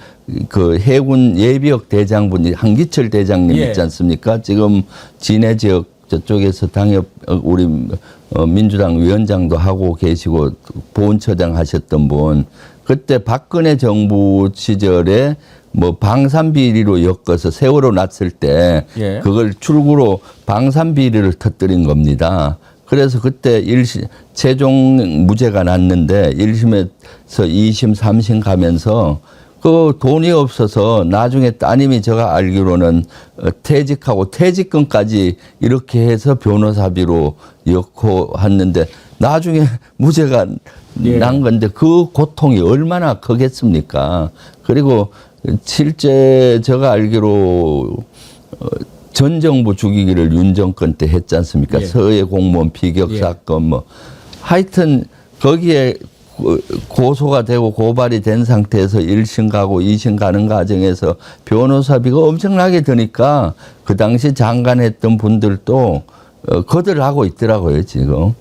그 해군 예비역 대장분이 한기철 대장님 있지 않습니까? 지금 진해 지역 저쪽에서 당협 우리 민주당 위원장도 하고 계시고 보훈처장 하셨던 분. 그때 박근혜 정부 시절에 뭐 방산비리로 엮어서 세월호 났을 때 그걸 출구로 방산비리를 터뜨린 겁니다. 그래서 그때 최종 무죄가 났는데 1심에서 2심, 3심 가면서 그 돈이 없어서 나중에 따님이 제가 알기로는 퇴직하고 퇴직금까지 이렇게 해서 변호사비로 엮고 했는데 나중에 무죄가 난 건데 그 고통이 얼마나 크겠습니까? 그리고 실제 제가 알기로 전 정부 죽이기를 윤 정권 때 했지 않습니까? 서해 공무원 비격 사건 뭐 하여튼 거기에 고소가 되고 고발이 된 상태에서 1심 가고 2심 가는 과정에서 변호사비가 엄청나게 드니까 그 당시 장관했던 분들도 거절하고 있더라고요, 지금.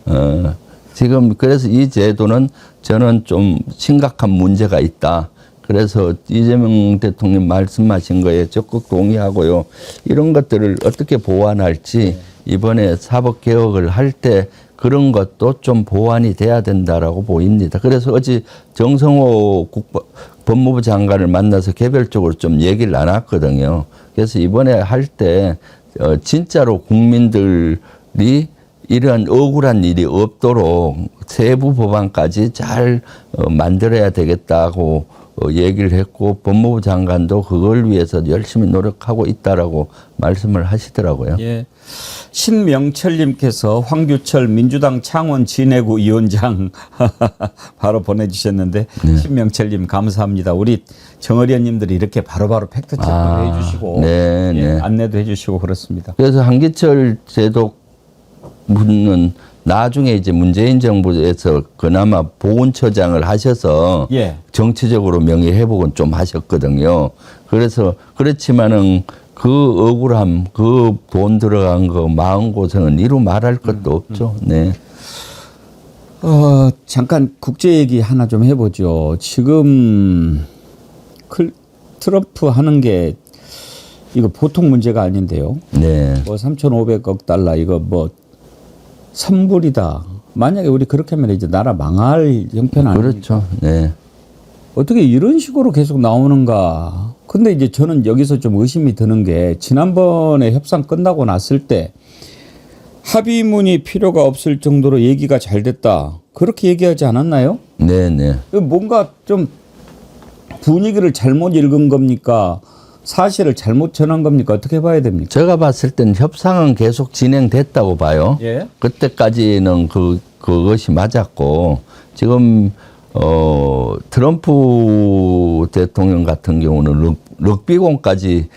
지금 그래서 이 제도는 저는 좀 심각한 문제가 있다. 그래서 이재명 대통령 말씀하신 거에 적극 동의하고요. 이런 것들을 어떻게 보완할지 이번에 사법개혁을 할 때 그런 것도 좀 보완이 돼야 된다라고 보입니다. 그래서 어제 정성호 법무부 장관을 만나서 개별적으로 좀 얘기를 나눴거든요. 그래서 이번에 할 때 진짜로 국민들이 이러한 억울한 일이 없도록 세부 법안까지 잘 만들어야 되겠다고 얘기를 했고 법무부 장관도 그걸 위해서 열심히 노력하고 있다라고 말씀을 하시더라고요. 예. 신명철님께서 황규철 민주당 창원 진해구 위원장 바로 보내주셨는데 네. 신명철님 감사합니다. 우리 정의원님들이 이렇게 바로바로 팩트 체크를 해주시고 네, 네. 예, 안내도 해주시고 그렇습니다. 그래서 한기철 제독 분은 나중에 이제 문재인 정부에서 그나마 보훈처장을 하셔서 예. 정치적으로 명예회복은 좀 하셨거든요. 그래서 그렇지만은 그 억울함, 그 돈 들어간 거 마음고생은 이루 말할 것도 없죠. 네. 잠깐 국제 얘기 하나 좀 해보죠. 지금 트럼프 하는 게 이거 보통 문제가 아닌데요. 네. 뭐 3,500억 달러 이거 뭐 선불이다. 만약에 우리 그렇게 하면 이제 나라 망할 형편 아닙니까? 그렇죠. 네. 어떻게 이런 식으로 계속 나오는가. 근데 이제 저는 여기서 좀 의심이 드는 게 지난번에 협상 끝나고 났을 때 합의문이 필요가 없을 정도로 얘기가 잘 됐다. 그렇게 얘기하지 않았나요? 네네. 뭔가 좀 분위기를 잘못 읽은 겁니까? 사실을 잘못 전한 겁니까? 어떻게 봐야 됩니까? 제가 봤을 땐 협상은 계속 진행됐다고 봐요. 예. 그때까지는 그것이 맞았고 지금 트럼프 대통령 같은 경우는 럭비공까지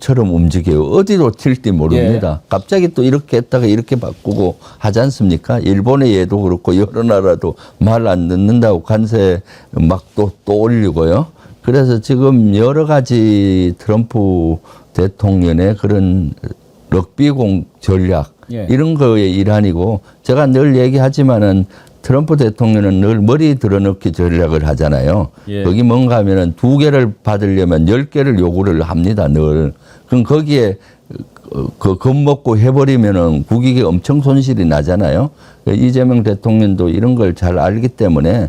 처럼 움직여요. 어디로 튈지 모릅니다. 갑자기 또 이렇게 했다가 이렇게 바꾸고 하지 않습니까? 일본의 예도 그렇고 여러 나라도 말 안 듣는다고 관세 막 또 올리고요. 그래서 지금 여러 가지 트럼프 대통령의 그런 럭비공 전략 이런 거의 일환이고 제가 늘 얘기하지만은 트럼프 대통령은 늘 머리 들어넣기 전략을 하잖아요. 거기 뭔가 하면은 2개를 받으려면 10개를 요구를 합니다, 늘. 그럼 거기에 겁먹고 해버리면은 국익에 엄청 손실이 나잖아요. 이재명 대통령도 이런 걸 잘 알기 때문에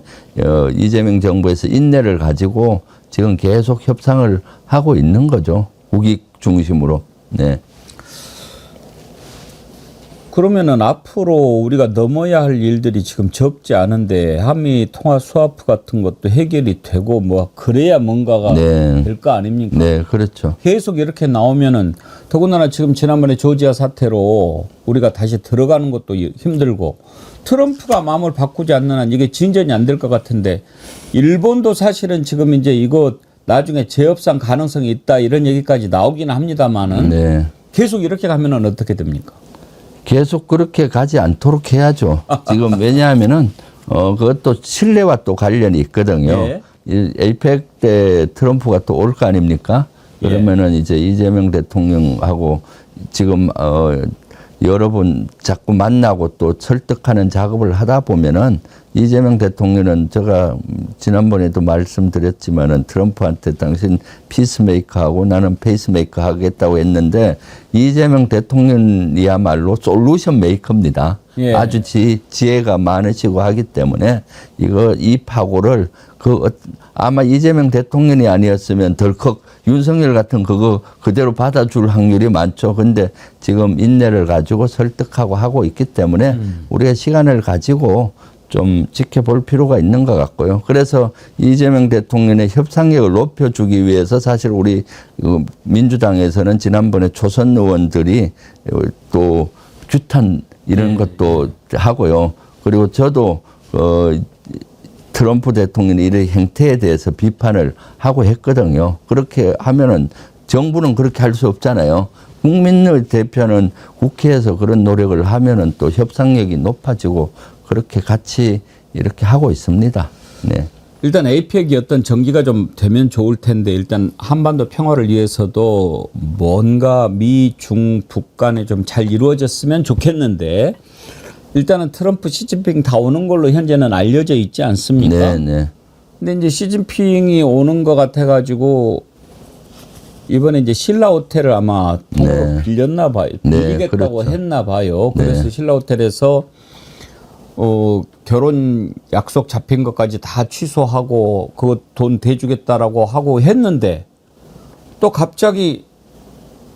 이재명 정부에서 인내를 가지고 지금 계속 협상을 하고 있는 거죠. 국익 중심으로. 네. 그러면은 앞으로 우리가 넘어야 할 일들이 지금 적지 않은데 한미 통화 스와프 같은 것도 해결이 되고 뭐 그래야 뭔가가 될 거 아닙니까? 네, 그렇죠. 계속 이렇게 나오면은 더군다나 지금 지난번에 조지아 사태로 우리가 다시 들어가는 것도 힘들고 트럼프가 마음을 바꾸지 않는 한 이게 진전이 안 될 것 같은데 일본도 사실은 지금 이제 이거 나중에 재협상 가능성이 있다 이런 얘기까지 나오긴 합니다만은 계속 이렇게 가면은 어떻게 됩니까? 계속 그렇게 가지 않도록 해야죠. 지금 왜냐하면은 그것도 신뢰와 또 관련이 있거든요. 이 에이펙 때 트럼프가 또 올 거 아닙니까? 그러면은 이제 이재명 대통령하고 지금 여러 번 자꾸 만나고 또 설득하는 작업을 하다 보면은 이재명 대통령은 제가 지난번에도 말씀드렸지만은 트럼프한테 당신 피스메이커하고 나는 페이스메이커 하겠다고 했는데 이재명 대통령이야말로 솔루션 메이커입니다. 아주 지혜가 많으시고 하기 때문에 이 파고를 아마 이재명 대통령이 아니었으면 덜컥 윤석열 같은 그거 그대로 받아줄 확률이 많죠. 근데 지금 인내를 가지고 설득하고 하고 있기 때문에 우리가 시간을 가지고 좀 지켜볼 필요가 있는 것 같고요. 그래서 이재명 대통령의 협상력을 높여주기 위해서 사실 우리 민주당에서는 지난번에 초선 의원들이 또 규탄 이런 것도 하고요. 그리고 저도 트럼프 대통령의 이런 행태에 대해서 비판을 하고 했거든요. 그렇게 하면은 정부는 그렇게 할 수 없잖아요. 국민의 대표는 국회에서 그런 노력을 하면은 또 협상력이 높아지고 그렇게 같이 이렇게 하고 있습니다. 네. 일단 에이펙이 어떤 전기가 좀 되면 좋을 텐데 일단 한반도 평화를 위해서도 뭔가 미, 중, 북 간에 좀 잘 이루어졌으면 좋겠는데 일단은 트럼프, 시진핑 다 오는 걸로 현재는 알려져 있지 않습니까? 네. 근데 이제 시진핑이 오는 것 같아가지고 이번에 이제 신라 호텔을 아마 통으로 빌렸나 봐요. 빌리겠다고 그렇죠. 했나 봐요. 그래서 신라 호텔에서 결혼 약속 잡힌 것까지 다 취소하고 그거 돈 대주겠다라고 하고 했는데 또 갑자기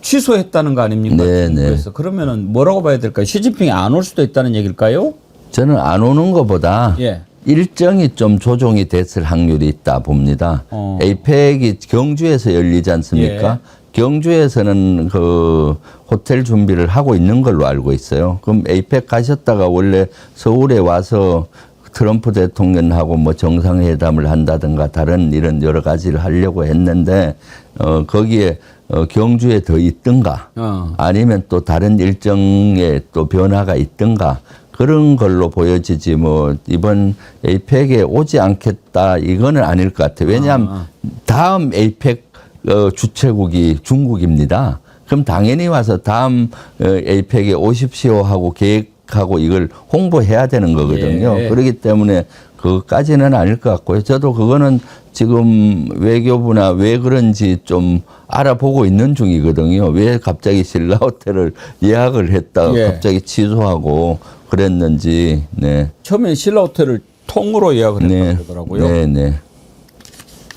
취소했다는 거 아닙니까? 그래서 그러면은 뭐라고 봐야 될까요? 시진핑이 안 올 수도 있다는 얘기일까요? 저는 안 오는 것보다 예. 일정이 좀 조정이 됐을 확률이 있다 봅니다. 에이펙이 경주에서 열리지 않습니까? 예. 경주에서는 그 호텔 준비를 하고 있는 걸로 알고 있어요. 그럼 에이펙 가셨다가 원래 서울에 와서 트럼프 대통령하고 뭐 정상회담을 한다든가 다른 이런 여러 가지를 하려고 했는데 거기에 경주에 더 있든가 아니면 또 다른 일정에 또 변화가 있든가 그런 걸로 보여지지 뭐 이번 에이펙에 오지 않겠다 이거는 아닐 것 같아요. 왜냐하면 다음 에이펙 주최국이 중국입니다. 그럼 당연히 와서 다음 에이펙에 오십시오 하고 계획하고 이걸 홍보해야 되는 거거든요. 예. 그렇기 때문에 그것까지는 아닐 것 같고요. 저도 그거는 지금 외교부나 왜 그런지 좀 알아보고 있는 중이거든요. 왜 갑자기 신라 호텔을 예약을 했다가 예. 갑자기 취소하고 그랬는지. 네. 처음에 신라 호텔을 통으로 예약을 했다고 그러더라고요. 네.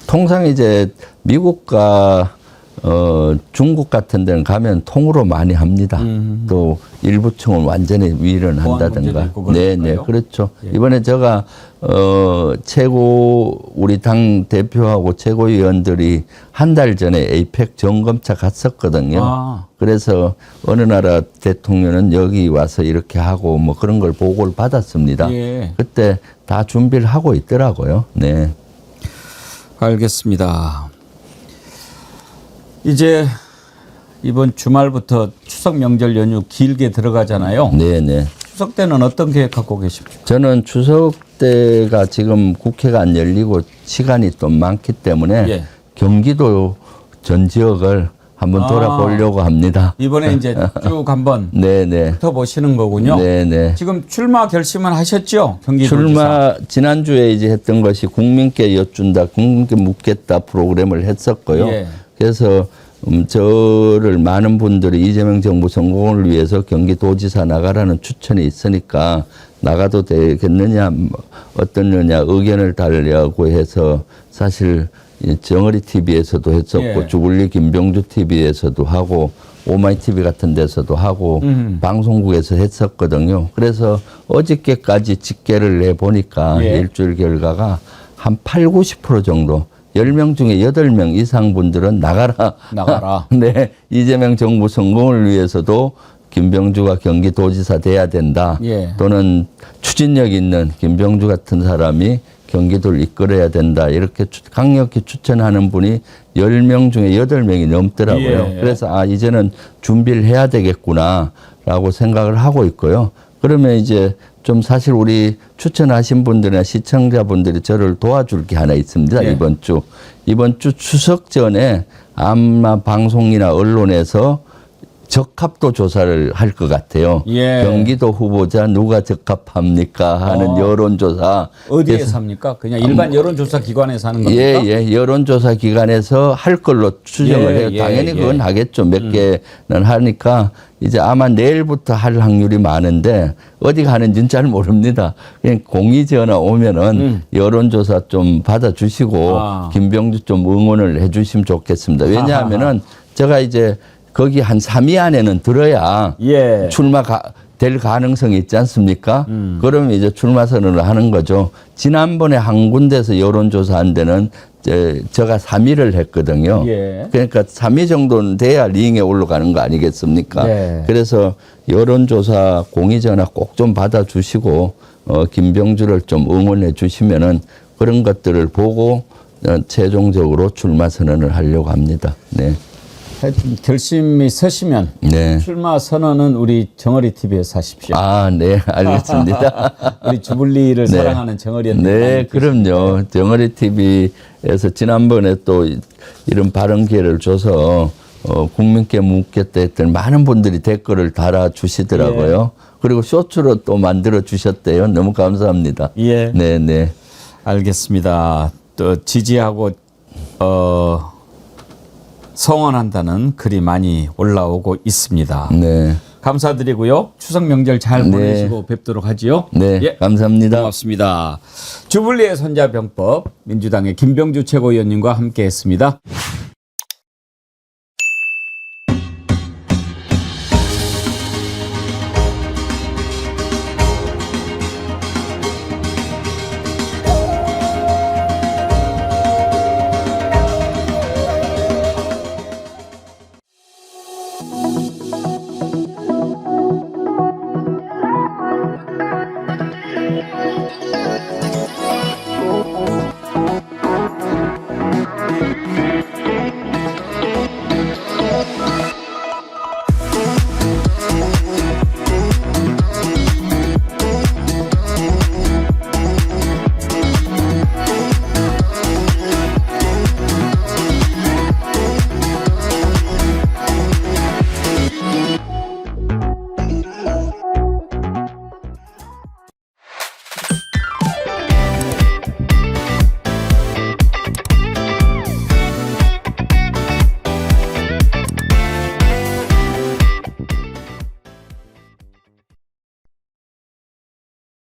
통상 이제 미국과 중국 같은 데는 가면 통으로 많이 합니다. 또 일부 층은 완전히 위를 한다든가. 네, 그렇죠. 예. 이번에 제가 우리 당 대표하고 최고위원들이 한 달 전에 에이펙 점검차 갔었거든요. 그래서 어느 나라 대통령은 여기 와서 이렇게 하고 뭐 그런 걸 보고를 받았습니다. 예. 그때 다 준비를 하고 있더라고요. 네. 알겠습니다. 이제 이번 주말부터 추석 명절 연휴 길게 들어가잖아요. 네네. 추석 때는 어떤 계획 갖고 계십니까? 저는 추석 때가 지금 국회가 안 열리고 시간이 또 많기 때문에 경기도 전 지역을 한번 돌아보려고 합니다. 이번에 이제 쭉 한번 네네. 훑어보시는 거군요. 네네. 지금 출마 결심은 하셨죠? 경기도지사. 출마 지난주에 이제 했던 것이 국민께 여쭌다, 국민께 묻겠다 프로그램을 했었고요. 예. 그래서 저를 많은 분들이 이재명 정부 성공을 위해서 경기도지사 나가라는 추천이 있으니까 나가도 되겠느냐, 어떠느냐 의견을 달라고 해서 사실 정어리 TV에서도 했었고 주불리 김병주 TV에서도 하고 오마이 TV 같은 데서도 하고 방송국에서 했었거든요. 그래서 어저께까지 집계를 내보니까 일주일 결과가 한 80~90% 정도 10명 중에 8명 이상 분들은 나가라. 네. 이재명 정부 성공을 위해서도 김병주가 경기도지사 돼야 된다. 또는 추진력 있는 김병주 같은 사람이 경기도를 이끌어야 된다. 이렇게 강력히 추천하는 분이 10명 중에 8명이 넘더라고요. 그래서 이제는 준비를 해야 되겠구나 라고 생각을 하고 있고요. 그러면 이제 좀 사실 우리 추천하신 분들이나 시청자분들이 저를 도와줄 게 하나 있습니다. 이번 주 추석 전에 아마 방송이나 언론에서 적합도 조사를 할 것 같아요. 경기도 후보자 누가 적합합니까 하는 여론조사. 어디에서 합니까? 그냥 일반 여론조사 기관에서 하는 겁니까? 여론조사 기관에서 할 걸로 추정을 해요. 당연히 그건 하겠죠. 몇 개는 하니까 이제 아마 내일부터 할 확률이 많은데 어디 가는지는 잘 모릅니다. 그냥 공의전화 오면은 여론조사 좀 받아주시고 김병주 좀 응원을 해주시면 좋겠습니다. 왜냐하면은 제가 이제 거기 한 3위 안에는 들어야 될 가능성이 있지 않습니까? 그러면 이제 출마 선언을 하는 거죠. 지난번에 한 군데서 여론조사한 데는 제가 3위를 했거든요. 그러니까 3위 정도는 돼야 링에 올라가는 거 아니겠습니까? 그래서 여론조사 공의전화 꼭 좀 받아주시고 김병주를 좀 응원해 주시면은 그런 것들을 보고 최종적으로 출마 선언을 하려고 합니다. 네. 하여튼 결심이 서시면 출마 선언은 우리 정어리 TV에서 하십시오. 네, 알겠습니다. 우리 주불리를 사랑하는 정어리한테. 네, 그럼요. 정어리 TV에서 지난번에 또 이런 발언 기회를 줘서 국민께 묻겠다 했더니 많은 분들이 댓글을 달아주시더라고요. 그리고 쇼츠로 또 만들어 주셨대요. 너무 감사합니다. 네. 알겠습니다. 또 지지하고 성원한다는 글이 많이 올라오고 있습니다. 네. 감사드리고요. 추석 명절 잘 네. 보내시고 뵙도록 하지요. 네, 예, 감사합니다. 고맙습니다. 주불리의 손자병법 민주당의 김병주 최고위원님과 함께했습니다.